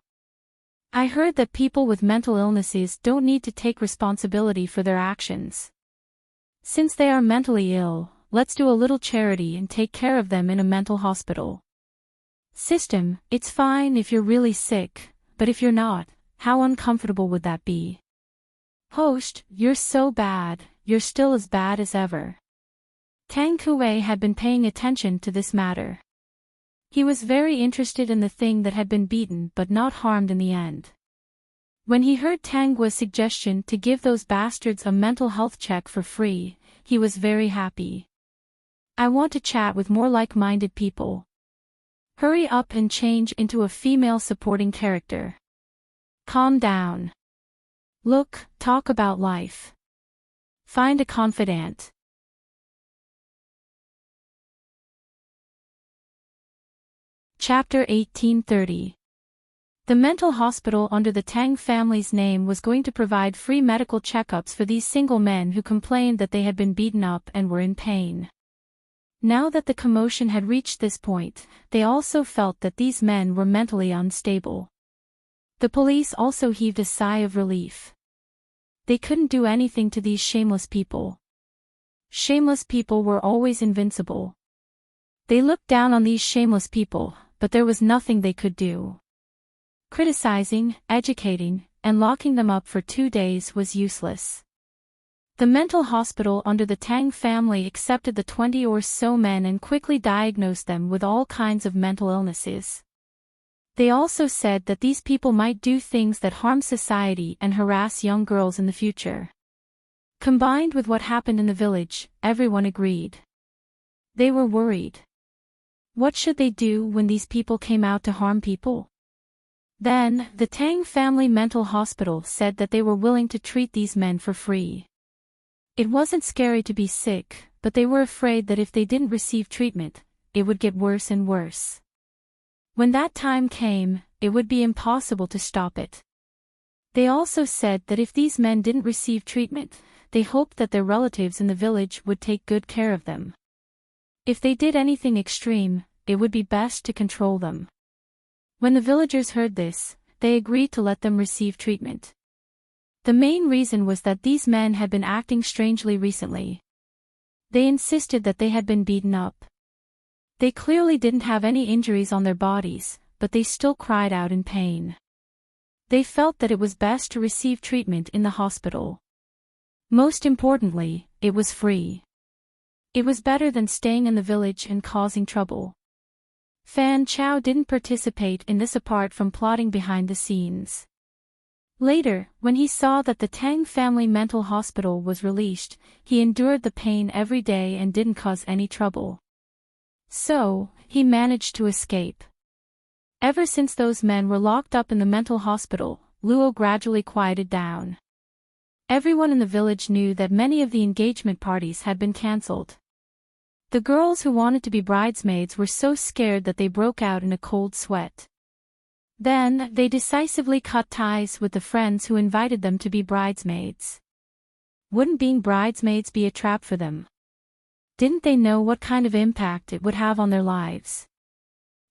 "I heard that people with mental illnesses don't need to take responsibility for their actions. Since they are mentally ill, let's do a little charity and take care of them in a mental hospital. System, it's fine if you're really sick, but if you're not, How uncomfortable would that be? Host, you're so bad, you're still as bad as ever. Tang Kuei had been paying attention to this matter. He was very interested in the thing that had been beaten but not harmed in the end. When he heard Tang Guo's suggestion to give those bastards a mental health check for free, he was very happy. I want to chat with more like-minded people. Hurry up and change into a female supporting character. Calm down. Look, talk about life. Find a confidant. Chapter 1830. The mental hospital under the Tang family's name was going to provide free medical checkups for these single men who complained that they had been beaten up and were in pain. Now that the commotion had reached this point, they also felt that these men were mentally unstable. The police also heaved a sigh of relief. They couldn't do anything to these shameless people. Shameless people were always invincible. They looked down on these shameless people, but there was nothing they could do. Criticizing, educating, and locking them up for 2 days was useless. The mental hospital under the Tang family accepted the 20 or so men and quickly diagnosed them with all kinds of mental illnesses. They also said that these people might do things that harm society and harass young girls in the future. Combined with what happened in the village, everyone agreed. They were worried. What should they do when these people came out to harm people? Then, the Tang family mental hospital said that they were willing to treat these men for free. It wasn't scary to be sick, but they were afraid that if they didn't receive treatment, it would get worse and worse. When that time came, it would be impossible to stop it. They also said that if these men didn't receive treatment, they hoped that their relatives in the village would take good care of them. If they did anything extreme, it would be best to control them. When the villagers heard this, they agreed to let them receive treatment. The main reason was that these men had been acting strangely recently. They insisted that they had been beaten up. They clearly didn't have any injuries on their bodies, but they still cried out in pain. They felt that it was best to receive treatment in the hospital. Most importantly, it was free. It was better than staying in the village and causing trouble. Fan Chao didn't participate in this apart from plotting behind the scenes. Later, when he saw that the Tang family mental hospital was released, he endured the pain every day and didn't cause any trouble. So, he managed to escape. Ever since those men were locked up in the mental hospital, Luo gradually quieted down. Everyone in the village knew that many of the engagement parties had been cancelled. The girls who wanted to be bridesmaids were so scared that they broke out in a cold sweat. Then, they decisively cut ties with the friends who invited them to be bridesmaids. Wouldn't being bridesmaids be a trap for them? Didn't they know what kind of impact it would have on their lives?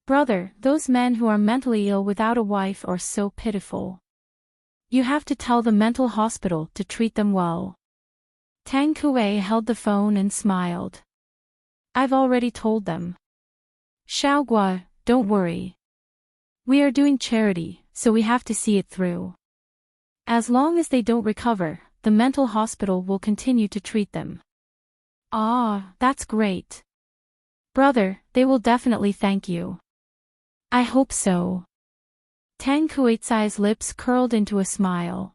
Brother, those men who are mentally ill without a wife are so pitiful. You have to tell the mental hospital to treat them well. Tang Kuei held the phone and smiled. I've already told them. Xiaogua, don't worry. We are doing charity, so we have to see it through. As long as they don't recover, the mental hospital will continue to treat them. Ah, that's great. Brother, they will definitely thank you. I hope so. Tang Kuei-tsai's lips curled into a smile.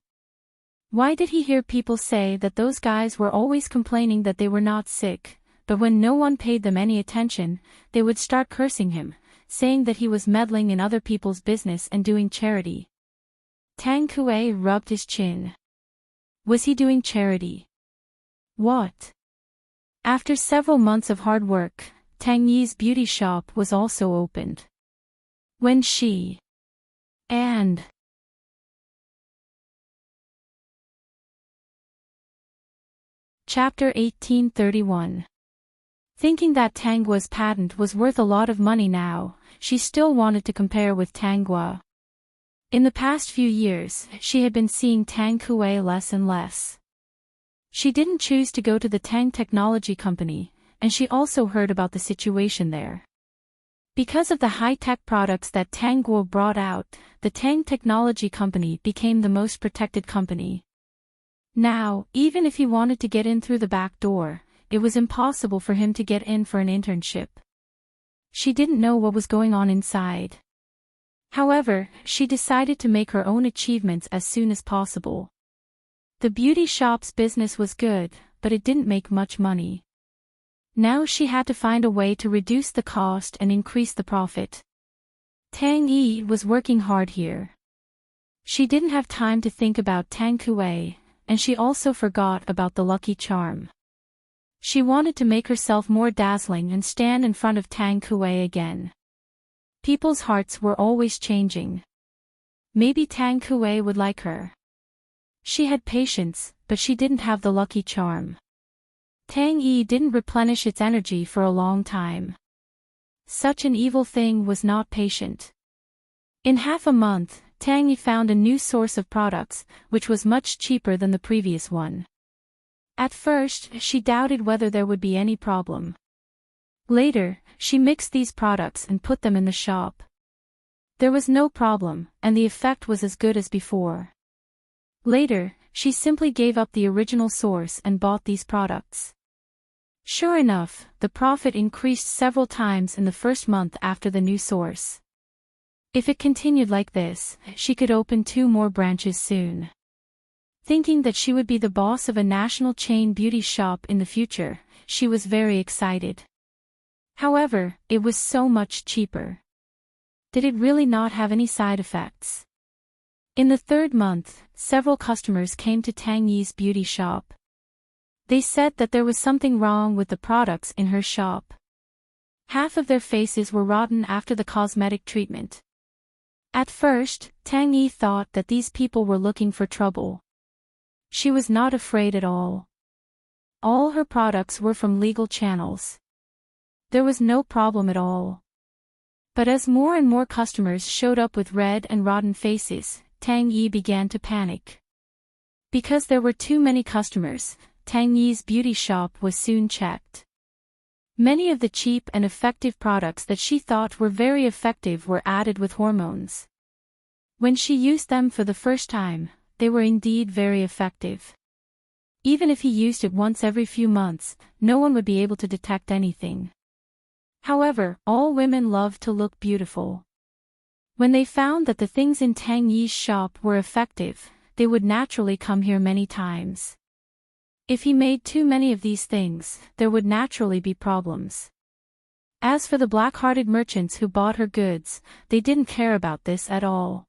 Why did he hear people say that those guys were always complaining that they were not sick, but when no one paid them any attention, they would start cursing him, saying that he was meddling in other people's business and doing charity? Tang Kuei rubbed his chin. Was he doing charity? What? After several months of hard work, Tang Yi's beauty shop was also opened. When she and Chapter 1831. Thinking that Tang Guo's patent was worth a lot of money now, she still wanted to compare with Tang Guo. In the past few years, she had been seeing Tang Kuei less and less. She didn't choose to go to the Tang Technology Company, and she also heard about the situation there. Because of the high-tech products that Tang Guo brought out, the Tang Technology Company became the most protected company. Now, even if he wanted to get in through the back door, it was impossible for him to get in for an internship. She didn't know what was going on inside. However, she decided to make her own achievements as soon as possible. The beauty shop's business was good, but it didn't make much money. Now she had to find a way to reduce the cost and increase the profit. Tang Yi was working hard here. She didn't have time to think about Tang Kuei, and she also forgot about the lucky charm. She wanted to make herself more dazzling and stand in front of Tang Kuei again. People's hearts were always changing. Maybe Tang Kuei would like her. She had patience, but she didn't have the lucky charm. Tang Yi didn't replenish its energy for a long time. Such an evil thing was not patient. In half a month, Tang Yi found a new source of products, which was much cheaper than the previous one. At first, she doubted whether there would be any problem. Later, she mixed these products and put them in the shop. There was no problem, and the effect was as good as before. Later, she simply gave up the original source and bought these products. Sure enough, the profit increased several times in the first month after the new source. If it continued like this, she could open 2 more branches soon. Thinking that she would be the boss of a national chain beauty shop in the future, she was very excited. However, it was so much cheaper. Did it really not have any side effects? In the 3rd month, several customers came to Tang Yi's beauty shop. They said that there was something wrong with the products in her shop. Half of their faces were rotten after the cosmetic treatment. At first, Tang Yi thought that these people were looking for trouble. She was not afraid at all. All her products were from legal channels. There was no problem at all. But as more and more customers showed up with red and rotten faces, Tang Yi began to panic. Because there were too many customers, Tang Yi's beauty shop was soon checked. Many of the cheap and effective products that she thought were very effective were added with hormones. When she used them for the first time, they were indeed very effective. Even if he used it once every few months, no one would be able to detect anything. However, all women love to look beautiful. When they found that the things in Tang Yi's shop were effective, they would naturally come here many times. If he made too many of these things, there would naturally be problems. As for the black-hearted merchants who bought her goods, they didn't care about this at all.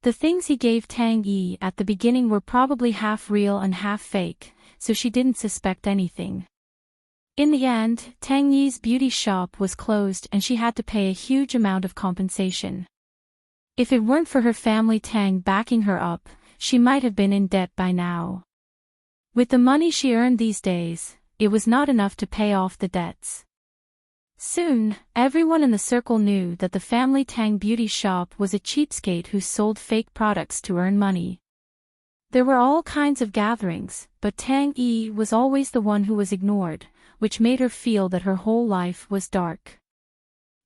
The things he gave Tang Yi at the beginning were probably half real and half fake, so she didn't suspect anything. In the end, Tang Yi's beauty shop was closed and she had to pay a huge amount of compensation. If it weren't for her family Tang backing her up, she might have been in debt by now. With the money she earned these days, it was not enough to pay off the debts. Soon, everyone in the circle knew that the family Tang beauty shop was a cheapskate who sold fake products to earn money. There were all kinds of gatherings, but Tang Yi was always the one who was ignored, which made her feel that her whole life was dark.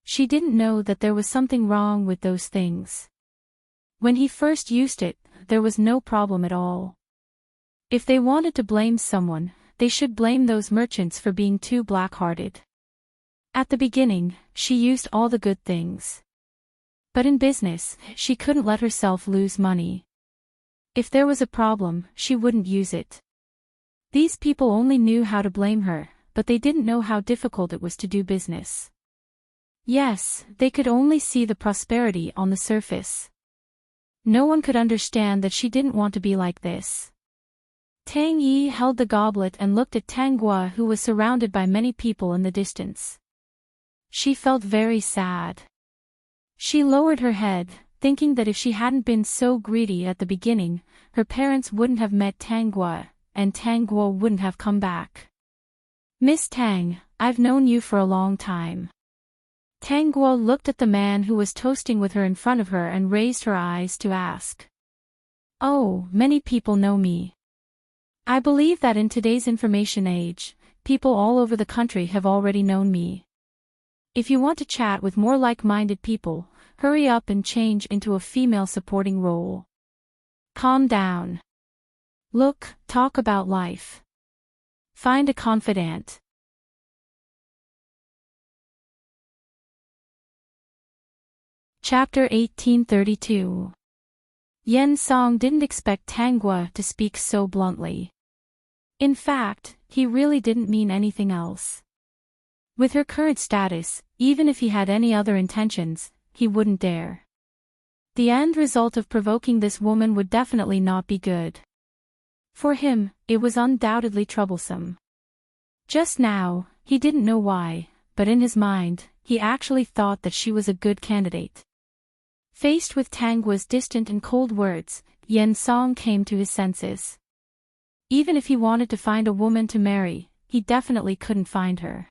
She didn't know that there was something wrong with those things. When he first used it, there was no problem at all. If they wanted to blame someone, they should blame those merchants for being too black-hearted. At the beginning, she used all the good things. But in business, she couldn't let herself lose money. If there was a problem, she wouldn't use it. These people only knew how to blame her, but they didn't know how difficult it was to do business. Yes, they could only see the prosperity on the surface. No one could understand that she didn't want to be like this. Tang Yi held the goblet and looked at Tang Guo, who was surrounded by many people in the distance. She felt very sad. She lowered her head, thinking that if she hadn't been so greedy at the beginning, her parents wouldn't have met Tang Guo, and Tang Guo wouldn't have come back. "Miss Tang, I've known you for a long time." Tang Guo looked at the man who was toasting with her in front of her and raised her eyes to ask. "Oh, many people know me. I believe that in today's information age, people all over the country have already known me. If you want to chat with more like-minded people, hurry up and change into a female supporting role. Calm down. Look, talk about life. Find a confidant. Chapter 1832. Yen Song didn't expect Tanggua to speak so bluntly. In fact, he really didn't mean anything else. With her current status, even if he had any other intentions, he wouldn't dare. The end result of provoking this woman would definitely not be good. For him, it was undoubtedly troublesome. Just now, he didn't know why, but in his mind, he actually thought that she was a good candidate. Faced with Tanggua's distant and cold words, Yen Song came to his senses. Even if he wanted to find a woman to marry, he definitely couldn't find her.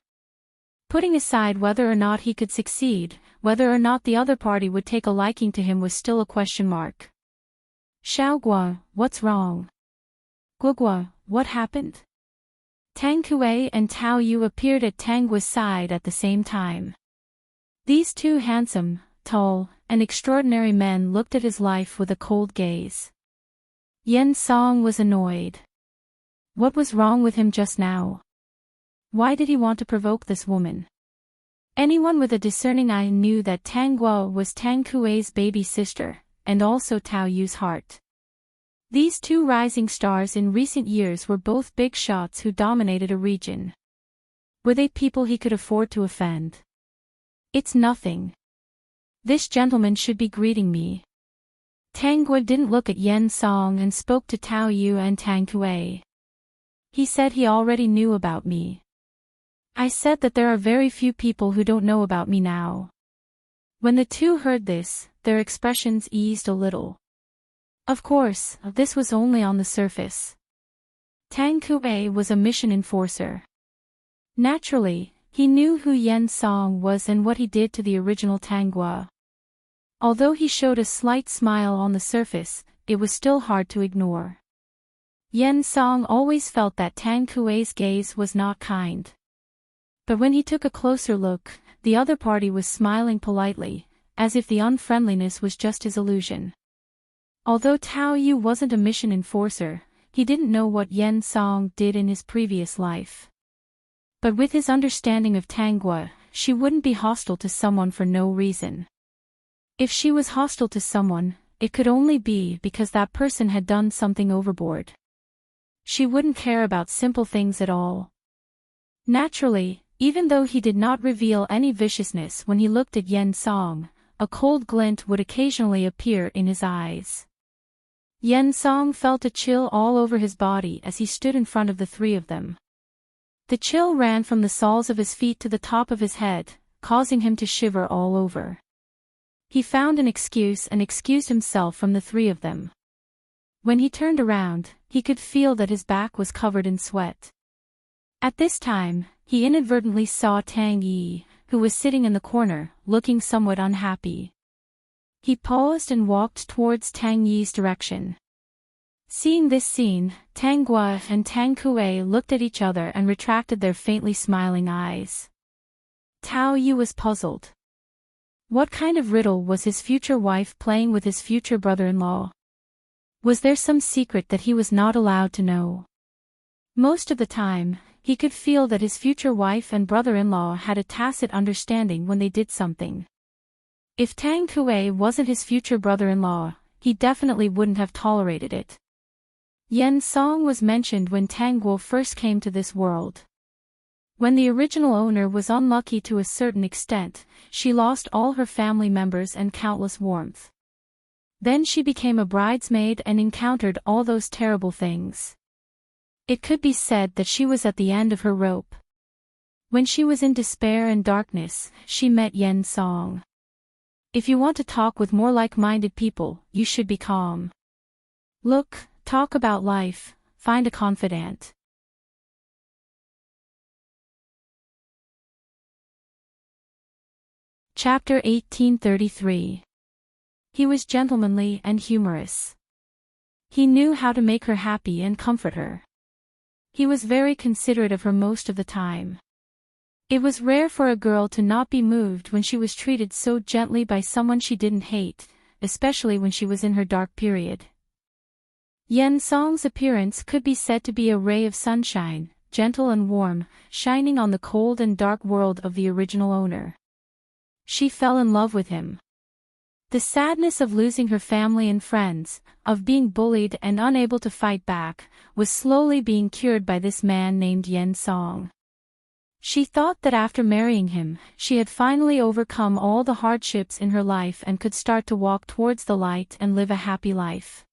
Putting aside whether or not he could succeed, whether or not the other party would take a liking to him was still a question mark. Xiaogua, what's wrong? Guogua, what happened? Tang Kuei and Tao Yu appeared at Tanggua's side at the same time. These two handsome, tall, and extraordinary men looked at his life with a cold gaze. Yen Song was annoyed. What was wrong with him just now? Why did he want to provoke this woman? Anyone with a discerning eye knew that Tanggua was Tang Kuei's baby sister, and also Tao Yu's heart. These two rising stars in recent years were both big shots who dominated a region. Were they people he could afford to offend? It's nothing. This gentleman should be greeting me. Tanggua didn't look at Yen Song and spoke to Tao Yu and Tang Kuei. He said he already knew about me. I said that there are very few people who don't know about me now. When the two heard this, their expressions eased a little. Of course, this was only on the surface. Tang Kuei was a mission enforcer. Naturally, he knew who Yen Song was and what he did to the original Tanggua. Although he showed a slight smile on the surface, it was still hard to ignore. Yen Song always felt that Tang Kuei's gaze was not kind. But when he took a closer look, the other party was smiling politely, as if the unfriendliness was just his illusion. Although Tao Yu wasn't a mission enforcer, he didn't know what Yen Song did in his previous life. But with his understanding of Tanggua, she wouldn't be hostile to someone for no reason. If she was hostile to someone, it could only be because that person had done something overboard. She wouldn't care about simple things at all. Naturally, even though he did not reveal any viciousness when he looked at Yen Song, a cold glint would occasionally appear in his eyes. Yen Song felt a chill all over his body as he stood in front of the three of them. The chill ran from the soles of his feet to the top of his head, causing him to shiver all over. He found an excuse and excused himself from the three of them. When he turned around, he could feel that his back was covered in sweat. At this time, he inadvertently saw Tang Yi, who was sitting in the corner, looking somewhat unhappy. He paused and walked towards Tang Yi's direction. Seeing this scene, Tanggua and Tang Kuei looked at each other and retracted their faintly smiling eyes. Tao Yu was puzzled. What kind of riddle was his future wife playing with his future brother-in-law? Was there some secret that he was not allowed to know? Most of the time, he could feel that his future wife and brother-in-law had a tacit understanding when they did something. If Tang Kuei wasn't his future brother-in-law, he definitely wouldn't have tolerated it. Yen Song was mentioned when Tanggua first came to this world. When the original owner was unlucky to a certain extent, she lost all her family members and countless warmth. Then she became a bridesmaid and encountered all those terrible things. It could be said that she was at the end of her rope. When she was in despair and darkness, she met Yen Song. If you want to talk with more like-minded people, you should be calm. Look, talk about life, find a confidant. Chapter 1833. He was gentlemanly and humorous. He knew how to make her happy and comfort her. He was very considerate of her most of the time. It was rare for a girl to not be moved when she was treated so gently by someone she didn't hate, especially when she was in her dark period. Yen Song's appearance could be said to be a ray of sunshine, gentle and warm, shining on the cold and dark world of the original owner. She fell in love with him. The sadness of losing her family and friends, of being bullied and unable to fight back, was slowly being cured by this man named Yen Song. She thought that after marrying him, she had finally overcome all the hardships in her life and could start to walk towards the light and live a happy life.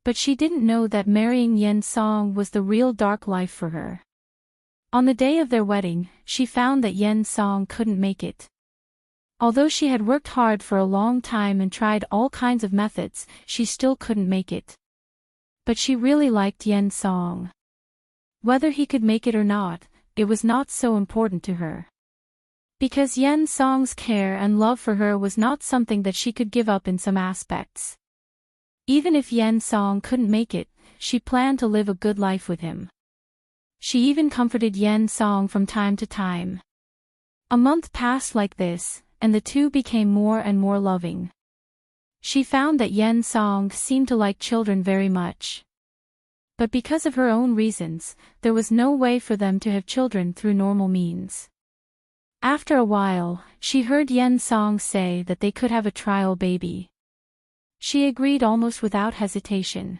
But she didn't know that marrying Yen Song was the real dark life for her. On the day of their wedding, she found that Yen Song couldn't make it. Although she had worked hard for a long time and tried all kinds of methods, she still couldn't make it. But she really liked Yen Song. Whether he could make it or not, it was not so important to her. Because Yen Song's care and love for her was not something that she could give up in some aspects. Even if Yen Song couldn't make it, she planned to live a good life with him. She even comforted Yen Song from time to time. A month passed like this, and the two became more and more loving. She found that Yen Song seemed to like children very much. But because of her own reasons, there was no way for them to have children through normal means. After a while, she heard Yen Song say that they could have a trial baby. She agreed almost without hesitation.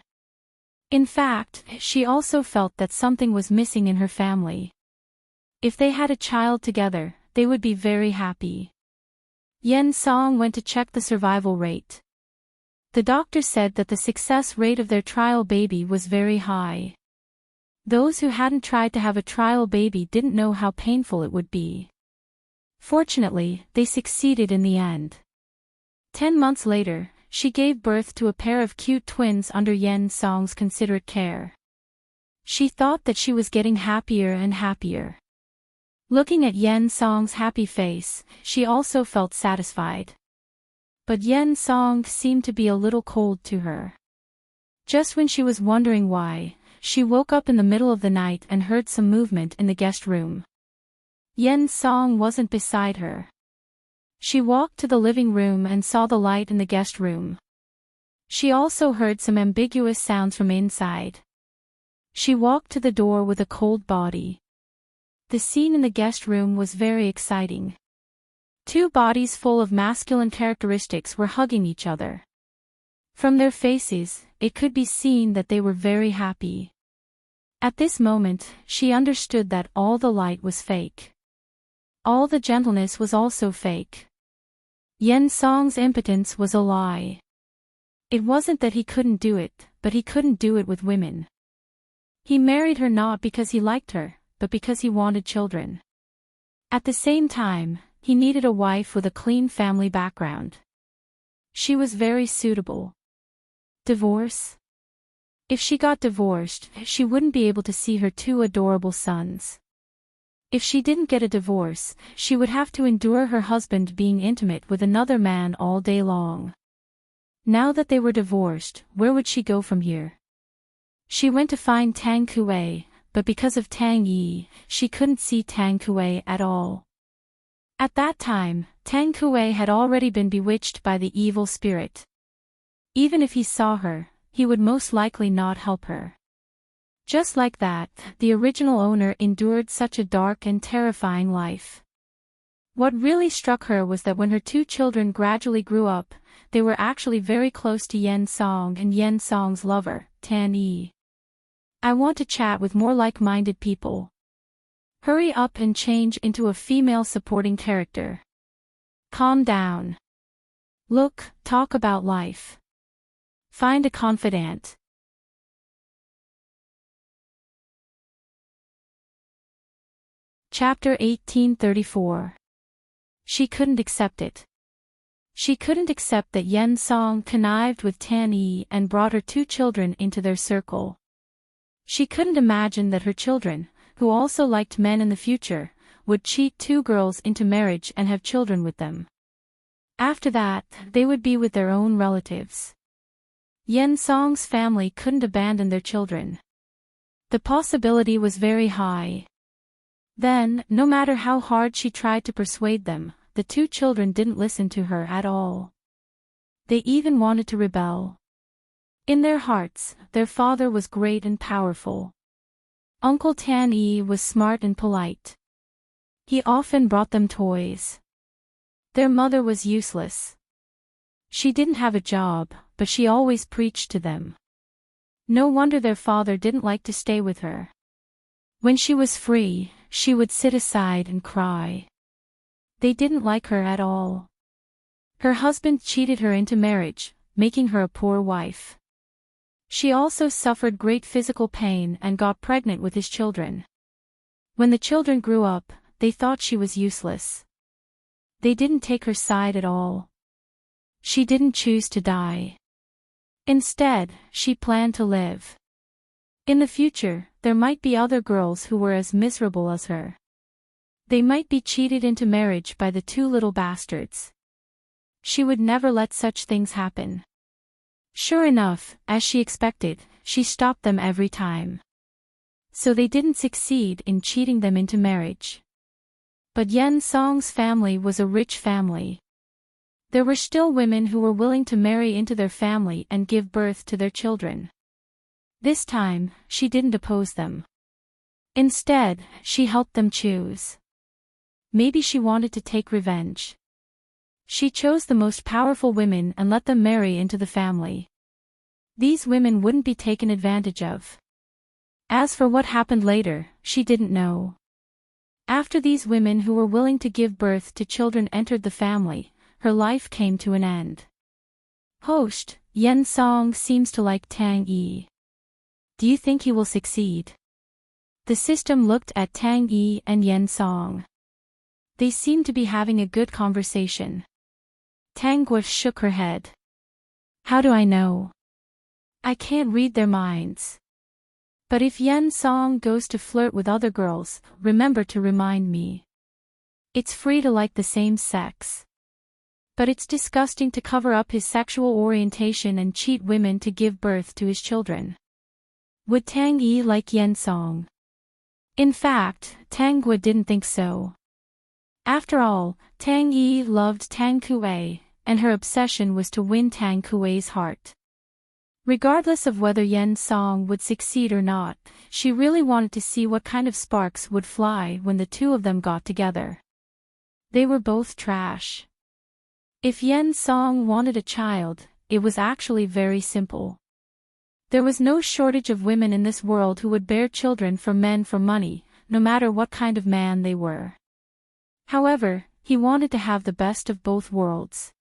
In fact, she also felt that something was missing in her family. If they had a child together, they would be very happy. Yen Song went to check the survival rate. The doctor said that the success rate of their trial baby was very high. Those who hadn't tried to have a trial baby didn't know how painful it would be. Fortunately, they succeeded in the end. 10 months later, she gave birth to a pair of cute twins under Yen Song's considerate care. She thought that she was getting happier and happier. Looking at Yen Song's happy face, she also felt satisfied. But Yen Song seemed to be a little cold to her. Just when she was wondering why, she woke up in the middle of the night and heard some movement in the guest room. Yen Song wasn't beside her. She walked to the living room and saw the light in the guest room. She also heard some ambiguous sounds from inside. She walked to the door with a cold body. The scene in the guest room was very exciting. Two bodies full of masculine characteristics were hugging each other. From their faces, it could be seen that they were very happy. At this moment, she understood that all the light was fake. All the gentleness was also fake. Yen Song's impotence was a lie. It wasn't that he couldn't do it, but he couldn't do it with women. He married her not because he liked her, but because he wanted children. At the same time, he needed a wife with a clean family background. She was very suitable. Divorce? If she got divorced, she wouldn't be able to see her two adorable sons. If she didn't get a divorce, she would have to endure her husband being intimate with another man all day long. Now that they were divorced, where would she go from here? She went to find Tang Kuei, but because of Tang Yi, she couldn't see Tang Kuei at all. At that time, Tang Kuei had already been bewitched by the evil spirit. Even if he saw her, he would most likely not help her. Just like that, the original owner endured such a dark and terrifying life. What really struck her was that when her two children gradually grew up, they were actually very close to Yen Song and Yen Song's lover, Tan Yi. I want to chat with more like-minded people. Hurry up and change into a female supporting character. Calm down. Look, talk about life. Find a confidant. Chapter 1834. She couldn't accept it. She couldn't accept that Yen Song connived with Tan Yi and brought her two children into their circle. She couldn't imagine that her children, who also liked men in the future, would cheat two girls into marriage and have children with them. After that, they would be with their own relatives. Yen Song's family couldn't abandon their children. The possibility was very high. Then, no matter how hard she tried to persuade them, the two children didn't listen to her at all. They even wanted to rebel. In their hearts, their father was great and powerful. Uncle Tan-ee was smart and polite. He often brought them toys. Their mother was useless. She didn't have a job, but she always preached to them. No wonder their father didn't like to stay with her. When she was free, she would sit aside and cry. They didn't like her at all. Her husband cheated her into marriage, making her a poor wife. She also suffered great physical pain and got pregnant with his children. When the children grew up, they thought she was useless. They didn't take her side at all. She didn't choose to die. Instead, she planned to live. In the future, there might be other girls who were as miserable as her. They might be cheated into marriage by the two little bastards. She would never let such things happen. Sure enough, as she expected, she stopped them every time. So they didn't succeed in cheating them into marriage. But Yen Song's family was a rich family. There were still women who were willing to marry into their family and give birth to their children. This time, she didn't oppose them. Instead, she helped them choose. Maybe she wanted to take revenge. She chose the most powerful women and let them marry into the family. These women wouldn't be taken advantage of. As for what happened later, she didn't know. After these women who were willing to give birth to children entered the family, her life came to an end. Host, Yen Song seems to like Tang-ee. Do you think he will succeed? The system looked at Tang-ee and Yen Song. They seemed to be having a good conversation. Tangwa shook her head. How do I know? I can't read their minds. But if Yen Song goes to flirt with other girls, remember to remind me. It's free to like the same sex. But it's disgusting to cover up his sexual orientation and cheat women to give birth to his children. Would Tang-ee like Yen Song? In fact, Tangwa didn't think so. After all, Tang-ee loved Tang Kuei, and her obsession was to win Tang Kuei's heart. Regardless of whether Yen Song would succeed or not, she really wanted to see what kind of sparks would fly when the two of them got together. They were both trash. If Yen Song wanted a child, it was actually very simple. There was no shortage of women in this world who would bear children for men for money, no matter what kind of man they were. However, he wanted to have the best of both worlds.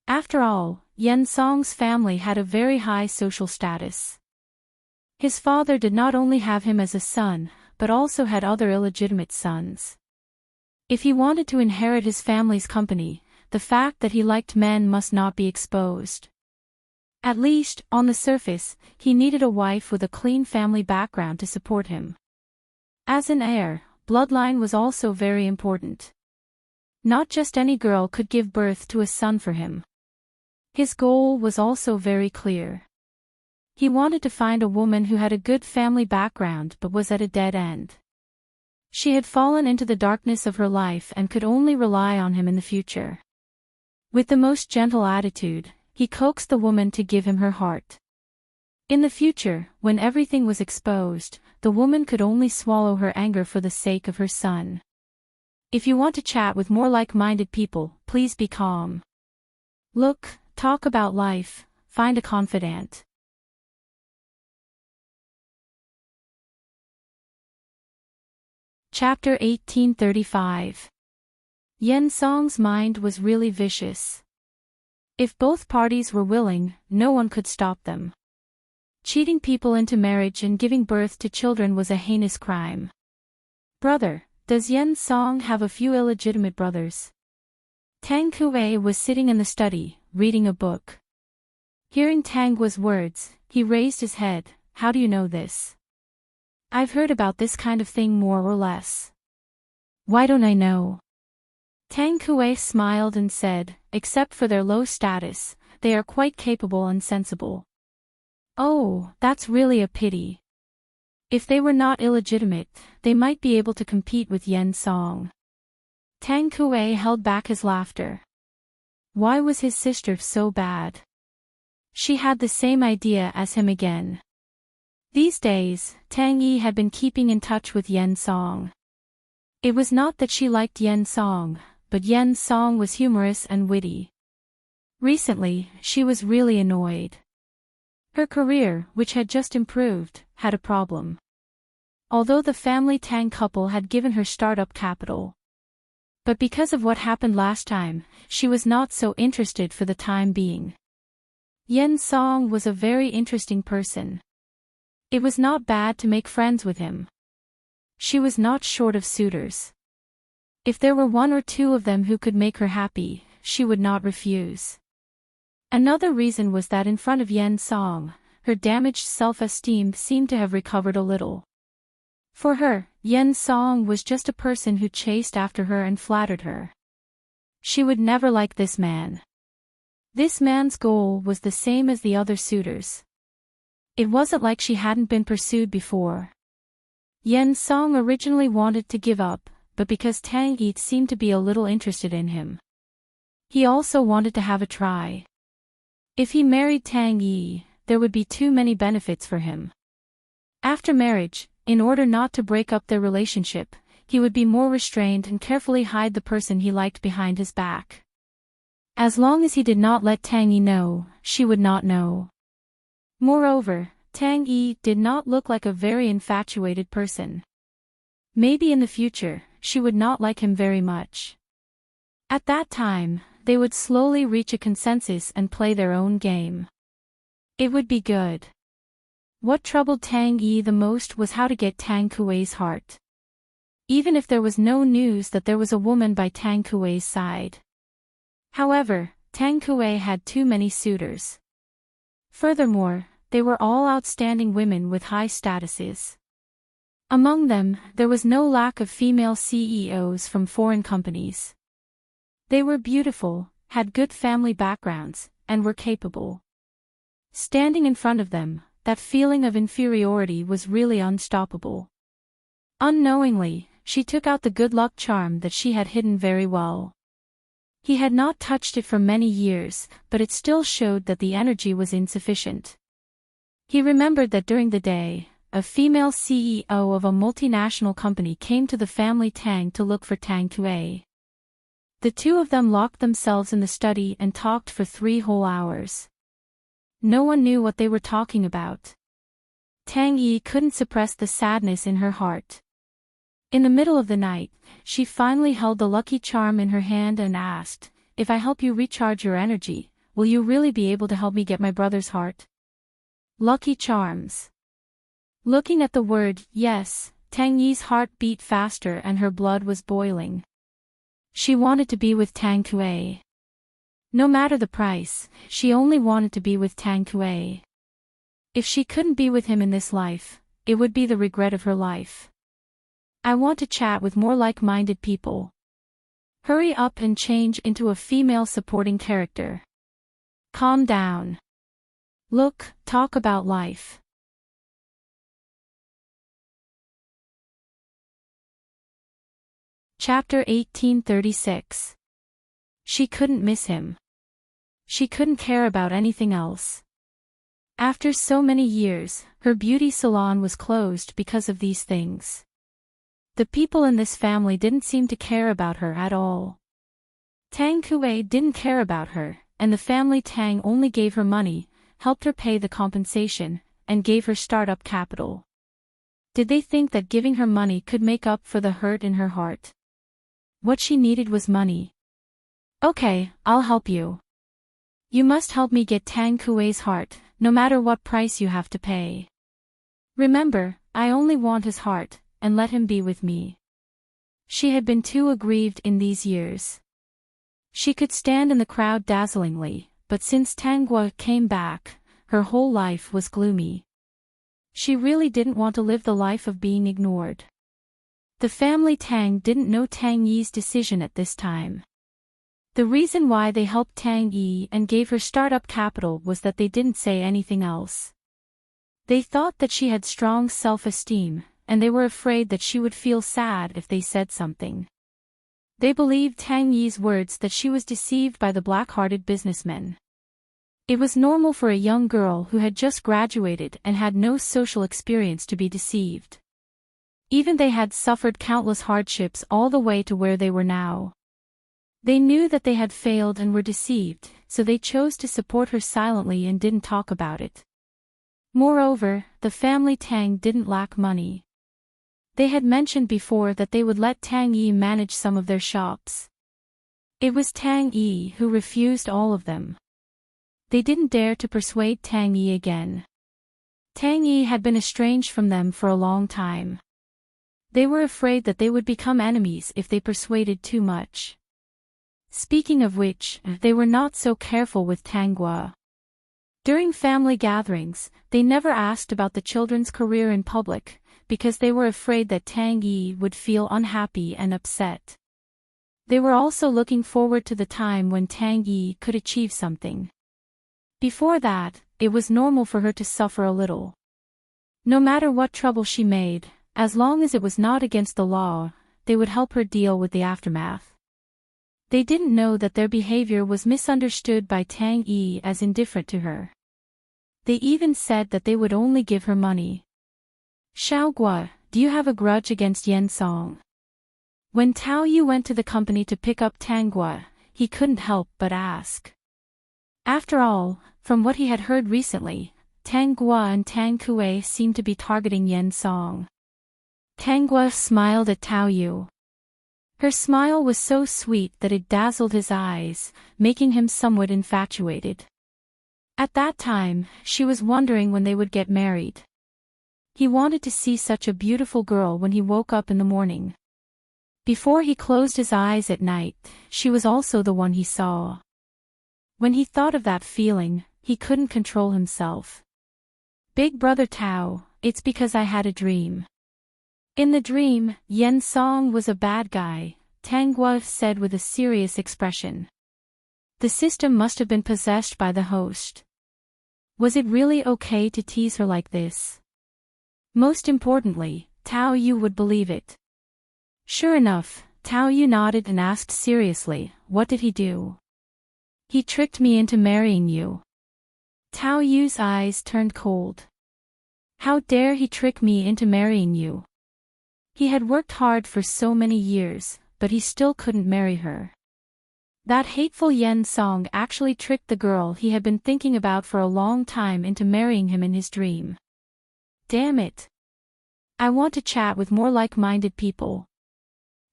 After all, Yen Song's family had a very high social status. His father did not only have him as a son, but also had other illegitimate sons. If he wanted to inherit his family's company, the fact that he liked men must not be exposed. At least, on the surface, he needed a wife with a clean family background to support him. As an heir, bloodline was also very important. Not just any girl could give birth to a son for him. His goal was also very clear. He wanted to find a woman who had a good family background but was at a dead end. She had fallen into the darkness of her life and could only rely on him in the future. With the most gentle attitude, he coaxed the woman to give him her heart. In the future, when everything was exposed, the woman could only swallow her anger for the sake of her son. If you want to chat with more like-minded people, please be calm. Look, talk about life, find a confidant. Chapter 1835. Yen Song's mind was really vicious. If both parties were willing, no one could stop them. Cheating people into marriage and giving birth to children was a heinous crime. Brother, does Yen Song have a few illegitimate brothers? Tang Kuei was sitting in the study, reading a book. Hearing Tangwa's words, he raised his head. How do you know this? I've heard about this kind of thing more or less. Why don't I know? Tang Kuei smiled and said, except for their low status, they are quite capable and sensible. Oh, that's really a pity. If they were not illegitimate, they might be able to compete with Yen Song. Tang Kuei held back his laughter. Why was his sister so bad? She had the same idea as him again. These days, Tang Yi had been keeping in touch with Yen Song. It was not that she liked Yen Song, but Yen Song was humorous and witty. Recently, she was really annoyed. Her career, which had just improved, had a problem. Although the family Tang couple had given her startup capital. But because of what happened last time, she was not so interested for the time being. Yen Song was a very interesting person. It was not bad to make friends with him. She was not short of suitors. If there were one or two of them who could make her happy, she would not refuse. Another reason was that in front of Yen Song, her damaged self-esteem seemed to have recovered a little. For her, Yen Song was just a person who chased after her and flattered her. She would never like this man. This man's goal was the same as the other suitors. It wasn't like she hadn't been pursued before. Yen Song originally wanted to give up, but because Tang Yi seemed to be a little interested in him, he also wanted to have a try. If he married Tang Yi, there would be too many benefits for him. After marriage, in order not to break up their relationship, he would be more restrained and carefully hide the person he liked behind his back. As long as he did not let Tang Yi know, she would not know. Moreover, Tang Yi did not look like a very infatuated person. Maybe in the future, she would not like him very much. At that time, they would slowly reach a consensus and play their own game. It would be good. What troubled Tang Yi the most was how to get Tang Kuei's heart. Even if there was no news that there was a woman by Tang Kuei's side. However, Tang Kuei had too many suitors. Furthermore, they were all outstanding women with high statuses. Among them, there was no lack of female CEOs from foreign companies. They were beautiful, had good family backgrounds, and were capable. Standing in front of them, that feeling of inferiority was really unstoppable. Unknowingly, she took out the good luck charm that she had hidden very well. He had not touched it for many years, but it still showed that the energy was insufficient. He remembered that during the day, a female CEO of a multinational company came to the family Tang to look for Tang Kuei. The two of them locked themselves in the study and talked for 3 whole hours. No one knew what they were talking about. Tang Yi couldn't suppress the sadness in her heart. In the middle of the night, she finally held the lucky charm in her hand and asked, "If I help you recharge your energy, will you really be able to help me get my brother's heart?" Lucky charms. Looking at the word, yes, Tang Yi's heart beat faster and her blood was boiling. She wanted to be with Tang Kuei. No matter the price, she only wanted to be with Tang Kuei. If she couldn't be with him in this life, it would be the regret of her life. I want to chat with more like-minded people. Hurry up and change into a female supporting character. Calm down. Look, talk about life. Chapter 1836. She couldn't miss him. She couldn't care about anything else. After so many years, her beauty salon was closed because of these things. The people in this family didn't seem to care about her at all. Tang Kuei didn't care about her, and the family Tang only gave her money, helped her pay the compensation, and gave her startup capital. Did they think that giving her money could make up for the hurt in her heart? What she needed was money. Okay, I'll help you. You must help me get Tang Kuei's heart, no matter what price you have to pay. Remember, I only want his heart, and let him be with me. She had been too aggrieved in these years. She could stand in the crowd dazzlingly, but since Tang Guo came back, her whole life was gloomy. She really didn't want to live the life of being ignored. The family Tang didn't know Tang Yi's decision at this time. The reason why they helped Tang Yi and gave her startup capital was that they didn't say anything else. They thought that she had strong self-esteem, and they were afraid that she would feel sad if they said something. They believed Tang Yi's words that she was deceived by the black-hearted businessmen. It was normal for a young girl who had just graduated and had no social experience to be deceived. Even they had suffered countless hardships all the way to where they were now. They knew that they had failed and were deceived, so they chose to support her silently and didn't talk about it. Moreover, the family Tang didn't lack money. They had mentioned before that they would let Tang Yi manage some of their shops. It was Tang Yi who refused all of them. They didn't dare to persuade Tang Yi again. Tang Yi had been estranged from them for a long time. They were afraid that they would become enemies if they persuaded too much. Speaking of which, they were not so careful with Tang Gua. During family gatherings, they never asked about the children's career in public, because they were afraid that Tang Yi would feel unhappy and upset. They were also looking forward to the time when Tang Yi could achieve something. Before that, it was normal for her to suffer a little. No matter what trouble she made, as long as it was not against the law, they would help her deal with the aftermath. They didn't know that their behavior was misunderstood by Tang Yi as indifferent to her. They even said that they would only give her money. Xiaogua, do you have a grudge against Yen Song? When Tao Yu went to the company to pick up Tang Gua, he couldn't help but ask. After all, from what he had heard recently, Tang Gua and Tang Kue seemed to be targeting Yen Song. Tang Gua smiled at Tao Yu. Her smile was so sweet that it dazzled his eyes, making him somewhat infatuated. At that time, she was wondering when they would get married. He wanted to see such a beautiful girl when he woke up in the morning. Before he closed his eyes at night, she was also the one he saw. When he thought of that feeling, he couldn't control himself. Big brother Tao, it's because I had a dream. In the dream, Yen Song was a bad guy, Tang Gua said with a serious expression. The system must have been possessed by the host. Was it really okay to tease her like this? Most importantly, Tao Yu would believe it. Sure enough, Tao Yu nodded and asked seriously, what did he do? He tricked me into marrying you. Tao Yu's eyes turned cold. How dare he trick me into marrying you? He had worked hard for so many years, but he still couldn't marry her. That hateful Yen Song actually tricked the girl he had been thinking about for a long time into marrying him in his dream. Damn it. I want to chat with more like-minded people.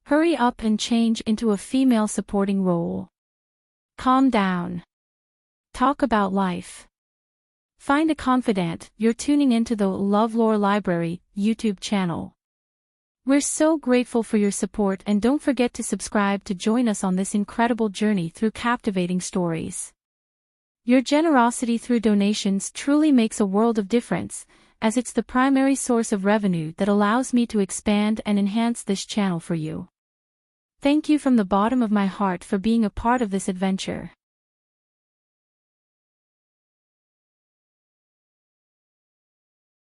Hurry up and change into a female supporting role. Calm down. Talk about life. Find a confidant. You're tuning into the LoveLore Library YouTube channel. We're so grateful for your support, and don't forget to subscribe to join us on this incredible journey through captivating stories. Your generosity through donations truly makes a world of difference, as it's the primary source of revenue that allows me to expand and enhance this channel for you. Thank you from the bottom of my heart for being a part of this adventure.